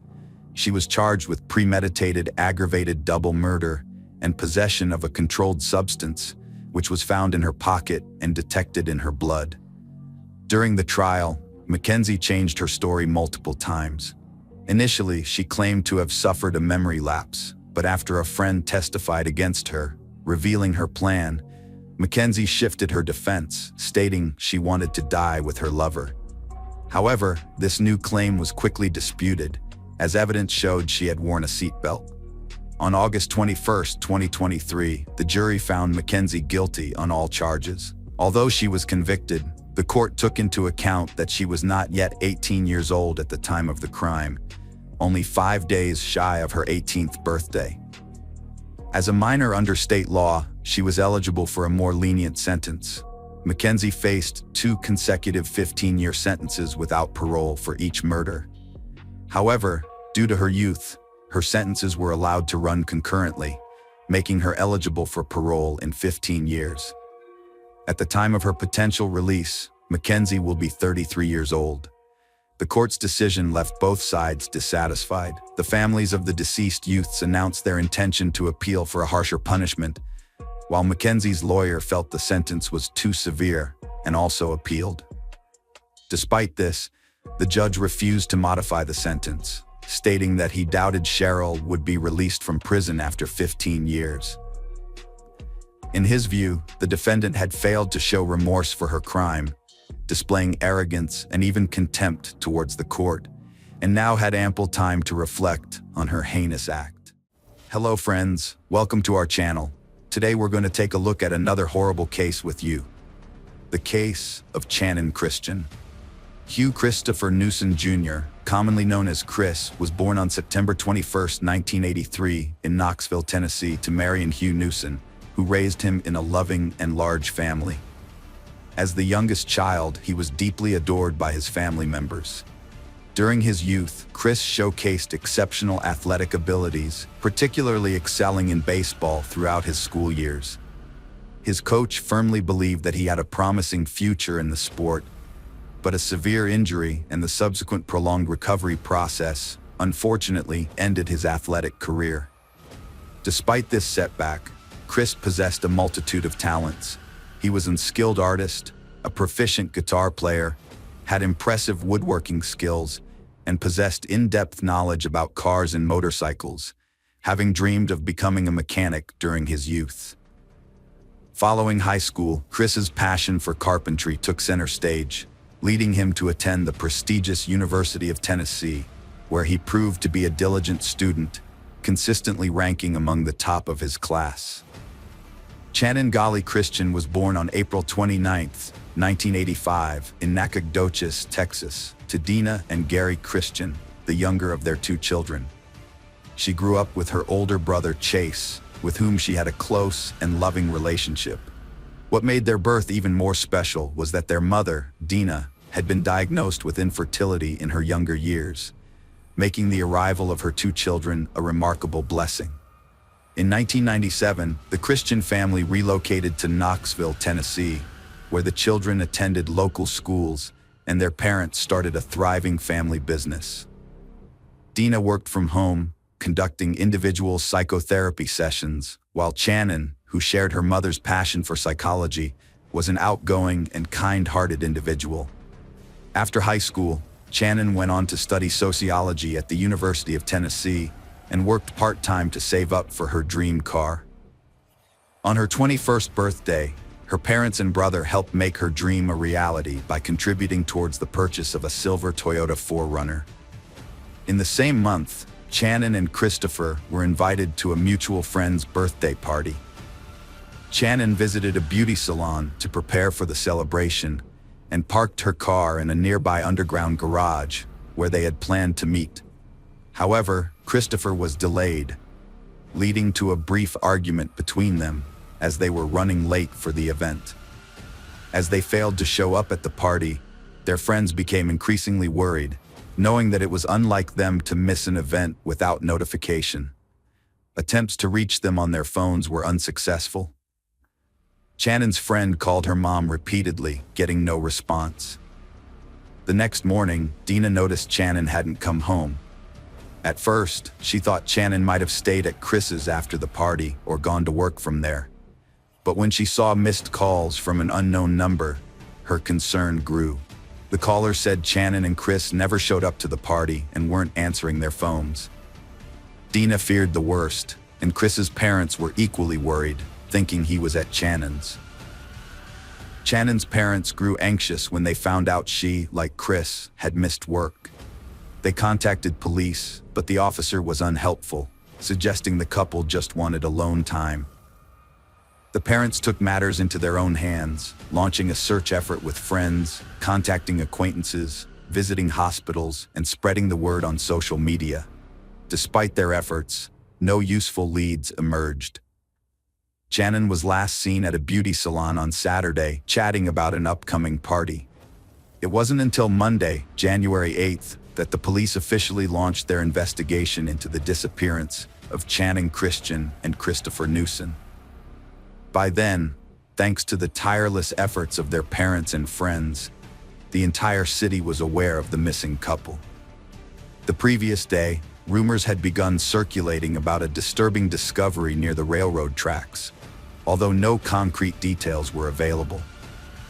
She was charged with premeditated aggravated double murder and possession of a controlled substance, which was found in her pocket and detected in her blood. During the trial, Mackenzie changed her story multiple times. Initially, she claimed to have suffered a memory lapse, but after a friend testified against her, revealing her plan, Mackenzie shifted her defense, stating she wanted to die with her lover. However, this new claim was quickly disputed, as evidence showed she had worn a seatbelt. On August 21, 2023, the jury found Mackenzie guilty on all charges. Although she was convicted, the court took into account that she was not yet 18 years old at the time of the crime, only 5 days shy of her 18th birthday. As a minor under state law, she was eligible for a more lenient sentence. Mackenzie faced 2 consecutive 15-year sentences without parole for each murder. However, due to her youth, her sentences were allowed to run concurrently, making her eligible for parole in 15 years. At the time of her potential release, Mackenzie will be 33 years old. The court's decision left both sides dissatisfied. The families of the deceased youths announced their intention to appeal for a harsher punishment, while Mackenzie's lawyer felt the sentence was too severe and also appealed. Despite this, the judge refused to modify the sentence, stating that he doubted Cheryl would be released from prison after 15 years. In his view, the defendant had failed to show remorse for her crime, displaying arrogance and even contempt towards the court, and now had ample time to reflect on her heinous act. Hello friends, welcome to our channel. Today we're going to take a look at another horrible case with you. The case of Channon Christian. Hugh Christopher Newson Jr., commonly known as Chris, was born on September 21, 1983, in Knoxville, Tennessee, to Mary and Hugh Newson, who raised him in a loving and large family. As the youngest child, he was deeply adored by his family members. During his youth, Chris showcased exceptional athletic abilities, particularly excelling in baseball throughout his school years. His coach firmly believed that he had a promising future in the sport, but a severe injury and the subsequent prolonged recovery process, unfortunately, ended his athletic career. Despite this setback, Chris possessed a multitude of talents. He was an unskilled artist, a proficient guitar player, had impressive woodworking skills, and possessed in-depth knowledge about cars and motorcycles, having dreamed of becoming a mechanic during his youth. Following high school, Chris's passion for carpentry took center stage, leading him to attend the prestigious University of Tennessee, where he proved to be a diligent student, consistently ranking among the top of his class. Channing Gali Christian was born on April 29, 1985, in Nacogdoches, Texas, to Dina and Gary Christian, the younger of their two children. She grew up with her older brother Chase, with whom she had a close and loving relationship. What made their birth even more special was that their mother, Dina, had been diagnosed with infertility in her younger years, making the arrival of her two children a remarkable blessing. In 1997, the Christian family relocated to Knoxville, Tennessee, where the children attended local schools and their parents started a thriving family business. Dina worked from home, conducting individual psychotherapy sessions, while Channing, who shared her mother's passion for psychology, was an outgoing and kind-hearted individual. After high school, Channing went on to study sociology at the University of Tennessee and worked part-time to save up for her dream car. On her 21st birthday, her parents and brother helped make her dream a reality by contributing towards the purchase of a silver Toyota 4Runner. In the same month, Channing and Christopher were invited to a mutual friend's birthday party. Channing visited a beauty salon to prepare for the celebration and parked her car in a nearby underground garage where they had planned to meet. However, Christopher was delayed, leading to a brief argument between them as they were running late for the event. As they failed to show up at the party, their friends became increasingly worried, knowing that it was unlike them to miss an event without notification. Attempts to reach them on their phones were unsuccessful. Channing's friend called her mom repeatedly, getting no response. The next morning, Dina noticed Channing hadn't come home. At first, she thought Channing might have stayed at Chris's after the party or gone to work from there. But when she saw missed calls from an unknown number, her concern grew. The caller said Channing and Chris never showed up to the party and weren't answering their phones. Dina feared the worst, and Chris's parents were equally worried, thinking he was at Channing's. Channing's parents grew anxious when they found out she, like Chris, had missed work. They contacted police, but the officer was unhelpful, suggesting the couple just wanted alone time. The parents took matters into their own hands, launching a search effort with friends, contacting acquaintances, visiting hospitals, and spreading the word on social media. Despite their efforts, no useful leads emerged. Channing was last seen at a beauty salon on Saturday, chatting about an upcoming party. It wasn't until Monday, January 8th, that the police officially launched their investigation into the disappearance of Channing Christian and Christopher Newson. By then, thanks to the tireless efforts of their parents and friends, the entire city was aware of the missing couple. The previous day, rumors had begun circulating about a disturbing discovery near the railroad tracks, although no concrete details were available.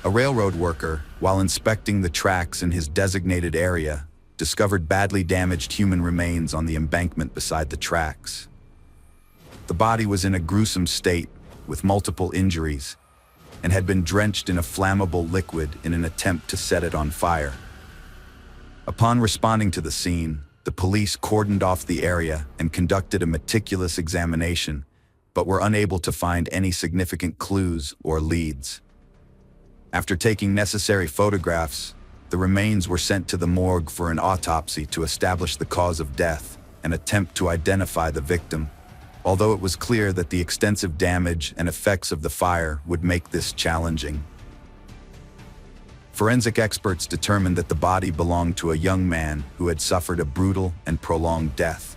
A railroad worker, while inspecting the tracks in his designated area, discovered badly damaged human remains on the embankment beside the tracks. The body was in a gruesome state, with multiple injuries, and had been drenched in a flammable liquid in an attempt to set it on fire. Upon responding to the scene, the police cordoned off the area and conducted a meticulous examination, but were unable to find any significant clues or leads. After taking necessary photographs, The remains were sent to the morgue for an autopsy to establish the cause of death and attempt to identify the victim, although it was clear that the extensive damage and effects of the fire would make this challenging. Forensic experts determined that the body belonged to a young man who had suffered a brutal and prolonged death.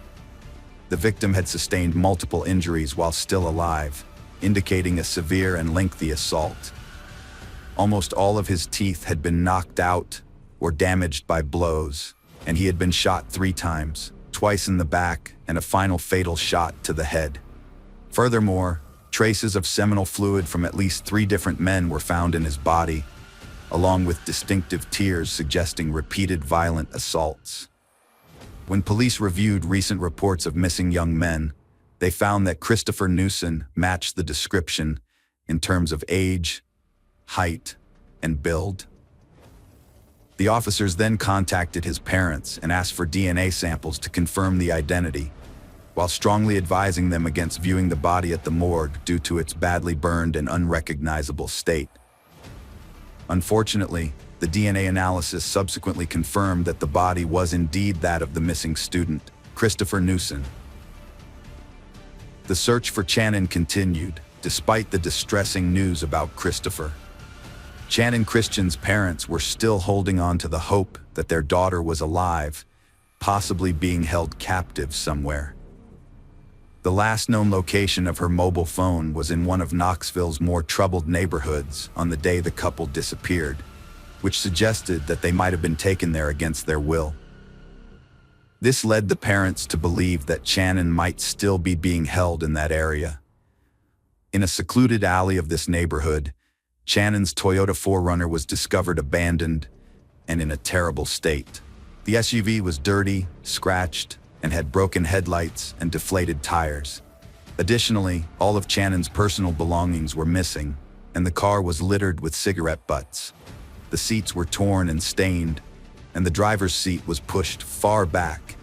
The victim had sustained multiple injuries while still alive, indicating a severe and lengthy assault. Almost all of his teeth had been knocked out or damaged by blows, and he had been shot 3 times, twice in the back and a final fatal shot to the head. Furthermore, traces of seminal fluid from at least 3 different men were found in his body, along with distinctive tears suggesting repeated violent assaults. When police reviewed recent reports of missing young men, they found that Christopher Newson matched the description in terms of age, height, and build. The officers then contacted his parents and asked for DNA samples to confirm the identity, while strongly advising them against viewing the body at the morgue due to its badly burned and unrecognizable state. Unfortunately, the DNA analysis subsequently confirmed that the body was indeed that of the missing student, Christopher Newson. The search for Channon continued, despite the distressing news about Christopher. Channon Christian's parents were still holding on to the hope that their daughter was alive, possibly being held captive somewhere. The last known location of her mobile phone was in one of Knoxville's more troubled neighborhoods on the day the couple disappeared, which suggested that they might have been taken there against their will. This led the parents to believe that Channon might still be being held in that area. In a secluded alley of this neighborhood, Channon's Toyota 4Runner was discovered abandoned and in a terrible state. The SUV was dirty, scratched, and had broken headlights and deflated tires. Additionally, all of Channon's personal belongings were missing, and the car was littered with cigarette butts. The seats were torn and stained, and the driver's seat was pushed far back,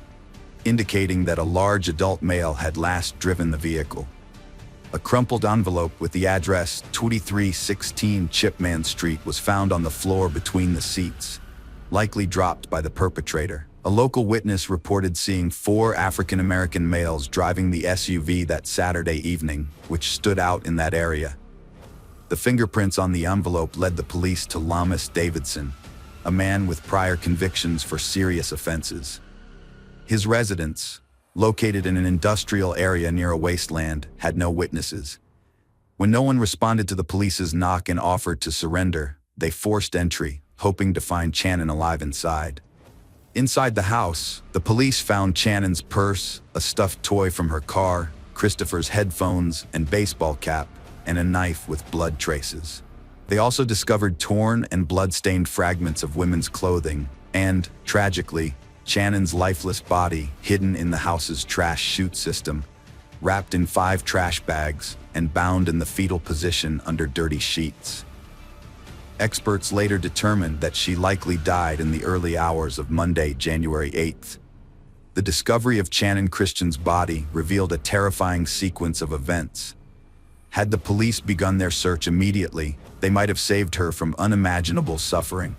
indicating that a large adult male had last driven the vehicle. A crumpled envelope with the address 2316 Chipman Street was found on the floor between the seats, likely dropped by the perpetrator. A local witness reported seeing 4 African-American males driving the SUV that Saturday evening, which stood out in that area. The fingerprints on the envelope led the police to Lamas Davidson, a man with prior convictions for serious offenses. His residence, located in an industrial area near a wasteland, had no witnesses. When no one responded to the police's knock and offered to surrender, they forced entry, hoping to find Channon alive inside. Inside the house, the police found Channon's purse, a stuffed toy from her car, Christopher's headphones and baseball cap, and a knife with blood traces. They also discovered torn and blood-stained fragments of women's clothing and, tragically, Channon's lifeless body hidden in the house's trash chute system, wrapped in 5 trash bags and bound in the fetal position under dirty sheets. Experts later determined that she likely died in the early hours of Monday, January 8th. The discovery of Channon Christian's body revealed a terrifying sequence of events. Had the police begun their search immediately, they might have saved her from unimaginable suffering.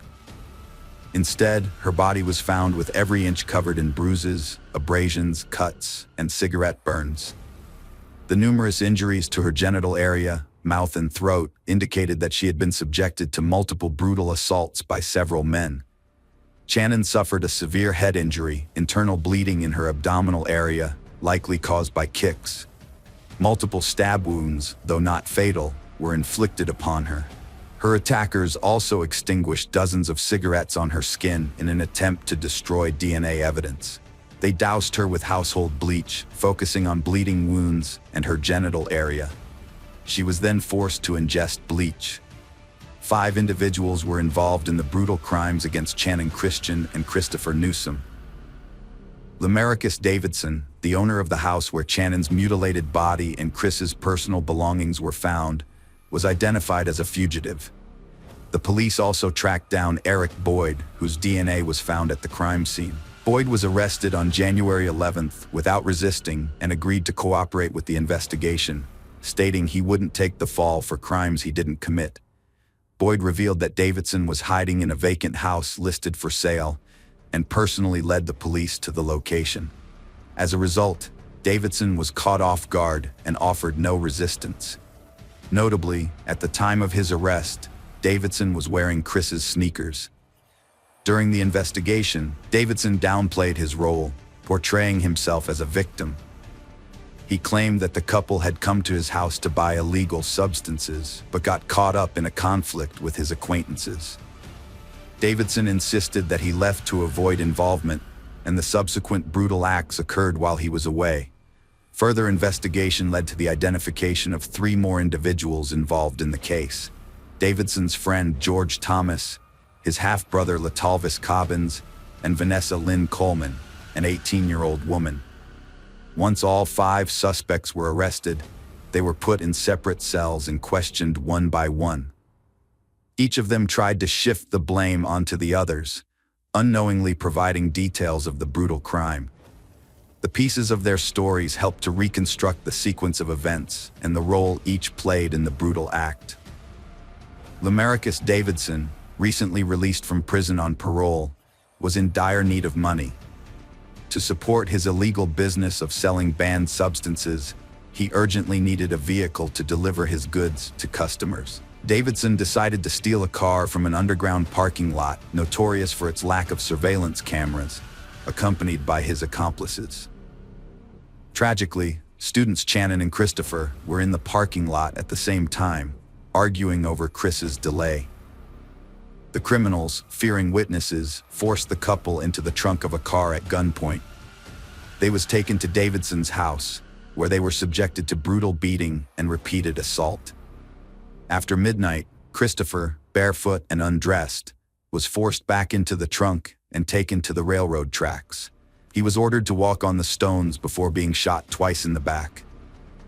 Instead, her body was found with every inch covered in bruises, abrasions, cuts, and cigarette burns. The numerous injuries to her genital area, mouth and throat, indicated that she had been subjected to multiple brutal assaults by several men. Channon suffered a severe head injury, internal bleeding in her abdominal area, likely caused by kicks. Multiple stab wounds, though not fatal, were inflicted upon her. Her attackers also extinguished dozens of cigarettes on her skin in an attempt to destroy DNA evidence. They doused her with household bleach, focusing on bleeding wounds and her genital area. She was then forced to ingest bleach. 5 individuals were involved in the brutal crimes against Channon Christian and Christopher Newsom. Lamarcus Davidson, the owner of the house where Channon's mutilated body and Chris's personal belongings were found, was identified as a fugitive. The police also tracked down Eric Boyd, whose DNA was found at the crime scene. Boyd was arrested on January 11th without resisting and agreed to cooperate with the investigation, stating he wouldn't take the fall for crimes he didn't commit. Boyd revealed that Davidson was hiding in a vacant house listed for sale and personally led the police to the location. As a result, Davidson was caught off guard and offered no resistance. Notably, at the time of his arrest, Davidson was wearing Chris's sneakers. During the investigation, Davidson downplayed his role, portraying himself as a victim. He claimed that the couple had come to his house to buy illegal substances, but got caught up in a conflict with his acquaintances. Davidson insisted that he left to avoid involvement, and the subsequent brutal acts occurred while he was away. Further investigation led to the identification of 3 more individuals involved in the case: Davidson's friend George Thomas, his half-brother Latalvis Cobbins, and Vanessa Lynn Coleman, an 18-year-old woman. Once all 5 suspects were arrested, they were put in separate cells and questioned one by one. Each of them tried to shift the blame onto the others, unknowingly providing details of the brutal crime. The pieces of their stories helped to reconstruct the sequence of events and the role each played in the brutal act. Lamarcus Davidson, recently released from prison on parole, was in dire need of money. To support his illegal business of selling banned substances, he urgently needed a vehicle to deliver his goods to customers. Davidson decided to steal a car from an underground parking lot notorious for its lack of surveillance cameras, accompanied by his accomplices. Tragically, students Shannon and Christopher were in the parking lot at the same time, arguing over Chris's delay. The criminals, fearing witnesses, forced the couple into the trunk of a car at gunpoint. They was taken to Davidson's house, where they were subjected to brutal beating and repeated assault. After midnight, Christopher, barefoot and undressed, was forced back into the trunk and taken to the railroad tracks. He was ordered to walk on the stones before being shot twice in the back.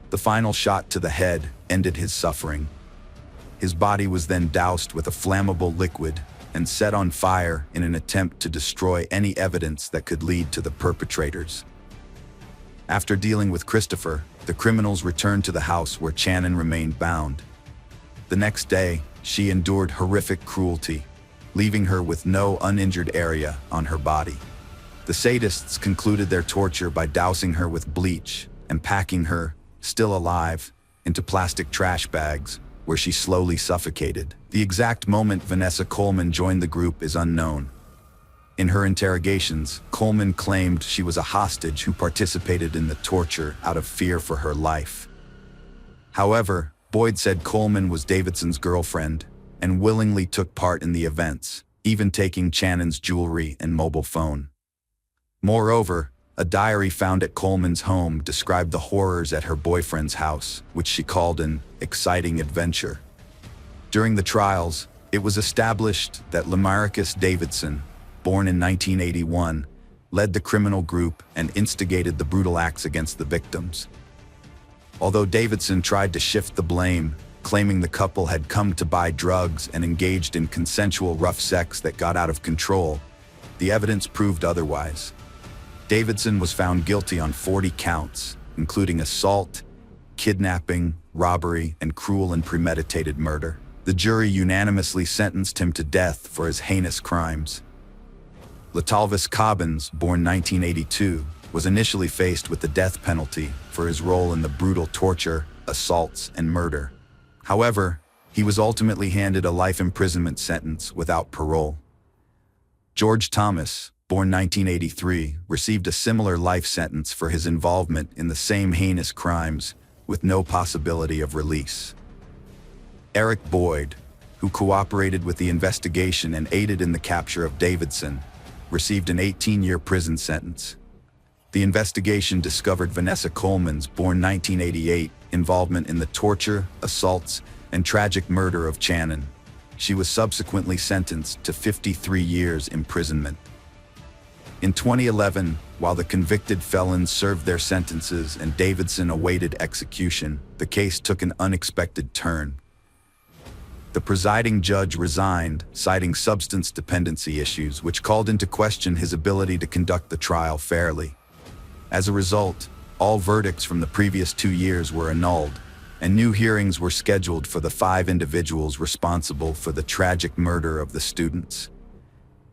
The final shot to the head ended his suffering. His body was then doused with a flammable liquid and set on fire in an attempt to destroy any evidence that could lead to the perpetrators. After dealing with Christopher, the criminals returned to the house where Shannon remained bound. The next day, she endured horrific cruelty, leaving her with no uninjured area on her body. The sadists concluded their torture by dousing her with bleach and packing her, still alive, into plastic trash bags, where she slowly suffocated. The exact moment Vanessa Coleman joined the group is unknown. In her interrogations, Coleman claimed she was a hostage who participated in the torture out of fear for her life. However, Boyd said Coleman was Davidson's girlfriend and willingly took part in the events, even taking Shannon's jewelry and mobile phone. Moreover, a diary found at Coleman's home described the horrors at her boyfriend's house, which she called an exciting adventure. During the trials, it was established that Lamarcus Davidson, born in 1981, led the criminal group and instigated the brutal acts against the victims. Although Davidson tried to shift the blame, claiming the couple had come to buy drugs and engaged in consensual rough sex that got out of control, the evidence proved otherwise. Davidson was found guilty on 40 counts, including assault, kidnapping, robbery, and cruel and premeditated murder. The jury unanimously sentenced him to death for his heinous crimes. Latalvis Cobbins, born 1982, was initially faced with the death penalty for his role in the brutal torture, assaults, and murder. However, he was ultimately handed a life imprisonment sentence without parole. George Thomas, born 1983, received a similar life sentence for his involvement in the same heinous crimes, with no possibility of release. Eric Boyd, who cooperated with the investigation and aided in the capture of Davidson, received an 18-year prison sentence. The investigation discovered Vanessa Coleman's, born 1988, involvement in the torture, assaults, and tragic murder of Shannon. She was subsequently sentenced to 53 years imprisonment. In 2011, while the convicted felons served their sentences and Davidson awaited execution, the case took an unexpected turn. The presiding judge resigned, citing substance dependency issues, which called into question his ability to conduct the trial fairly. As a result, all verdicts from the previous 2 years were annulled, and new hearings were scheduled for the 5 individuals responsible for the tragic murder of the students.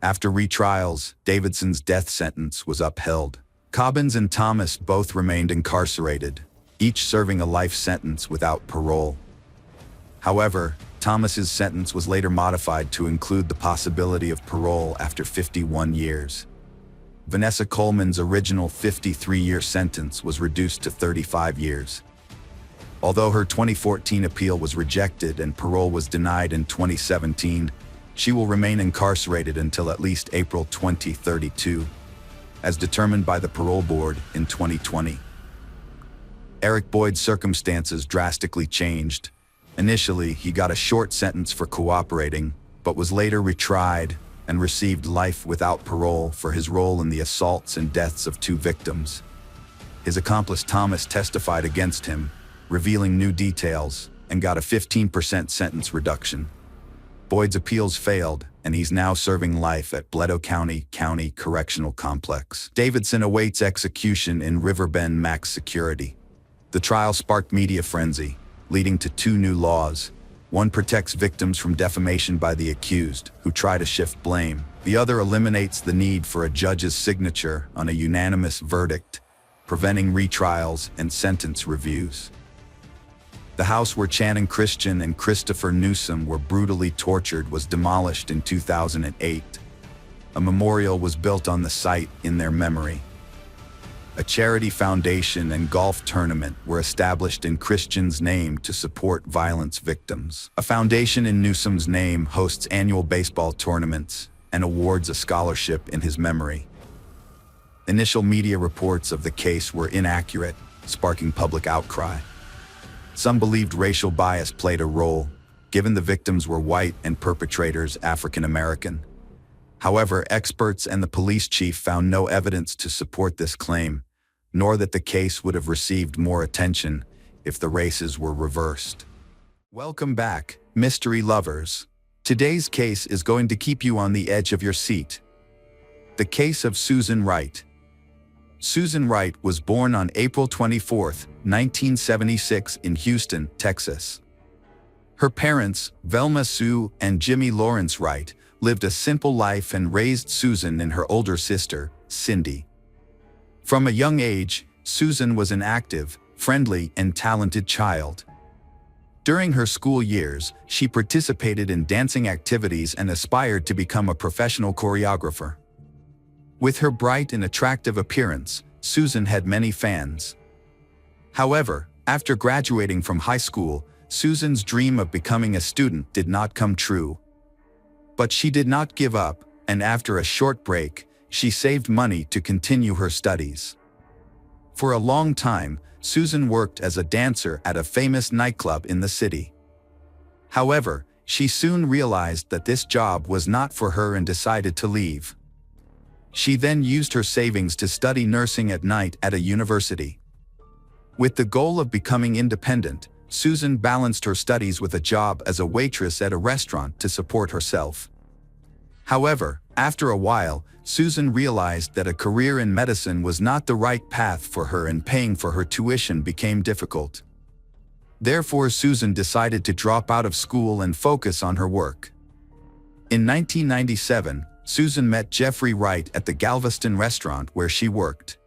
After retrials, Davidson's death sentence was upheld. Cobbins and Thomas both remained incarcerated, each serving a life sentence without parole. However, Thomas's sentence was later modified to include the possibility of parole after 51 years. Vanessa Coleman's original 53-year sentence was reduced to 35 years. Although her 2014 appeal was rejected and parole was denied in 2017, she will remain incarcerated until at least April 2032, as determined by the parole board in 2020. Eric Boyd's circumstances drastically changed. Initially, he got a short sentence for cooperating, but was later retried and received life without parole for his role in the assaults and deaths of 2 victims. His accomplice Thomas testified against him, revealing new details, and got a 15% sentence reduction. Boyd's appeals failed, and he's now serving life at Bledsoe County Correctional Complex. Davidson awaits execution in Riverbend Max Security. The trial sparked media frenzy, leading to 2 new laws. One protects victims from defamation by the accused, who try to shift blame. The other eliminates the need for a judge's signature on a unanimous verdict, preventing retrials and sentence reviews. The house where Channing Christian and Christopher Newsom were brutally tortured was demolished in 2008. A memorial was built on the site in their memory. A charity foundation and golf tournament were established in Christian's name to support violence victims. A foundation in Newsom's name hosts annual baseball tournaments and awards a scholarship in his memory. Initial media reports of the case were inaccurate, sparking public outcry. Some believed racial bias played a role, given the victims were white and perpetrators African American. However, experts and the police chief found no evidence to support this claim, nor that the case would have received more attention if the races were reversed. Welcome back, mystery lovers. Today's case is going to keep you on the edge of your seat. The case of Susan Wright. Susan Wright was born on April 24, 1976 in Houston, Texas. Her parents, Velma Sue and Jimmy Lawrence Wright, lived a simple life and raised Susan and her older sister, Cindy. From a young age, Susan was an active, friendly, and talented child. During her school years, she participated in dancing activities and aspired to become a professional choreographer. With her bright and attractive appearance, Susan had many fans. However, after graduating from high school, Susan's dream of becoming a student did not come true. But she did not give up, and after a short break, she saved money to continue her studies. For a long time, Susan worked as a dancer at a famous nightclub in the city. However, she soon realized that this job was not for her and decided to leave. She then used her savings to study nursing at night at a university. With the goal of becoming independent, Susan balanced her studies with a job as a waitress at a restaurant to support herself. However, after a while, Susan realized that a career in medicine was not the right path for her and paying for her tuition became difficult. Therefore, Susan decided to drop out of school and focus on her work. In 1997, Susan met Jeffrey Wright at the Galveston restaurant where she worked.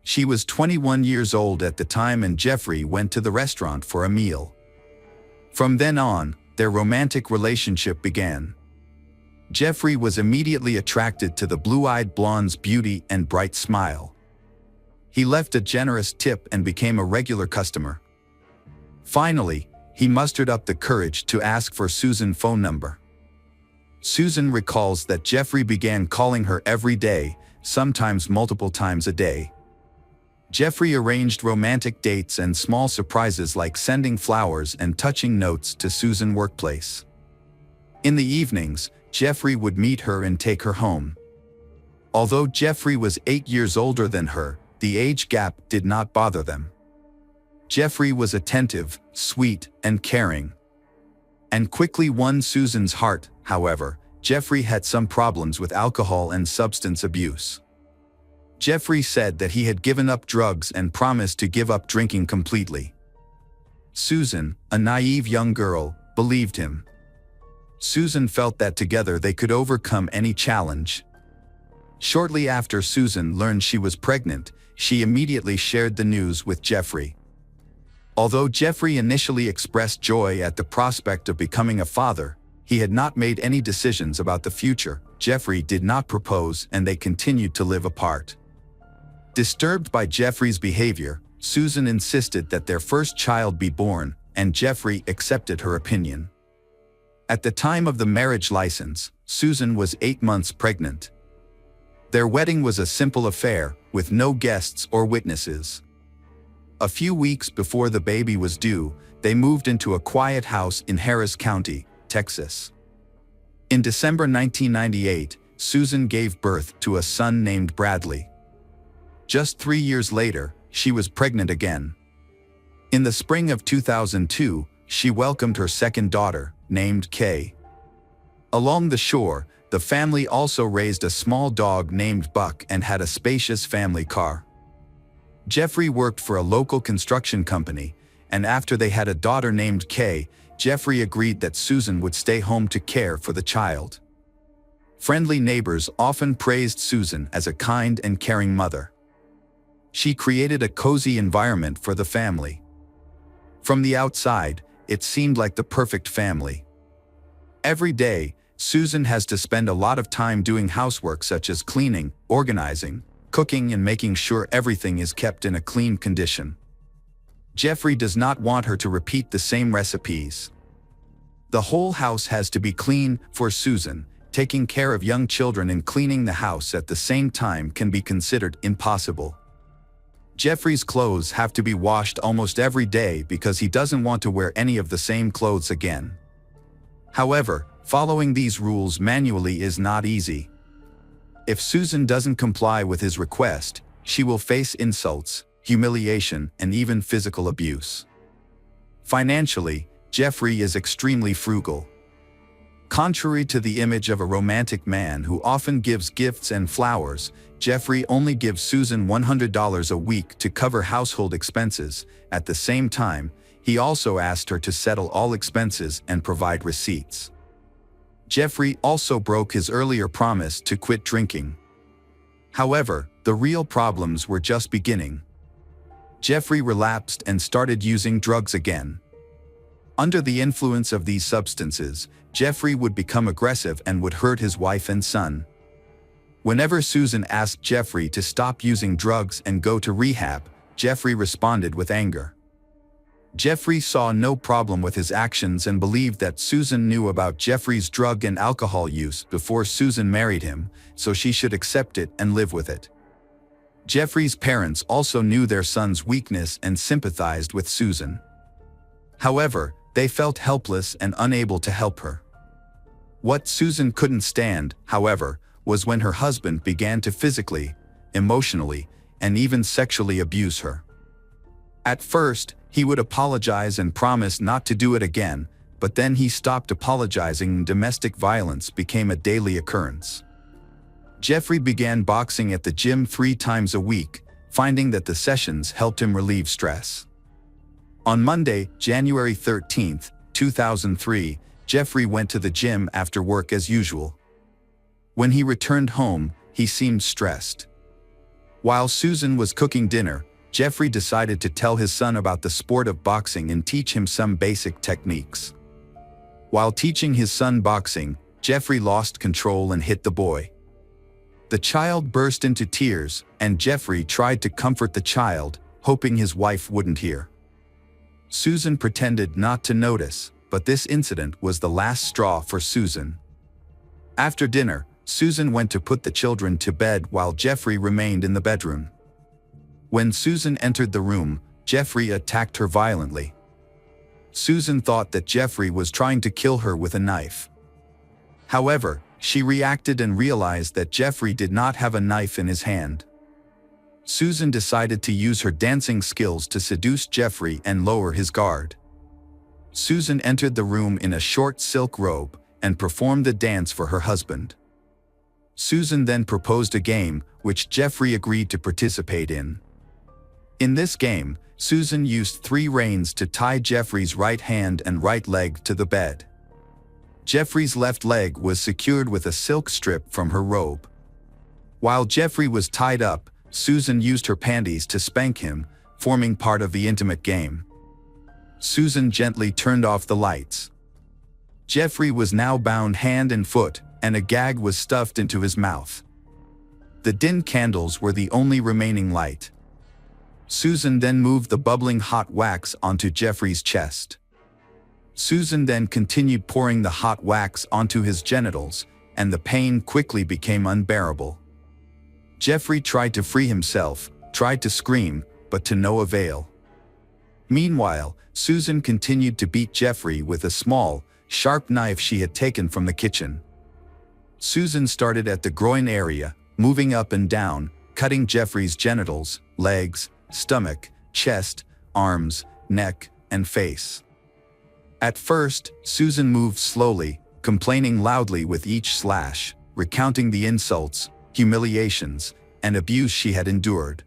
She was 21 years old at the time and Jeffrey went to the restaurant for a meal. From then on, their romantic relationship began. Jeffrey was immediately attracted to the blue-eyed blonde's beauty and bright smile. He left a generous tip and became a regular customer. Finally, he mustered up the courage to ask for Susan's phone number. Susan recalls that Jeffrey began calling her every day, sometimes multiple times a day. Jeffrey arranged romantic dates and small surprises like sending flowers and touching notes to Susan's workplace. In the evenings, Jeffrey would meet her and take her home. Although Jeffrey was 8 years older than her, the age gap did not bother them. Jeffrey was attentive, sweet, and caring, and quickly won Susan's heart. However, Jeffrey had some problems with alcohol and substance abuse. Jeffrey said that he had given up drugs and promised to give up drinking completely. Susan, a naive young girl, believed him. Susan felt that together they could overcome any challenge. Shortly after Susan learned she was pregnant, she immediately shared the news with Jeffrey. Although Jeffrey initially expressed joy at the prospect of becoming a father, he had not made any decisions about the future. Jeffrey did not propose and they continued to live apart. Disturbed by Jeffrey's behavior, Susan insisted that their first child be born, and Jeffrey accepted her opinion. At the time of the marriage license, Susan was 8 months pregnant. Their wedding was a simple affair, with no guests or witnesses. A few weeks before the baby was due, they moved into a quiet house in Harris County, Texas. In December 1998, Susan gave birth to a son named Bradley. Just 3 years later, she was pregnant again. In the spring of 2002, she welcomed her second daughter, named Kay. Along the shore, the family also raised a small dog named Buck and had a spacious family car. Jeffrey worked for a local construction company, and after they had a daughter named Kay, Jeffrey agreed that Susan would stay home to care for the child. Friendly neighbors often praised Susan as a kind and caring mother. She created a cozy environment for the family. From the outside, it seemed like the perfect family. Every day, Susan has to spend a lot of time doing housework such as cleaning, organizing, cooking, and making sure everything is kept in a clean condition. Jeffrey does not want her to repeat the same recipes. The whole house has to be clean for Susan. Taking care of young children and cleaning the house at the same time can be considered impossible. Jeffrey's clothes have to be washed almost every day because he doesn't want to wear any of the same clothes again. However, following these rules manually is not easy. If Susan doesn't comply with his request, she will face insults, humiliation, and even physical abuse. Financially, Jeffrey is extremely frugal. Contrary to the image of a romantic man who often gives gifts and flowers, Jeffrey only gives Susan $100 a week to cover household expenses. At the same time, he also asked her to settle all expenses and provide receipts. Jeffrey also broke his earlier promise to quit drinking. However, the real problems were just beginning. Jeffrey relapsed and started using drugs again. Under the influence of these substances, Jeffrey would become aggressive and would hurt his wife and son. Whenever Susan asked Jeffrey to stop using drugs and go to rehab, Jeffrey responded with anger. Jeffrey saw no problem with his actions and believed that Susan knew about Jeffrey's drug and alcohol use before Susan married him, so she should accept it and live with it. Jeffrey's parents also knew their son's weakness and sympathized with Susan. However, they felt helpless and unable to help her. What Susan couldn't stand, however, was when her husband began to physically, emotionally, and even sexually abuse her. At first, he would apologize and promise not to do it again, but then he stopped apologizing and domestic violence became a daily occurrence. Jeffrey began boxing at the gym 3 times a week, finding that the sessions helped him relieve stress. On Monday, January 13, 2003, Jeffrey went to the gym after work as usual. When he returned home, he seemed stressed. While Susan was cooking dinner, Jeffrey decided to tell his son about the sport of boxing and teach him some basic techniques. While teaching his son boxing, Jeffrey lost control and hit the boy. The child burst into tears, and Jeffrey tried to comfort the child, hoping his wife wouldn't hear. Susan pretended not to notice, but this incident was the last straw for Susan. After dinner, Susan went to put the children to bed while Jeffrey remained in the bedroom. When Susan entered the room, Jeffrey attacked her violently. Susan thought that Jeffrey was trying to kill her with a knife. However, she reacted and realized that Jeffrey did not have a knife in his hand. Susan decided to use her dancing skills to seduce Jeffrey and lower his guard. Susan entered the room in a short silk robe and performed the dance for her husband. Susan then proposed a game, which Jeffrey agreed to participate in. In this game, Susan used 3 reins to tie Jeffrey's right hand and right leg to the bed. Jeffrey's left leg was secured with a silk strip from her robe. While Jeffrey was tied up, Susan used her panties to spank him, forming part of the intimate game. Susan gently turned off the lights. Jeffrey was now bound hand and foot, and a gag was stuffed into his mouth. The din candles were the only remaining light. Susan then moved the bubbling hot wax onto Jeffrey's chest. Susan then continued pouring the hot wax onto his genitals, and the pain quickly became unbearable. Jeffrey tried to free himself, tried to scream, but to no avail. Meanwhile, Susan continued to beat Jeffrey with a small, sharp knife she had taken from the kitchen. Susan started at the groin area, moving up and down, cutting Jeffrey's genitals, legs, stomach, chest, arms, neck, and face. At first, Susan moved slowly, complaining loudly with each slash, recounting the insults, humiliations, and abuse she had endured.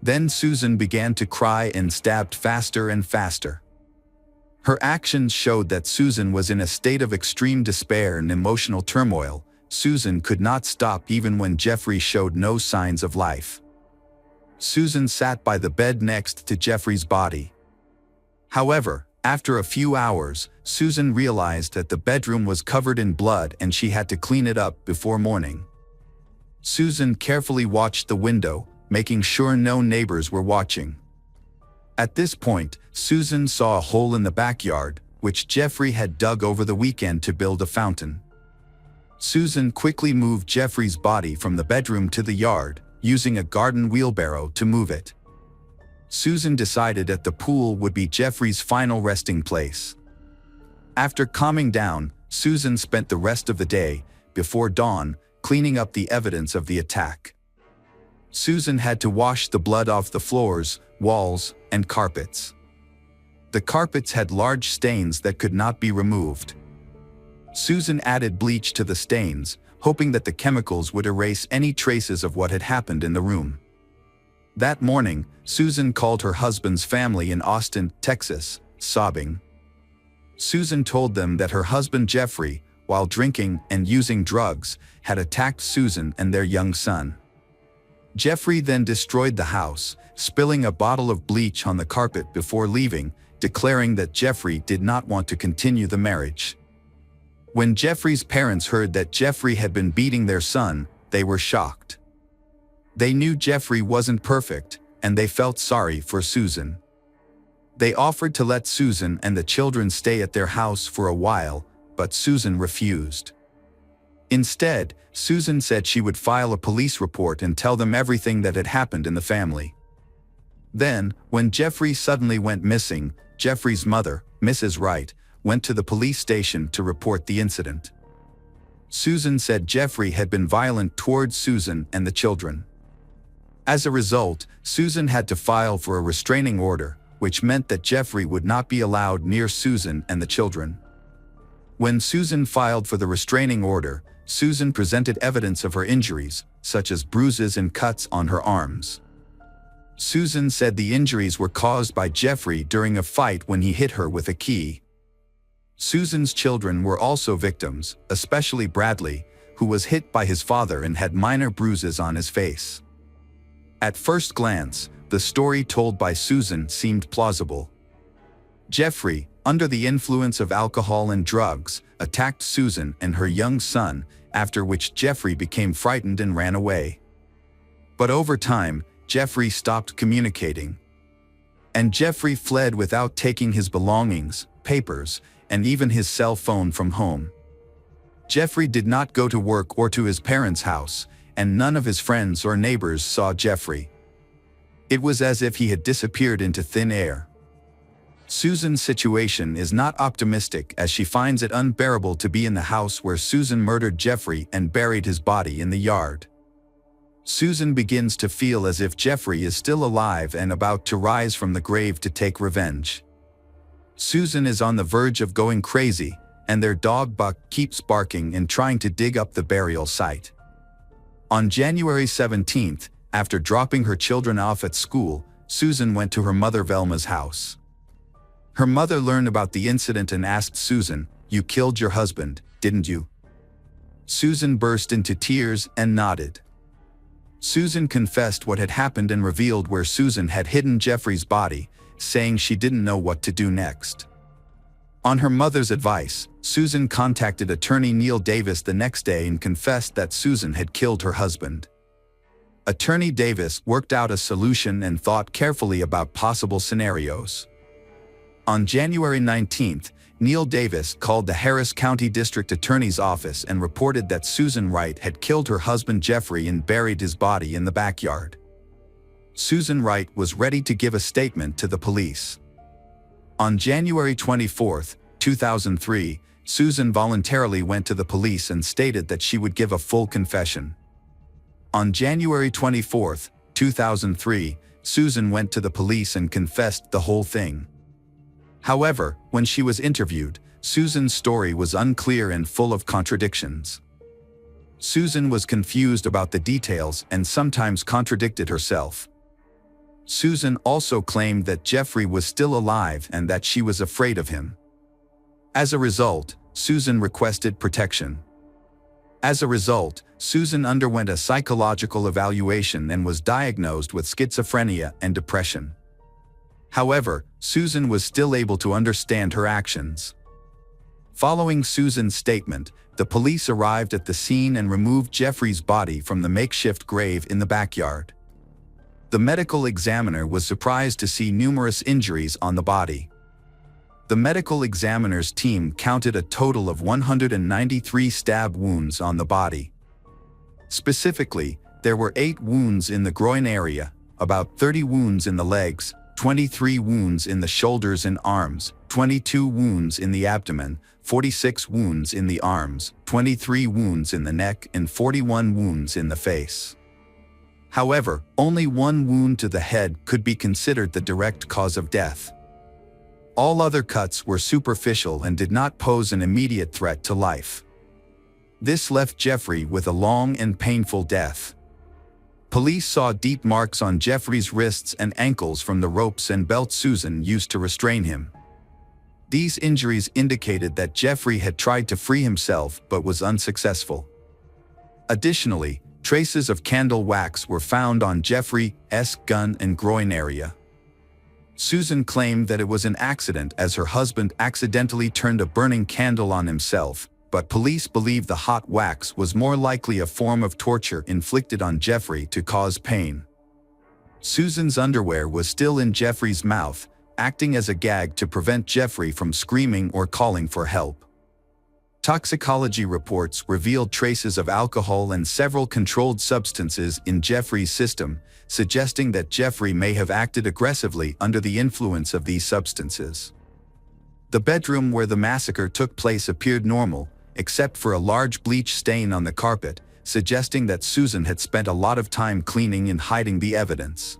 Then Susan began to cry and stabbed faster and faster. Her actions showed that Susan was in a state of extreme despair and emotional turmoil. Susan could not stop even when Jeffrey showed no signs of life. Susan sat by the bed next to Jeffrey's body. However, after a few hours, Susan realized that the bedroom was covered in blood and she had to clean it up before morning. Susan carefully watched the window, making sure no neighbors were watching. At this point, Susan saw a hole in the backyard, which Jeffrey had dug over the weekend to build a fountain. Susan quickly moved Jeffrey's body from the bedroom to the yard, using a garden wheelbarrow to move it. Susan decided that the pool would be Jeffrey's final resting place. After calming down, Susan spent the rest of the day, before dawn, cleaning up the evidence of the attack. Susan had to wash the blood off the floors, walls, and carpets. The carpets had large stains that could not be removed. Susan added bleach to the stains, hoping that the chemicals would erase any traces of what had happened in the room. That morning, Susan called her husband's family in Austin, Texas, sobbing. Susan told them that her husband Jeffrey, while drinking and using drugs, had attacked Susan and their young son. Jeffrey then destroyed the house, spilling a bottle of bleach on the carpet before leaving, declaring that Jeffrey did not want to continue the marriage. When Jeffrey's parents heard that Jeffrey had been beating their son, they were shocked. They knew Jeffrey wasn't perfect, and they felt sorry for Susan. They offered to let Susan and the children stay at their house for a while, but Susan refused. Instead, Susan said she would file a police report and tell them everything that had happened in the family. Then, when Jeffrey suddenly went missing, Jeffrey's mother, Mrs. Wright, went to the police station to report the incident. Susan said Jeffrey had been violent towards Susan and the children. As a result, Susan had to file for a restraining order, which meant that Jeffrey would not be allowed near Susan and the children. When Susan filed for the restraining order, Susan presented evidence of her injuries, such as bruises and cuts on her arms. Susan said the injuries were caused by Jeffrey during a fight when he hit her with a key. Susan's children were also victims, especially Bradley, who was hit by his father and had minor bruises on his face. At first glance, the story told by Susan seemed plausible. Jeffrey, under the influence of alcohol and drugs, attacked Susan and her young son, after which Jeffrey became frightened and ran away. But over time, Jeffrey stopped communicating. And Jeffrey fled without taking his belongings, papers, and even his cell phone from home. Jeffrey did not go to work or to his parents' house, and none of his friends or neighbors saw Jeffrey. It was as if he had disappeared into thin air. Susan's situation is not optimistic, as she finds it unbearable to be in the house where Susan murdered Jeffrey and buried his body in the yard. Susan begins to feel as if Jeffrey is still alive and about to rise from the grave to take revenge. Susan is on the verge of going crazy, and their dog Buck keeps barking and trying to dig up the burial site. On January 17th, after dropping her children off at school, Susan went to her mother Velma's house. Her mother learned about the incident and asked Susan, "You killed your husband, didn't you?" Susan burst into tears and nodded. Susan confessed what had happened and revealed where Susan had hidden Jeffrey's body, saying she didn't know what to do next. On her mother's advice, Susan contacted attorney Neil Davis the next day and confessed that Susan had killed her husband. Attorney Davis worked out a solution and thought carefully about possible scenarios. On January 19th, Neil Davis called the Harris County District Attorney's office and reported that Susan Wright had killed her husband Jeffrey and buried his body in the backyard. Susan Wright was ready to give a statement to the police. On January 24, 2003, Susan voluntarily went to the police and stated that she would give a full confession. On January 24, 2003, Susan went to the police and confessed the whole thing. However, when she was interviewed, Susan's story was unclear and full of contradictions. Susan was confused about the details and sometimes contradicted herself. Susan also claimed that Jeffrey was still alive and that she was afraid of him. As a result, Susan requested protection. As a result, Susan underwent a psychological evaluation and was diagnosed with schizophrenia and depression. However, Susan was still able to understand her actions. Following Susan's statement, the police arrived at the scene and removed Jeffrey's body from the makeshift grave in the backyard. The medical examiner was surprised to see numerous injuries on the body. The medical examiner's team counted a total of 193 stab wounds on the body. Specifically, there were 8 wounds in the groin area, about 30 wounds in the legs, 23 wounds in the shoulders and arms, 22 wounds in the abdomen, 46 wounds in the arms, 23 wounds in the neck, and 41 wounds in the face. However, only 1 wound to the head could be considered the direct cause of death. All other cuts were superficial and did not pose an immediate threat to life. This left Jeffrey with a long and painful death. Police saw deep marks on Jeffrey's wrists and ankles from the ropes and belt Susan used to restrain him. These injuries indicated that Jeffrey had tried to free himself but was unsuccessful. Additionally, traces of candle wax were found on Jeffrey's gun and groin area. Susan claimed that it was an accident as her husband accidentally turned a burning candle on himself, but police believe the hot wax was more likely a form of torture inflicted on Jeffrey to cause pain. Susan's underwear was still in Jeffrey's mouth, acting as a gag to prevent Jeffrey from screaming or calling for help. Toxicology reports revealed traces of alcohol and several controlled substances in Jeffrey's system, suggesting that Jeffrey may have acted aggressively under the influence of these substances. The bedroom where the massacre took place appeared normal, except for a large bleach stain on the carpet, suggesting that Susan had spent a lot of time cleaning and hiding the evidence.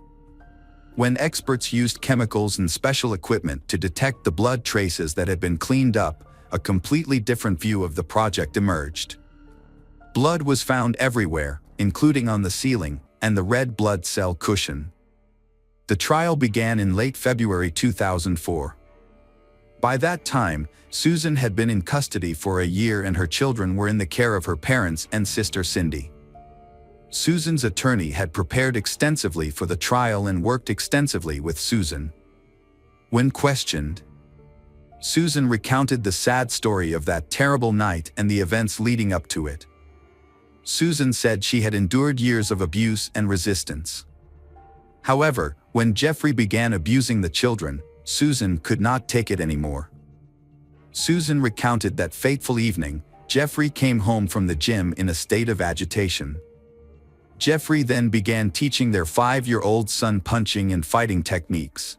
When experts used chemicals and special equipment to detect the blood traces that had been cleaned up, a completely different view of the project emerged. Blood was found everywhere, including on the ceiling and the red blood cell cushion. The trial began in late February 2004. By that time, Susan had been in custody for a year and her children were in the care of her parents and sister Cindy. Susan's attorney had prepared extensively for the trial and worked extensively with Susan. When questioned, Susan recounted the sad story of that terrible night and the events leading up to it. Susan said she had endured years of abuse and resistance. However, when Jeffrey began abusing the children, Susan could not take it anymore. Susan recounted that fateful evening, Jeffrey came home from the gym in a state of agitation. Jeffrey then began teaching their 5-year-old son punching and fighting techniques.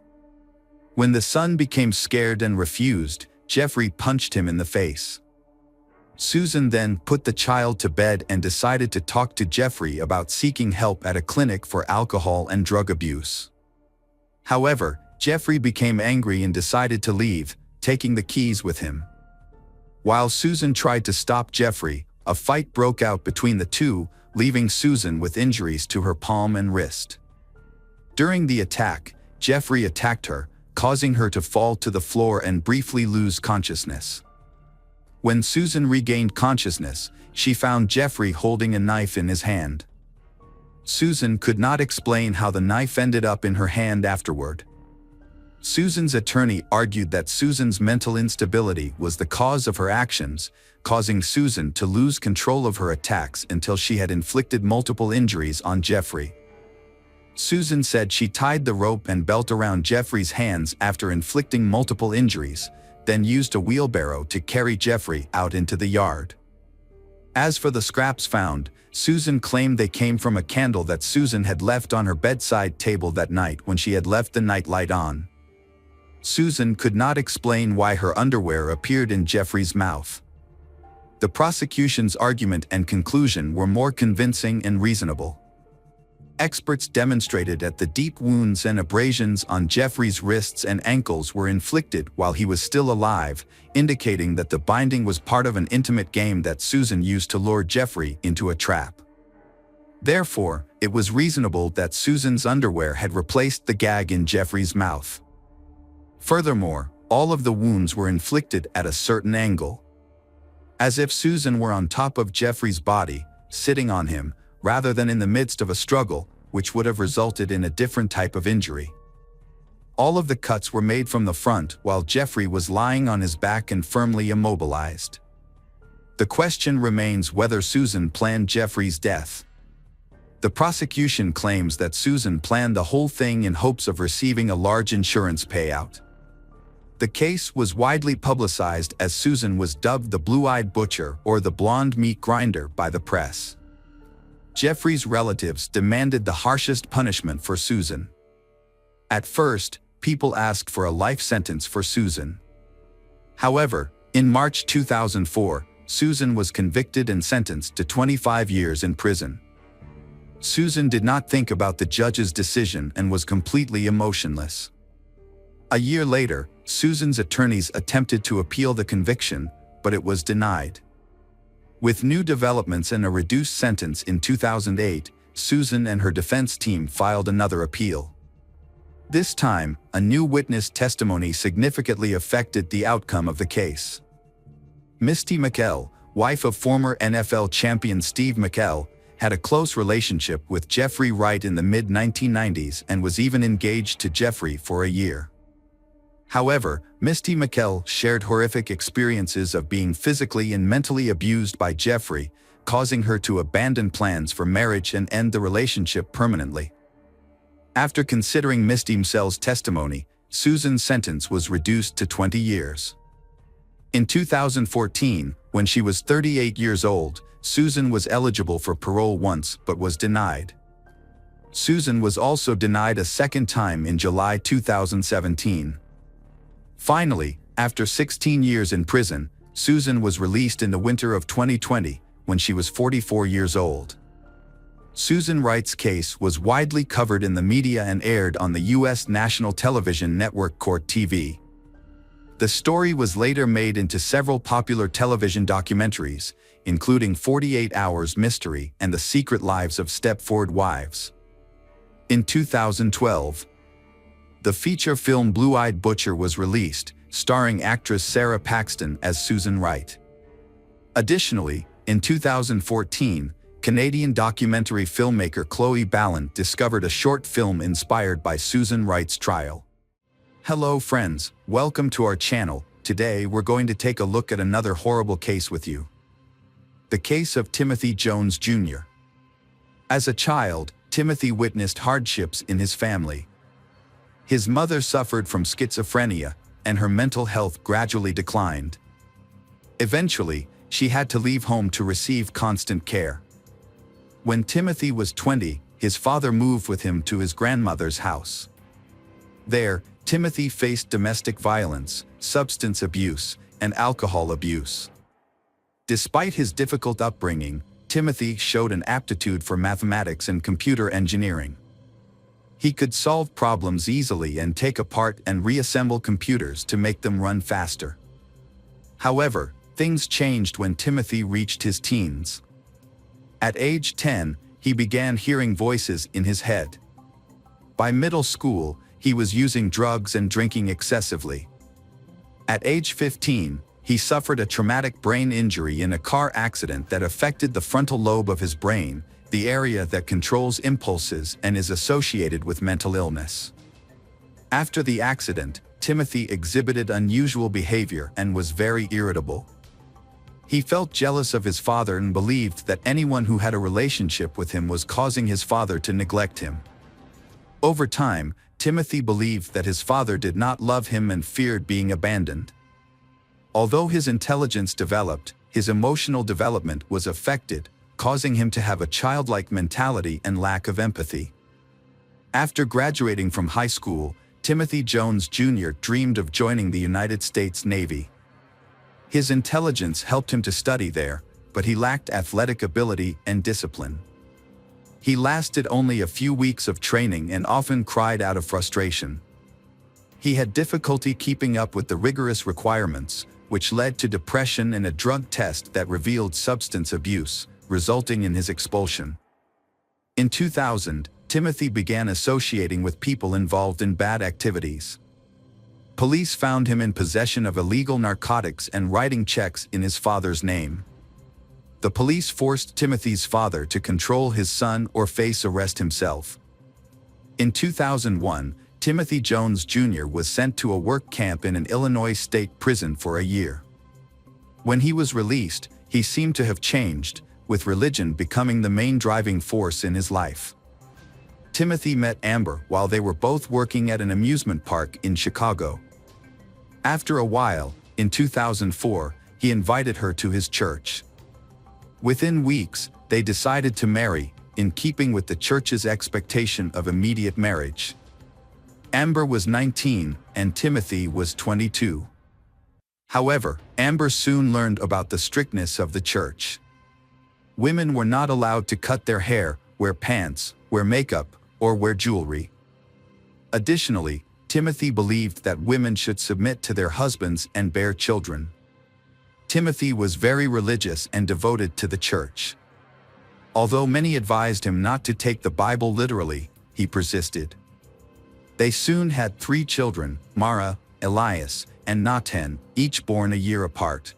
When the son became scared and refused, Jeffrey punched him in the face. Susan then put the child to bed and decided to talk to Jeffrey about seeking help at a clinic for alcohol and drug abuse. However, Jeffrey became angry and decided to leave, taking the keys with him. While Susan tried to stop Jeffrey, a fight broke out between the two, leaving Susan with injuries to her palm and wrist. During the attack, Jeffrey attacked her, causing her to fall to the floor and briefly lose consciousness. When Susan regained consciousness, she found Jeffrey holding a knife in his hand. Susan could not explain how the knife ended up in her hand afterward. Susan's attorney argued that Susan's mental instability was the cause of her actions, causing Susan to lose control of her attacks until she had inflicted multiple injuries on Jeffrey. Susan said she tied the rope and belt around Jeffrey's hands after inflicting multiple injuries, then used a wheelbarrow to carry Jeffrey out into the yard. As for the scraps found, Susan claimed they came from a candle that Susan had left on her bedside table that night when she had left the nightlight on. Susan could not explain why her underwear appeared in Jeffrey's mouth. The prosecution's argument and conclusion were more convincing and reasonable. Experts demonstrated that the deep wounds and abrasions on Jeffrey's wrists and ankles were inflicted while he was still alive, indicating that the binding was part of an intimate game that Susan used to lure Jeffrey into a trap. Therefore, it was reasonable that Susan's underwear had replaced the gag in Jeffrey's mouth. Furthermore, all of the wounds were inflicted at a certain angle, as if Susan were on top of Jeffrey's body, sitting on him, rather than in the midst of a struggle, which would have resulted in a different type of injury. All of the cuts were made from the front while Jeffrey was lying on his back and firmly immobilized. The question remains whether Susan planned Jeffrey's death. The prosecution claims that Susan planned the whole thing in hopes of receiving a large insurance payout. The case was widely publicized as Susan was dubbed the Blue-Eyed Butcher or the Blonde Meat Grinder by the press. Jeffrey's relatives demanded the harshest punishment for Susan. At first, people asked for a life sentence for Susan. However, in March 2004, Susan was convicted and sentenced to 25 years in prison. Susan did not think about the judge's decision and was completely emotionless. A year later, Susan's attorneys attempted to appeal the conviction, but it was denied. With new developments and a reduced sentence in 2008, Susan and her defense team filed another appeal. This time, a new witness testimony significantly affected the outcome of the case. Misty McKell, wife of former NFL champion Steve McKell, had a close relationship with Jeffrey Wright in the mid-1990s and was even engaged to Jeffrey for a year. However, Misty McKell shared horrific experiences of being physically and mentally abused by Jeffrey, causing her to abandon plans for marriage and end the relationship permanently. After considering Misty McKell's testimony, Susan's sentence was reduced to 20 years. In 2014, when she was 38 years old, Susan was eligible for parole once but was denied. Susan was also denied a second time in July 2017. Finally, after 16 years in prison, Susan was released in the winter of 2020, when she was 44 years old. Susan Wright's case was widely covered in the media and aired on the U.S. national television network Court TV. The story was later made into several popular television documentaries, including 48 Hours Mystery and The Secret Lives of Stepford Wives. In 2012, the feature film Blue-Eyed Butcher was released, starring actress Sarah Paxton as Susan Wright. Additionally, in 2014, Canadian documentary filmmaker Chloe Ballant discovered a short film inspired by Susan Wright's trial. Hello friends, welcome to our channel. Today we're going to take a look at another horrible case with you. The case of Timothy Jones Jr. As a child, Timothy witnessed hardships in his family. His mother suffered from schizophrenia, and her mental health gradually declined. Eventually, she had to leave home to receive constant care. When Timothy was 20, his father moved with him to his grandmother's house. There, Timothy faced domestic violence, substance abuse, and alcohol abuse. Despite his difficult upbringing, Timothy showed an aptitude for mathematics and computer engineering. He could solve problems easily and take apart and reassemble computers to make them run faster. However, things changed when Timothy reached his teens. At age 10, he began hearing voices in his head. By middle school, he was using drugs and drinking excessively. At age 15, he suffered a traumatic brain injury in a car accident that affected the frontal lobe of his brain, the area that controls impulses and is associated with mental illness. After the accident, Timothy exhibited unusual behavior and was very irritable. He felt jealous of his father and believed that anyone who had a relationship with him was causing his father to neglect him. Over time, Timothy believed that his father did not love him and feared being abandoned. Although his intelligence developed, his emotional development was affected, causing him to have a childlike mentality and lack of empathy. After graduating from high school, Timothy Jones Jr. dreamed of joining the United States Navy. His intelligence helped him to study there, but he lacked athletic ability and discipline. He lasted only a few weeks of training and often cried out of frustration. He had difficulty keeping up with the rigorous requirements, which led to depression and a drug test that revealed substance abuse, resulting in his expulsion. In 2000, Timothy began associating with people involved in bad activities. Police found him in possession of illegal narcotics and writing checks in his father's name. The police forced Timothy's father to control his son or face arrest himself. In 2001, Timothy Jones Jr. was sent to a work camp in an Illinois state prison for a year. When he was released, he seemed to have changed, with religion becoming the main driving force in his life. Timothy met Amber while they were both working at an amusement park in Chicago. After a while, in 2004, he invited her to his church. Within weeks, they decided to marry, in keeping with the church's expectation of immediate marriage. Amber was 19 and Timothy was 22. However, Amber soon learned about the strictness of the church. Women were not allowed to cut their hair, wear pants, wear makeup, or wear jewelry. Additionally, Timothy believed that women should submit to their husbands and bear children. Timothy was very religious and devoted to the church. Although many advised him not to take the Bible literally, he persisted. They soon had 3 children, Mara, Elias, and Nathan, each born a year apart.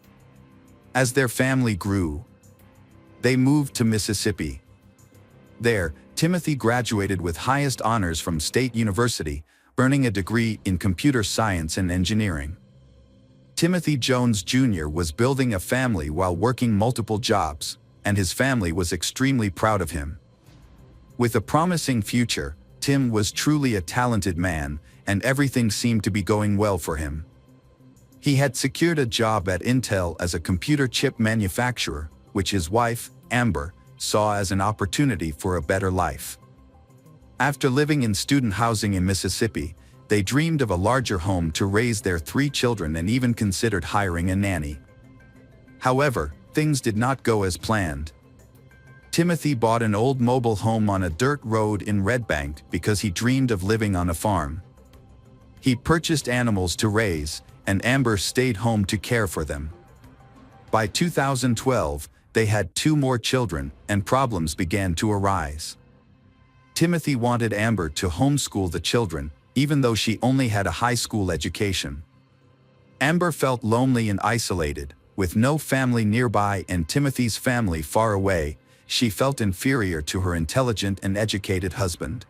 As their family grew, they moved to Mississippi. There, Timothy graduated with highest honors from State University, earning a degree in computer science and engineering. Timothy Jones Jr. was building a family while working multiple jobs, and his family was extremely proud of him. With a promising future, Tim was truly a talented man, and everything seemed to be going well for him. He had secured a job at Intel as a computer chip manufacturer, which his wife, Amber, saw as an opportunity for a better life. After living in student housing in Mississippi, they dreamed of a larger home to raise their 3 children and even considered hiring a nanny. However, things did not go as planned. Timothy bought an old mobile home on a dirt road in Red Bank because he dreamed of living on a farm. He purchased animals to raise, and Amber stayed home to care for them. By 2012, they had 2 more children, and problems began to arise. Timothy wanted Amber to homeschool the children, even though she only had a high school education. Amber felt lonely and isolated, with no family nearby and Timothy's family far away. She felt inferior to her intelligent and educated husband.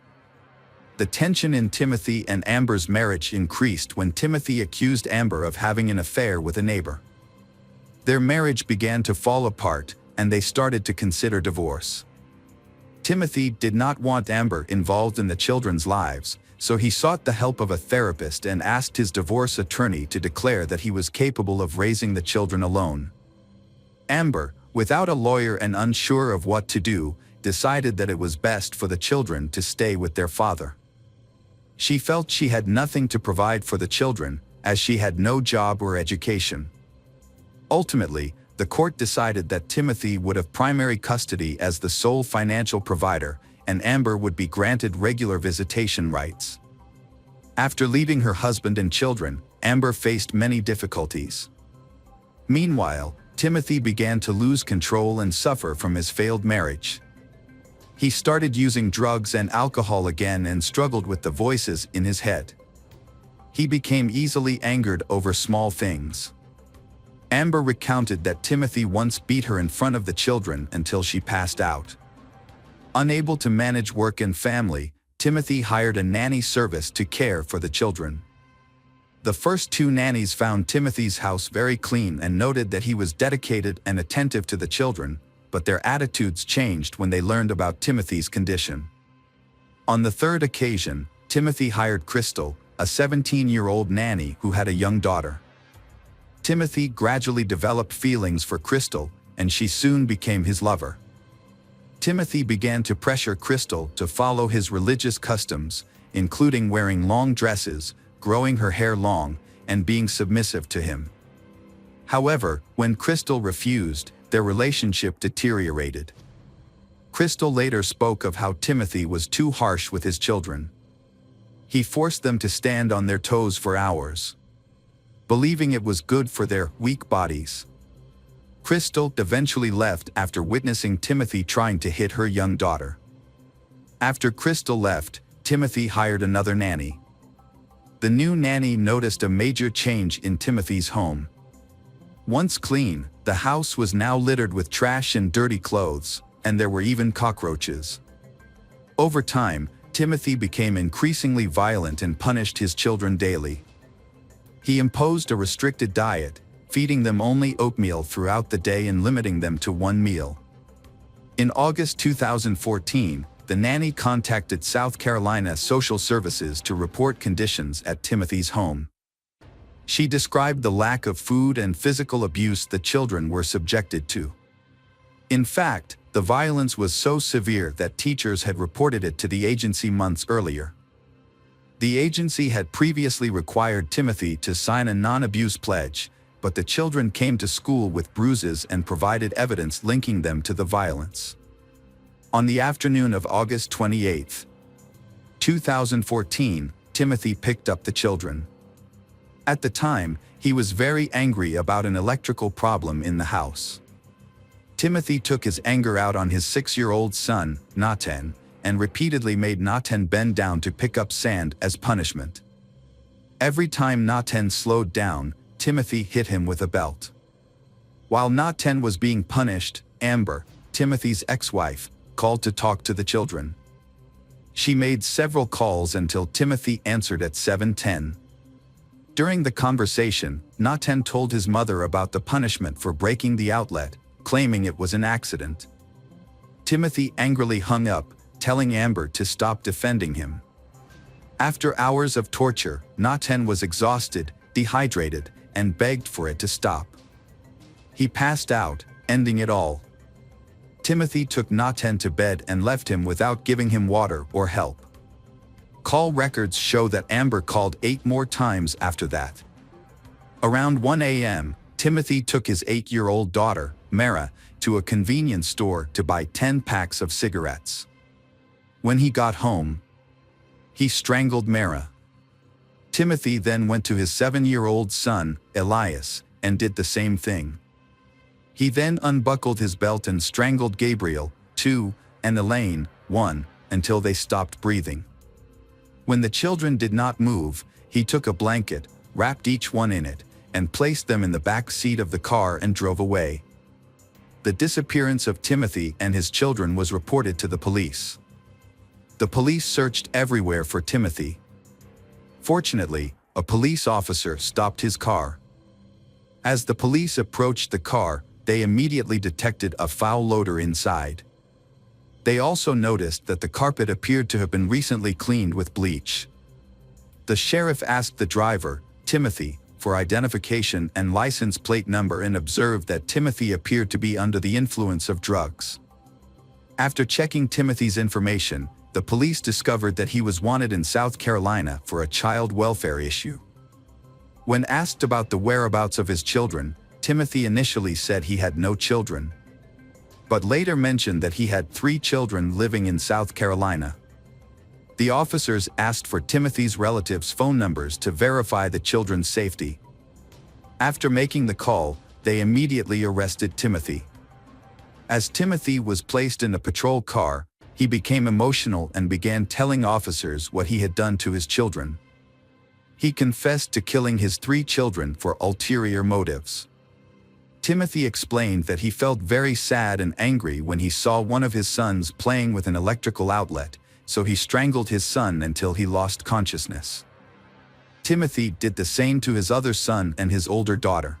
The tension in Timothy and Amber's marriage increased when Timothy accused Amber of having an affair with a neighbor. Their marriage began to fall apart, and they started to consider divorce. Timothy did not want Amber involved in the children's lives, so he sought the help of a therapist and asked his divorce attorney to declare that he was capable of raising the children alone. Amber, without a lawyer and unsure of what to do, decided that it was best for the children to stay with their father. She felt she had nothing to provide for the children, as she had no job or education. Ultimately, the court decided that Timothy would have primary custody as the sole financial provider, and Amber would be granted regular visitation rights. After leaving her husband and children, Amber faced many difficulties. Meanwhile, Timothy began to lose control and suffer from his failed marriage. He started using drugs and alcohol again and struggled with the voices in his head. He became easily angered over small things. Amber recounted that Timothy once beat her in front of the children until she passed out. Unable to manage work and family, Timothy hired a nanny service to care for the children. The first two nannies found Timothy's house very clean and noted that he was dedicated and attentive to the children, but their attitudes changed when they learned about Timothy's condition. On the third occasion, Timothy hired Crystal, a 17-year-old nanny who had a young daughter. Timothy gradually developed feelings for Crystal, and she soon became his lover. Timothy began to pressure Crystal to follow his religious customs, including wearing long dresses, growing her hair long, and being submissive to him. However, when Crystal refused, their relationship deteriorated. Crystal later spoke of how Timothy was too harsh with his children. He forced them to stand on their toes for hours, believing it was good for their weak bodies. Crystal eventually left after witnessing Timothy trying to hit her young daughter. After Crystal left, Timothy hired another nanny. The new nanny noticed a major change in Timothy's home. Once clean, the house was now littered with trash and dirty clothes, and there were even cockroaches. Over time, Timothy became increasingly violent and punished his children daily. He imposed a restricted diet, feeding them only oatmeal throughout the day and limiting them to one meal. In August 2014, the nanny contacted South Carolina Social Services to report conditions at Timothy's home. She described the lack of food and physical abuse the children were subjected to. In fact, the violence was so severe that teachers had reported it to the agency months earlier. The agency had previously required Timothy to sign a non-abuse pledge, but the children came to school with bruises and provided evidence linking them to the violence. On the afternoon of August 28, 2014, Timothy picked up the children. At the time, he was very angry about an electrical problem in the house. Timothy took his anger out on his 6-year-old son, Nathan, and repeatedly made Nathan bend down to pick up sand as punishment. Every time Nathan slowed down, Timothy hit him with a belt. While Nathan was being punished, Amber, Timothy's ex-wife, called to talk to the children. She made several calls until Timothy answered at 7:10. During the conversation, Nathan told his mother about the punishment for breaking the outlet, claiming it was an accident. Timothy angrily hung up, telling Amber to stop defending him. After hours of torture, Nathan was exhausted, dehydrated, and begged for it to stop. He passed out, ending it all. Timothy took Nathan to bed and left him without giving him water or help. Call records show that Amber called 8 more times after that. Around 1 a.m., Timothy took his 8-year-old daughter, Mara, to a convenience store to buy 10 packs of cigarettes. When he got home, he strangled Mara. Timothy then went to his 7-year-old son, Elias, and did the same thing. He then unbuckled his belt and strangled Gabriel, 2, and Elaine, 1, until they stopped breathing. When the children did not move, he took a blanket, wrapped each one in it, and placed them in the back seat of the car and drove away. The disappearance of Timothy and his children was reported to the police. The police searched everywhere for Timothy. Fortunately, a police officer stopped his car. As the police approached the car, they immediately detected a foul odor inside. They also noticed that the carpet appeared to have been recently cleaned with bleach. The sheriff asked the driver, Timothy, for identification and license plate number and observed that Timothy appeared to be under the influence of drugs. After checking Timothy's information, the police discovered that he was wanted in South Carolina for a child welfare issue. When asked about the whereabouts of his children, Timothy initially said he had no children, but later mentioned that he had 3 children living in South Carolina. The officers asked for Timothy's relatives' phone numbers to verify the children's safety. After making the call, they immediately arrested Timothy. As Timothy was placed in a patrol car, He became emotional and began telling officers what he had done to his children. He confessed to killing his 3 children for ulterior motives. Timothy explained that he felt very sad and angry when he saw one of his sons playing with an electrical outlet, so he strangled his son until he lost consciousness. Timothy did the same to his other son and his older daughter.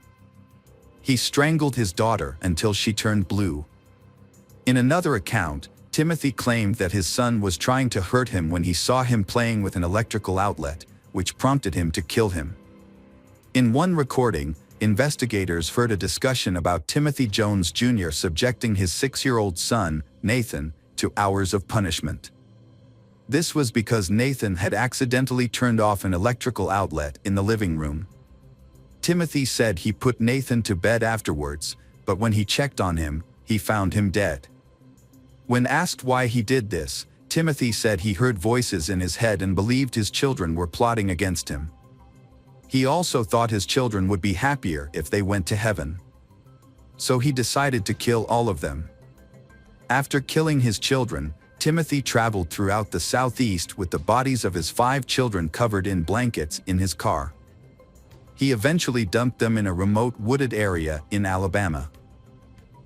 He strangled his daughter until she turned blue. In another account, Timothy claimed that his son was trying to hurt him when he saw him playing with an electrical outlet, which prompted him to kill him. In one recording, investigators heard a discussion about Timothy Jones Jr. subjecting his 6-year-old son, Nathan, to hours of punishment. This was because Nathan had accidentally turned off an electrical outlet in the living room. Timothy said he put Nathan to bed afterwards, but when he checked on him, he found him dead. When asked why he did this, Timothy said he heard voices in his head and believed his children were plotting against him. He also thought his children would be happier if they went to heaven. So he decided to kill all of them. After killing his children, Timothy traveled throughout the southeast with the bodies of his 5 children covered in blankets in his car. He eventually dumped them in a remote wooded area in Alabama.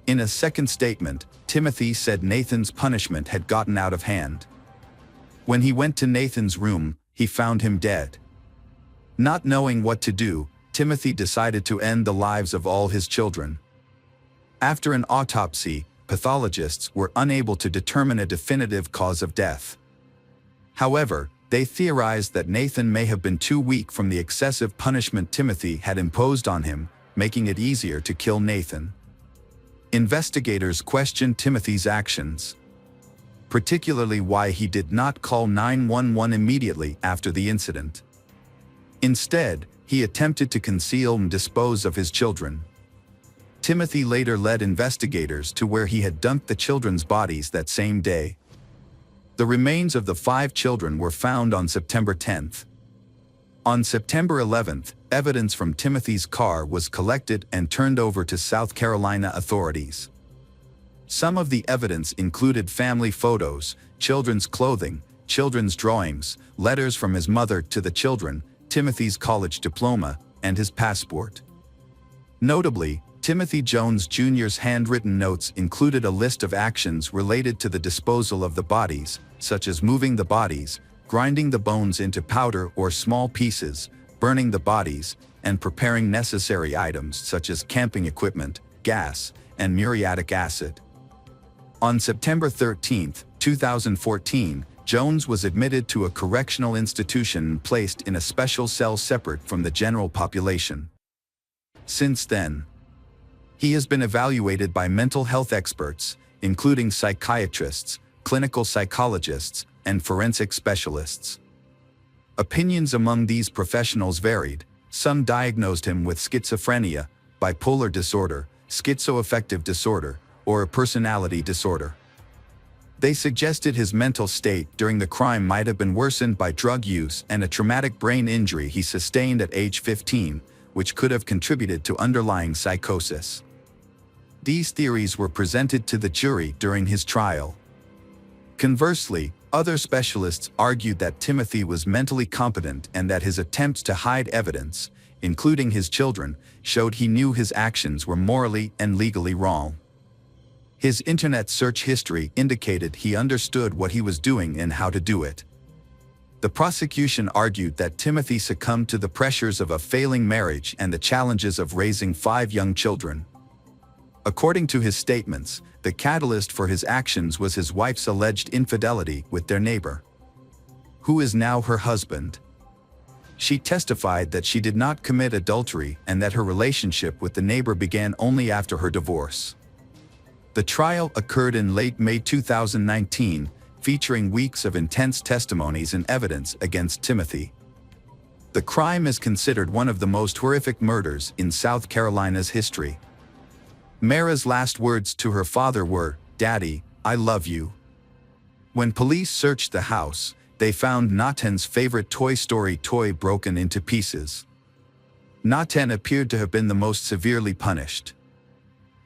In a second statement, Timothy said Nathan's punishment had gotten out of hand. When he went to Nathan's room, he found him dead. Not knowing what to do, Timothy decided to end the lives of all his children. After an autopsy, pathologists were unable to determine a definitive cause of death. However, they theorized that Nathan may have been too weak from the excessive punishment Timothy had imposed on him, making it easier to kill Nathan. Investigators questioned Timothy's actions, particularly why he did not call 911 immediately after the incident. Instead, he attempted to conceal and dispose of his children. Timothy later led investigators to where he had dumped the children's bodies that same day. The remains of the 5 children were found on September 10th. On September 11th, evidence from Timothy's car was collected and turned over to South Carolina authorities. Some of the evidence included family photos, children's clothing, children's drawings, letters from his mother to the children, Timothy's college diploma, and his passport. Notably, Timothy Jones Jr.'s handwritten notes included a list of actions related to the disposal of the bodies, such as moving the bodies, grinding the bones into powder or small pieces, burning the bodies, and preparing necessary items such as camping equipment, gas, and muriatic acid. On September 13, 2014, Jones was admitted to a correctional institution and placed in a special cell separate from the general population. Since then, he has been evaluated by mental health experts, including psychiatrists, clinical psychologists, and forensic specialists. Opinions among these professionals varied. Some diagnosed him with schizophrenia, bipolar disorder, schizoaffective disorder, or a personality disorder. They suggested his mental state during the crime might have been worsened by drug use and a traumatic brain injury he sustained at age 15, which could have contributed to underlying psychosis. These theories were presented to the jury during his trial. Conversely, other specialists argued that Timothy was mentally competent and that his attempts to hide evidence, including his children, showed he knew his actions were morally and legally wrong. His internet search history indicated he understood what he was doing and how to do it. The prosecution argued that Timothy succumbed to the pressures of a failing marriage and the challenges of raising 5 young children. According to his statements, the catalyst for his actions was his wife's alleged infidelity with their neighbor, who is now her husband. She testified that she did not commit adultery and that her relationship with the neighbor began only after her divorce. The trial occurred in late May 2019, featuring weeks of intense testimonies and evidence against Timothy. The crime is considered one of the most horrific murders in South Carolina's history. Mara's last words to her father were, "Daddy, I love you." When police searched the house, they found Nathan's favorite Toy Story toy broken into pieces. Nathan appeared to have been the most severely punished.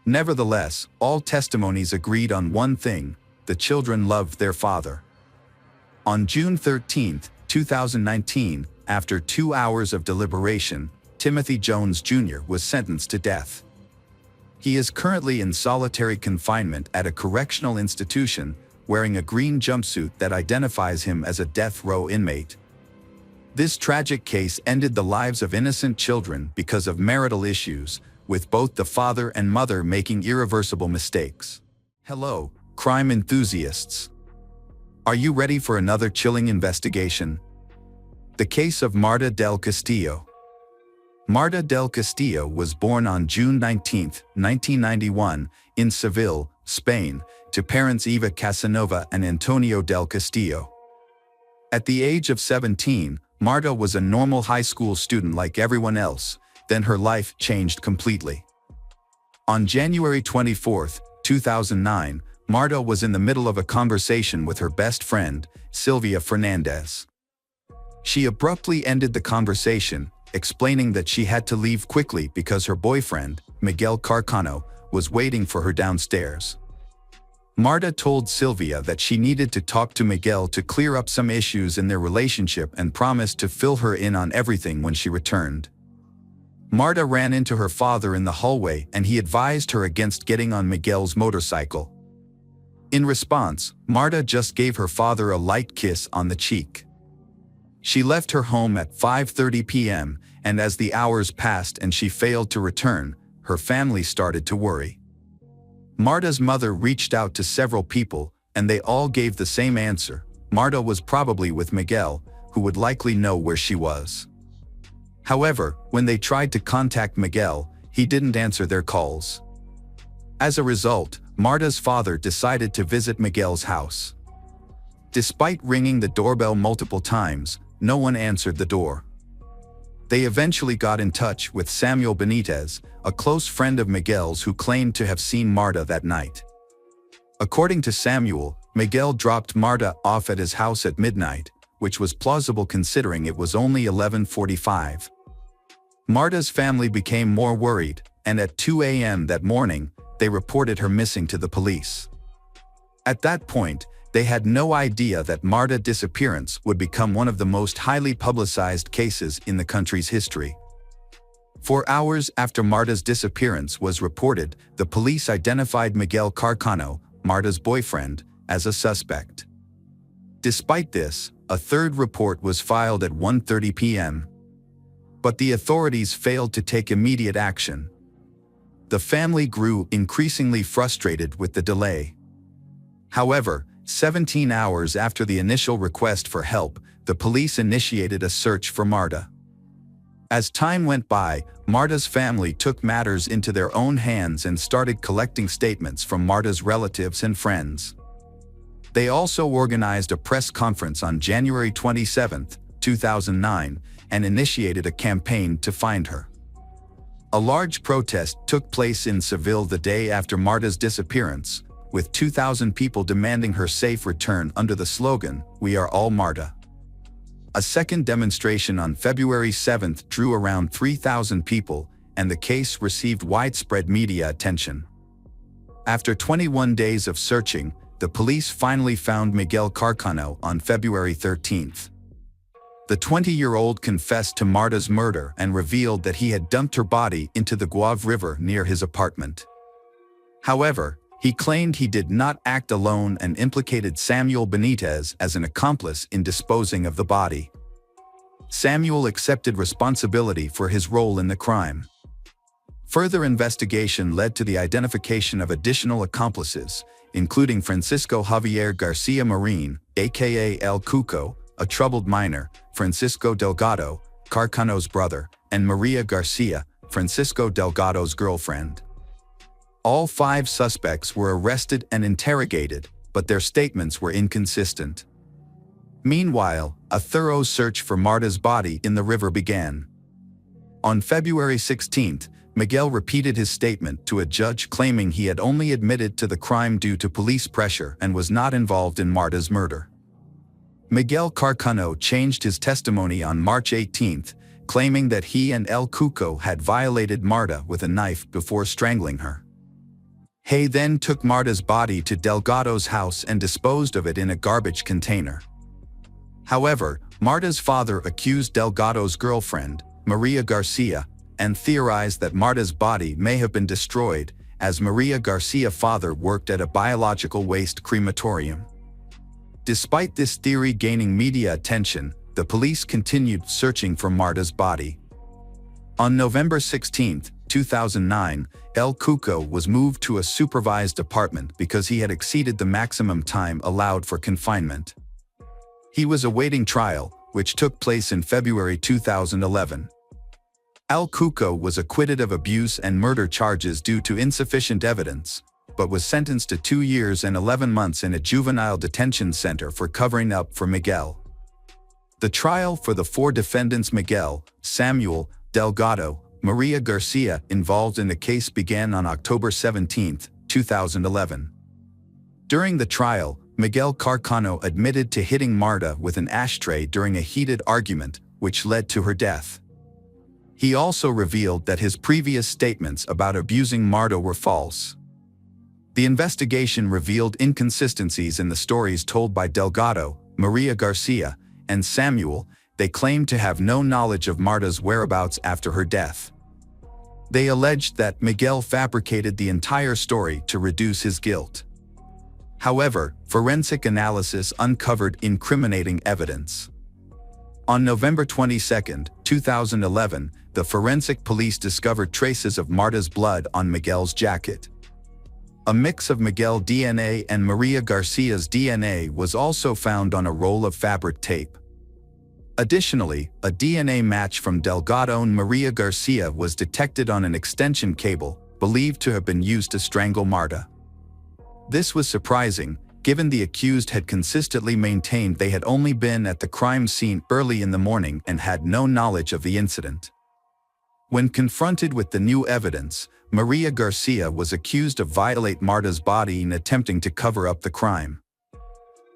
Nevertheless, all testimonies agreed on one thing: the children loved their father. On June 13, 2019, after 2 hours of deliberation, Timothy Jones Jr. was sentenced to death. He is currently in solitary confinement at a correctional institution, wearing a green jumpsuit that identifies him as a death row inmate. This tragic case ended the lives of innocent children because of marital issues, with both the father and mother making irreversible mistakes. Hello, crime enthusiasts. Are you ready for another chilling investigation? The case of Marta del Castillo. Marta del Castillo was born on June 19, 1991, in Seville, Spain, to parents Eva Casanova and Antonio del Castillo. At the age of 17, Marta was a normal high school student like everyone else, then her life changed completely. On January 24, 2009, Marta was in the middle of a conversation with her best friend, Sylvia Fernandez. She abruptly ended the conversation, explaining that she had to leave quickly because her boyfriend, Miguel Carcano, was waiting for her downstairs. Marta told Sylvia that she needed to talk to Miguel to clear up some issues in their relationship and promised to fill her in on everything when she returned. Marta ran into her father in the hallway and he advised her against getting on Miguel's motorcycle. In response, Marta just gave her father a light kiss on the cheek. She left her home at 5:30 p.m., and as the hours passed and she failed to return, her family started to worry. Marta's mother reached out to several people, and they all gave the same answer: Marta was probably with Miguel, who would likely know where she was. However, when they tried to contact Miguel, he didn't answer their calls. As a result, Marta's father decided to visit Miguel's house. Despite ringing the doorbell multiple times, no one answered the door. They eventually got in touch with Samuel Benitez, a close friend of Miguel's who claimed to have seen Marta that night. According to Samuel, Miguel dropped Marta off at his house at midnight, which was plausible considering it was only 11:45. Marta's family became more worried, and at 2 a.m. that morning, they reported her missing to the police. At that point, they had no idea that Marta's disappearance would become one of the most highly publicized cases in the country's history. 4 hours after Marta's disappearance was reported, the police identified Miguel Carcano, Marta's boyfriend, as a suspect. Despite this, a third report was filed at 1:30 p.m. But the authorities failed to take immediate action. The family grew increasingly frustrated with the delay. However, 17 hours after the initial request for help, the police initiated a search for Marta. As time went by, Marta's family took matters into their own hands and started collecting statements from Marta's relatives and friends. They also organized a press conference on January 27, 2009, and initiated a campaign to find her. A large protest took place in Seville the day after Marta's disappearance, with 2,000 people demanding her safe return under the slogan, "We are all Marta." A second demonstration on February 7 drew around 3,000 people, and the case received widespread media attention. After 21 days of searching, the police finally found Miguel Carcano on February 13. The 20-year-old confessed to Marta's murder and revealed that he had dumped her body into the Guave River near his apartment. However, he claimed he did not act alone and implicated Samuel Benitez as an accomplice in disposing of the body. Samuel accepted responsibility for his role in the crime. Further investigation led to the identification of additional accomplices, including Francisco Javier Garcia Marin, aka El Cuco, a troubled minor, Francisco Delgado, Carcano's brother, and Maria Garcia, Francisco Delgado's girlfriend. All 5 suspects were arrested and interrogated, but their statements were inconsistent. Meanwhile, a thorough search for Marta's body in the river began. On February 16, Miguel repeated his statement to a judge claiming he had only admitted to the crime due to police pressure and was not involved in Marta's murder. Miguel Carcano changed his testimony on March 18, claiming that he and El Cuco had violated Marta with a knife before strangling her. Hay then took Marta's body to Delgado's house and disposed of it in a garbage container. However, Marta's father accused Delgado's girlfriend, Maria Garcia, and theorized that Marta's body may have been destroyed, as Maria Garcia's father worked at a biological waste crematorium. Despite this theory gaining media attention, the police continued searching for Marta's body. On November 16, 2009, El Cuco was moved to a supervised apartment because he had exceeded the maximum time allowed for confinement. He was awaiting trial, which took place in February 2011. El Cuco was acquitted of abuse and murder charges due to insufficient evidence, but was sentenced to 2 years and 11 months in a juvenile detention center for covering up for Miguel. The trial for the 4 defendants Miguel, Samuel, Delgado, Maria Garcia involved in the case began on October 17, 2011. During the trial, Miguel Carcano admitted to hitting Marta with an ashtray during a heated argument, which led to her death. He also revealed that his previous statements about abusing Marta were false. The investigation revealed inconsistencies in the stories told by Delgado, Maria Garcia, and Samuel. They claimed to have no knowledge of Marta's whereabouts after her death. They alleged that Miguel fabricated the entire story to reduce his guilt. However, forensic analysis uncovered incriminating evidence. On November 22, 2011, the forensic police discovered traces of Marta's blood on Miguel's jacket. A mix of Miguel DNA and Maria Garcia's DNA was also found on a roll of fabric tape. Additionally, a DNA match from Delgado and Maria Garcia was detected on an extension cable, believed to have been used to strangle Marta. This was surprising, given the accused had consistently maintained they had only been at the crime scene early in the morning and had no knowledge of the incident. When confronted with the new evidence, Maria Garcia was accused of violating Marta's body in attempting to cover up the crime.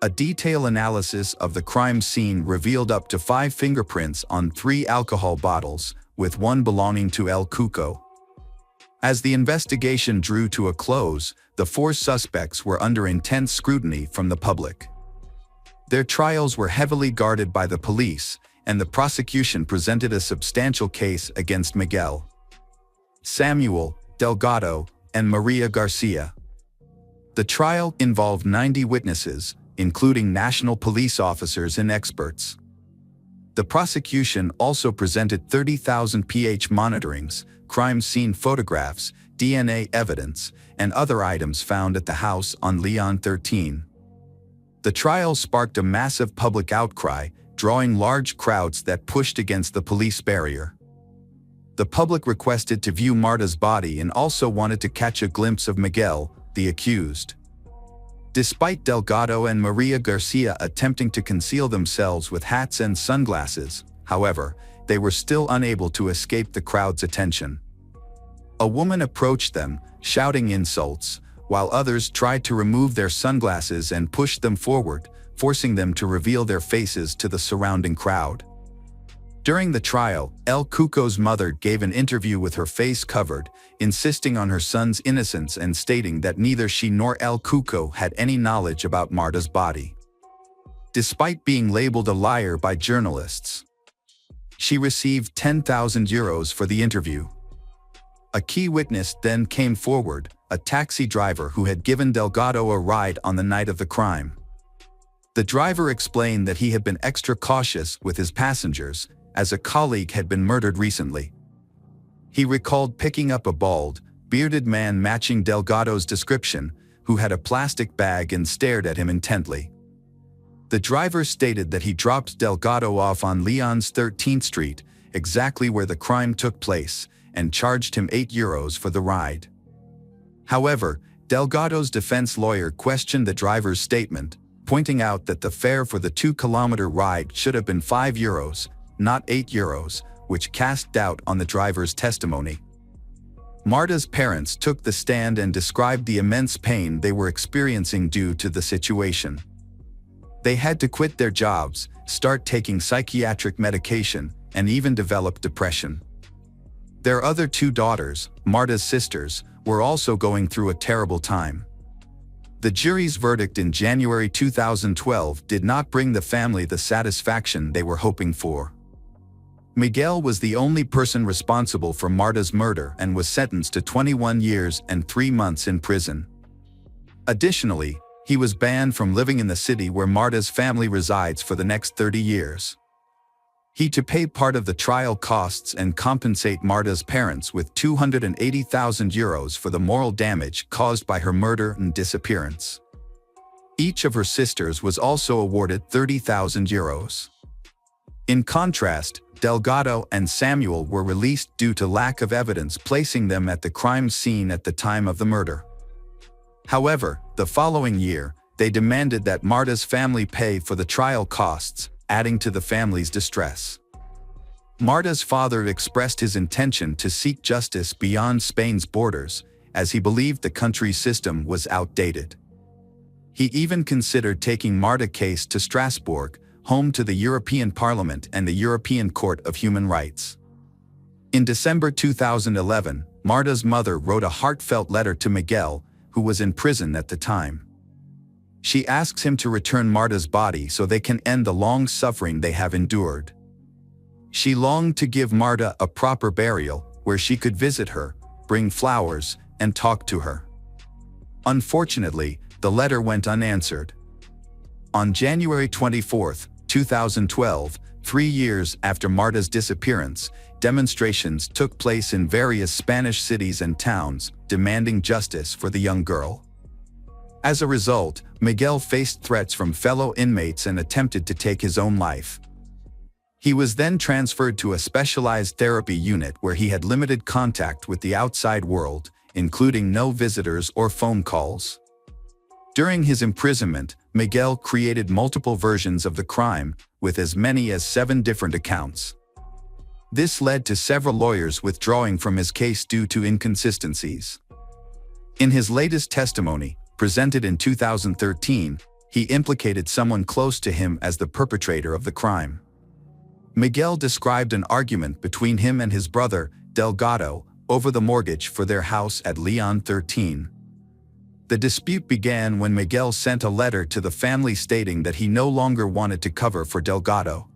A detailed analysis of the crime scene revealed up to 5 fingerprints on 3 alcohol bottles, with 1 belonging to El Cuco. As the investigation drew to a close, the 4 suspects were under intense scrutiny from the public. Their trials were heavily guarded by the police, and the prosecution presented a substantial case against Miguel, Samuel, Delgado, and Maria Garcia. The trial involved 90 witnesses, including national police officers and experts. The prosecution also presented 30,000 pH monitorings, crime scene photographs, DNA evidence, and other items found at the house on Leon 13. The trial sparked a massive public outcry, drawing large crowds that pushed against the police barrier. The public requested to view Marta's body and also wanted to catch a glimpse of Miguel, the accused. Despite Delgado and Maria Garcia attempting to conceal themselves with hats and sunglasses, however, they were still unable to escape the crowd's attention. A woman approached them, shouting insults, while others tried to remove their sunglasses and pushed them forward, forcing them to reveal their faces to the surrounding crowd. During the trial, El Cuco's mother gave an interview with her face covered, insisting on her son's innocence and stating that neither she nor El Cuco had any knowledge about Marta's body. Despite being labeled a liar by journalists, she received €10,000 for the interview. A key witness then came forward, a taxi driver who had given Delgado a ride on the night of the crime. The driver explained that he had been extra cautious with his passengers, as a colleague had been murdered recently. He recalled picking up a bald, bearded man matching Delgado's description, who had a plastic bag and stared at him intently. The driver stated that he dropped Delgado off on Leon's 13th Street, exactly where the crime took place, and charged him €8 for the ride. However, Delgado's defense lawyer questioned the driver's statement, pointing out that the fare for the 2-kilometer ride should have been €5, not €8, which cast doubt on the driver's testimony. Marta's parents took the stand and described the immense pain they were experiencing due to the situation. They had to quit their jobs, start taking psychiatric medication, and even develop depression. Their other two daughters, Marta's sisters, were also going through a terrible time. The jury's verdict in January 2012 did not bring the family the satisfaction they were hoping for. Miguel was the only person responsible for Marta's murder and was sentenced to 21 years and 3 months in prison. Additionally, he was banned from living in the city where Marta's family resides for the next 30 years. He to pay part of the trial costs and compensate Marta's parents with €280,000 for the moral damage caused by her murder and disappearance. Each of her sisters was also awarded €30,000. In contrast, Delgado and Samuel were released due to lack of evidence placing them at the crime scene at the time of the murder. However, the following year, they demanded that Marta's family pay for the trial costs, adding to the family's distress. Marta's father expressed his intention to seek justice beyond Spain's borders, as he believed the country's system was outdated. He even considered taking Marta's case to Strasbourg, home to the European Parliament and the European Court of Human Rights. In December 2011, Marta's mother wrote a heartfelt letter to Miguel, who was in prison at the time. She asks him to return Marta's body so they can end the long suffering they have endured. She longed to give Marta a proper burial, where she could visit her, bring flowers, and talk to her. Unfortunately, the letter went unanswered. On January 24, 2012, 3 years after Marta's disappearance, demonstrations took place in various Spanish cities and towns, demanding justice for the young girl. As a result, Miguel faced threats from fellow inmates and attempted to take his own life. He was then transferred to a specialized therapy unit where he had limited contact with the outside world, including no visitors or phone calls. During his imprisonment, Miguel created multiple versions of the crime, with as many as 7 different accounts. This led to several lawyers withdrawing from his case due to inconsistencies. In his latest testimony, presented in 2013, he implicated someone close to him as the perpetrator of the crime. Miguel described an argument between him and his brother, Delgado, over the mortgage for their house at Leon 13. The dispute began when Miguel sent a letter to the family stating that he no longer wanted to cover for Delgado.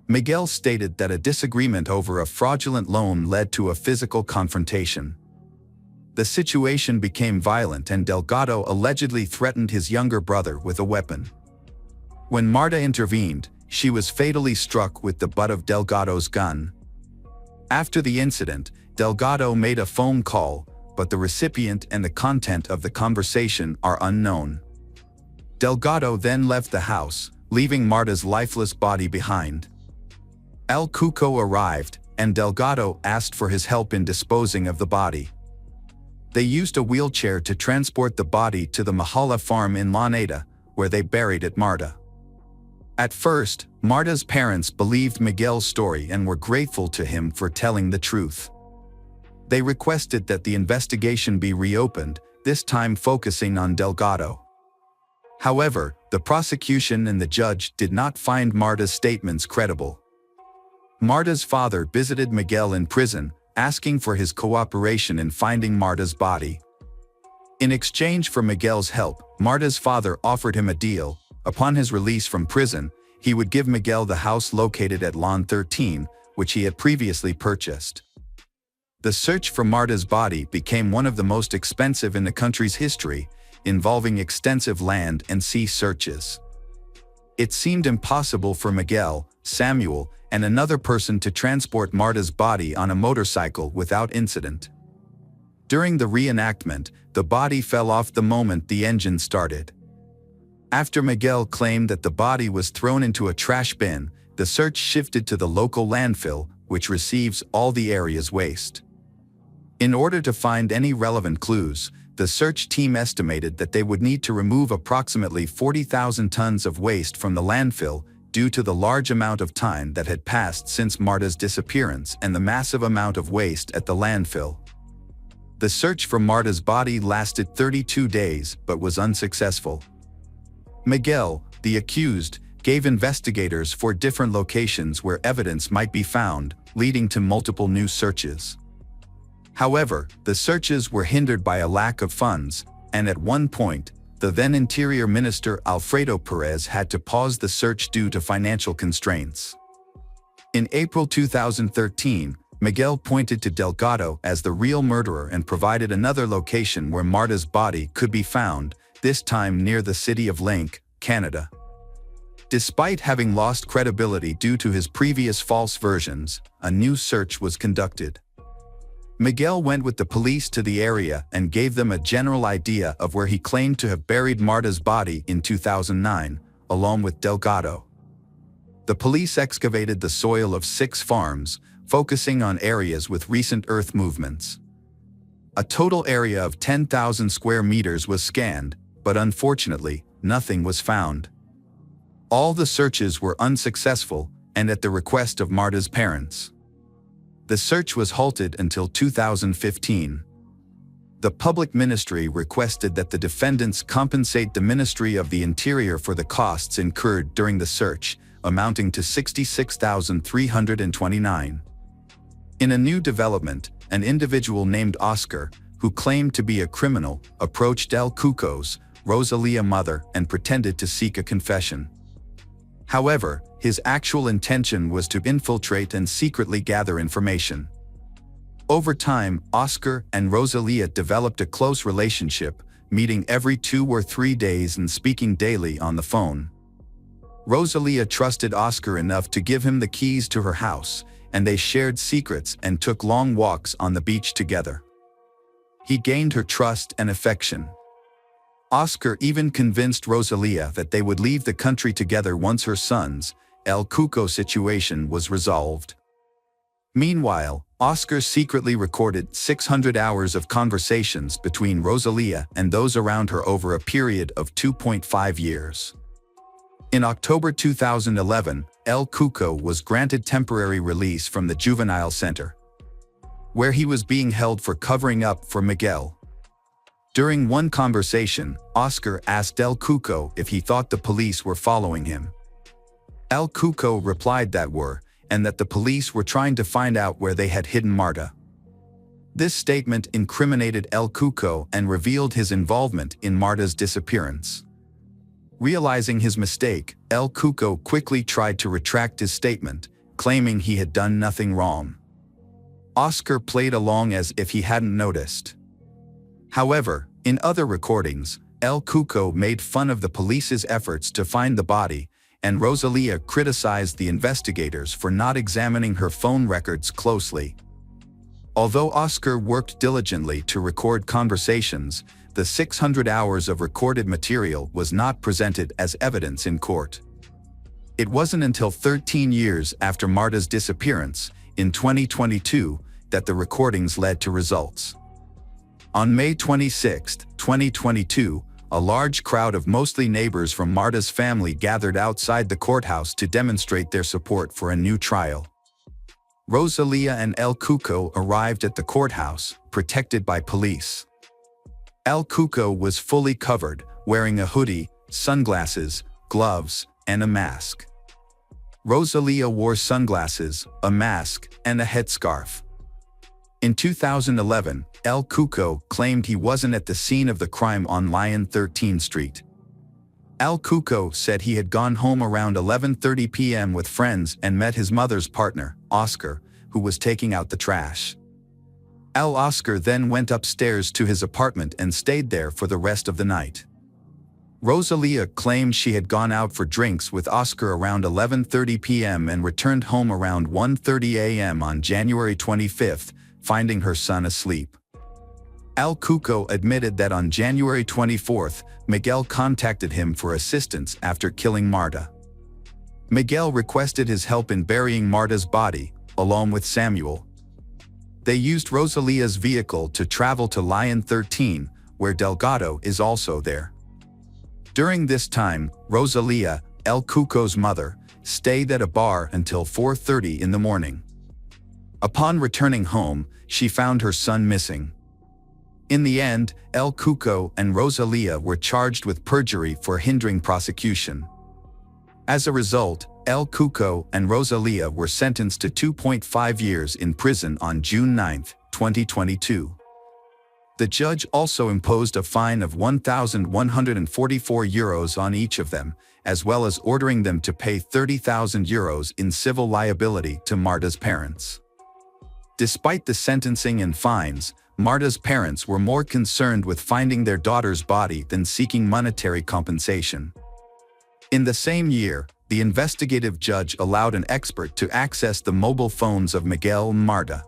Miguel stated that a disagreement over a fraudulent loan led to a physical confrontation. The situation became violent and Delgado allegedly threatened his younger brother with a weapon. When Marta intervened, she was fatally struck with the butt of Delgado's gun. After the incident, Delgado made a phone call, but the recipient and the content of the conversation are unknown. Delgado then left the house, leaving Marta's lifeless body behind. El Cuco arrived, and Delgado asked for his help in disposing of the body. They used a wheelchair to transport the body to the Mahala farm in Laneda, where they buried it Marta. At first, Marta's parents believed Miguel's story and were grateful to him for telling the truth. They requested that the investigation be reopened, this time focusing on Delgado. However, the prosecution and the judge did not find Marta's statements credible. Marta's father visited Miguel in prison, asking for his cooperation in finding Marta's body. In exchange for Miguel's help, Marta's father offered him a deal. Upon his release from prison, he would give Miguel the house located at Lawn 13, which he had previously purchased. The search for Marta's body became one of the most expensive in the country's history, involving extensive land and sea searches. It seemed impossible for Miguel, Samuel, and another person to transport Marta's body on a motorcycle without incident. During the reenactment, the body fell off the moment the engine started. After Miguel claimed that the body was thrown into a trash bin, the search shifted to the local landfill, which receives all the area's waste. In order to find any relevant clues, the search team estimated that they would need to remove approximately 40,000 tons of waste from the landfill due to the large amount of time that had passed since Marta's disappearance and the massive amount of waste at the landfill. The search for Marta's body lasted 32 days but was unsuccessful. Miguel, the accused, gave investigators 4 different locations where evidence might be found, leading to multiple new searches. However, the searches were hindered by a lack of funds, and at one point, the then Interior Minister Alfredo Perez had to pause the search due to financial constraints. In April 2013, Miguel pointed to Delgado as the real murderer and provided another location where Marta's body could be found, this time near the city of Lake, Canada. Despite having lost credibility due to his previous false versions, a new search was conducted. Miguel went with the police to the area and gave them a general idea of where he claimed to have buried Marta's body in 2009, along with Delgado. The police excavated the soil of 6 farms, focusing on areas with recent earth movements. A total area of 10,000 square meters was scanned, but unfortunately, nothing was found. All the searches were unsuccessful, and at the request of Marta's parents. The search was halted until 2015. The public ministry requested that the defendants compensate the Ministry of the Interior for the costs incurred during the search, amounting to $66,329. In a new development, an individual named Oscar, who claimed to be a criminal, approached El Cuco's, Rosalia mother, and pretended to seek a confession. However, his actual intention was to infiltrate and secretly gather information. Over time, Oscar and Rosalia developed a close relationship, meeting every 2 or 3 days and speaking daily on the phone. Rosalia trusted Oscar enough to give him the keys to her house, and they shared secrets and took long walks on the beach together. He gained her trust and affection. Oscar even convinced Rosalia that they would leave the country together once her son's, El Cuco situation was resolved. Meanwhile, Oscar secretly recorded 600 hours of conversations between Rosalia and those around her over a period of 2.5 years. In October 2011, El Cuco was granted temporary release from the juvenile center, where he was being held for covering up for Miguel. During one conversation, Oscar asked El Cuco if he thought the police were following him. El Cuco replied that were, and that the police were trying to find out where they had hidden Marta. This statement incriminated El Cuco and revealed his involvement in Marta's disappearance. Realizing his mistake, El Cuco quickly tried to retract his statement, claiming he had done nothing wrong. Oscar played along as if he hadn't noticed. However, in other recordings, El Cuco made fun of the police's efforts to find the body, and Rosalia criticized the investigators for not examining her phone records closely. Although Oscar worked diligently to record conversations, the 600 hours of recorded material was not presented as evidence in court. It wasn't until 13 years after Marta's disappearance, in 2022, that the recordings led to results. On May 26, 2022, a large crowd of mostly neighbors from Marta's family gathered outside the courthouse to demonstrate their support for a new trial. Rosalia and El Cuco arrived at the courthouse, protected by police. El Cuco was fully covered, wearing a hoodie, sunglasses, gloves, and a mask. Rosalia wore sunglasses, a mask, and a headscarf. In 2011, El Cuco claimed he wasn't at the scene of the crime on Lyon 13th Street. El Cuco said he had gone home around 11:30 p.m. with friends and met his mother's partner, Oscar, who was taking out the trash. Oscar then went upstairs to his apartment and stayed there for the rest of the night. Rosalia claimed she had gone out for drinks with Oscar around 11:30 p.m. and returned home around 1:30 a.m. on January 25th, finding her son asleep. El Cuco admitted that on January 24th, Miguel contacted him for assistance after killing Marta. Miguel requested his help in burying Marta's body, along with Samuel. They used Rosalia's vehicle to travel to Lyon 13, where Delgado is also there. During this time, Rosalia, El Cuco's mother, stayed at a bar until 4:30 in the morning. Upon returning home, she found her son missing. In the end, El Cuco and Rosalia were charged with perjury for hindering prosecution. As a result, El Cuco and Rosalia were sentenced to 2.5 years in prison on June 9, 2022. The judge also imposed a fine of €1,144 on each of them, as well as ordering them to pay €30,000 in civil liability to Marta's parents. Despite the sentencing and fines, Marta's parents were more concerned with finding their daughter's body than seeking monetary compensation. In the same year, the investigative judge allowed an expert to access the mobile phones of Miguel and Marta.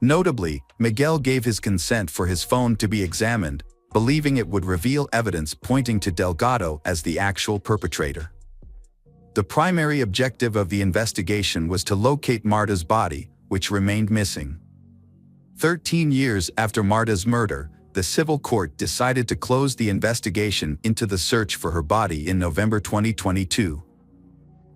Notably, Miguel gave his consent for his phone to be examined, believing it would reveal evidence pointing to Delgado as the actual perpetrator. The primary objective of the investigation was to locate Marta's body, which remained missing. 13 years after Marta's murder, the civil court decided to close the investigation into the search for her body in November 2022.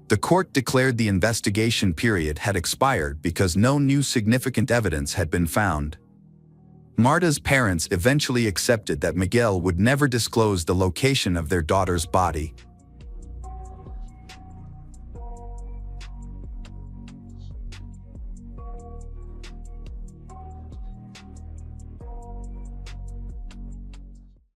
The court declared the investigation period had expired because no new significant evidence had been found. Marta's parents eventually accepted that Miguel would never disclose the location of their daughter's body.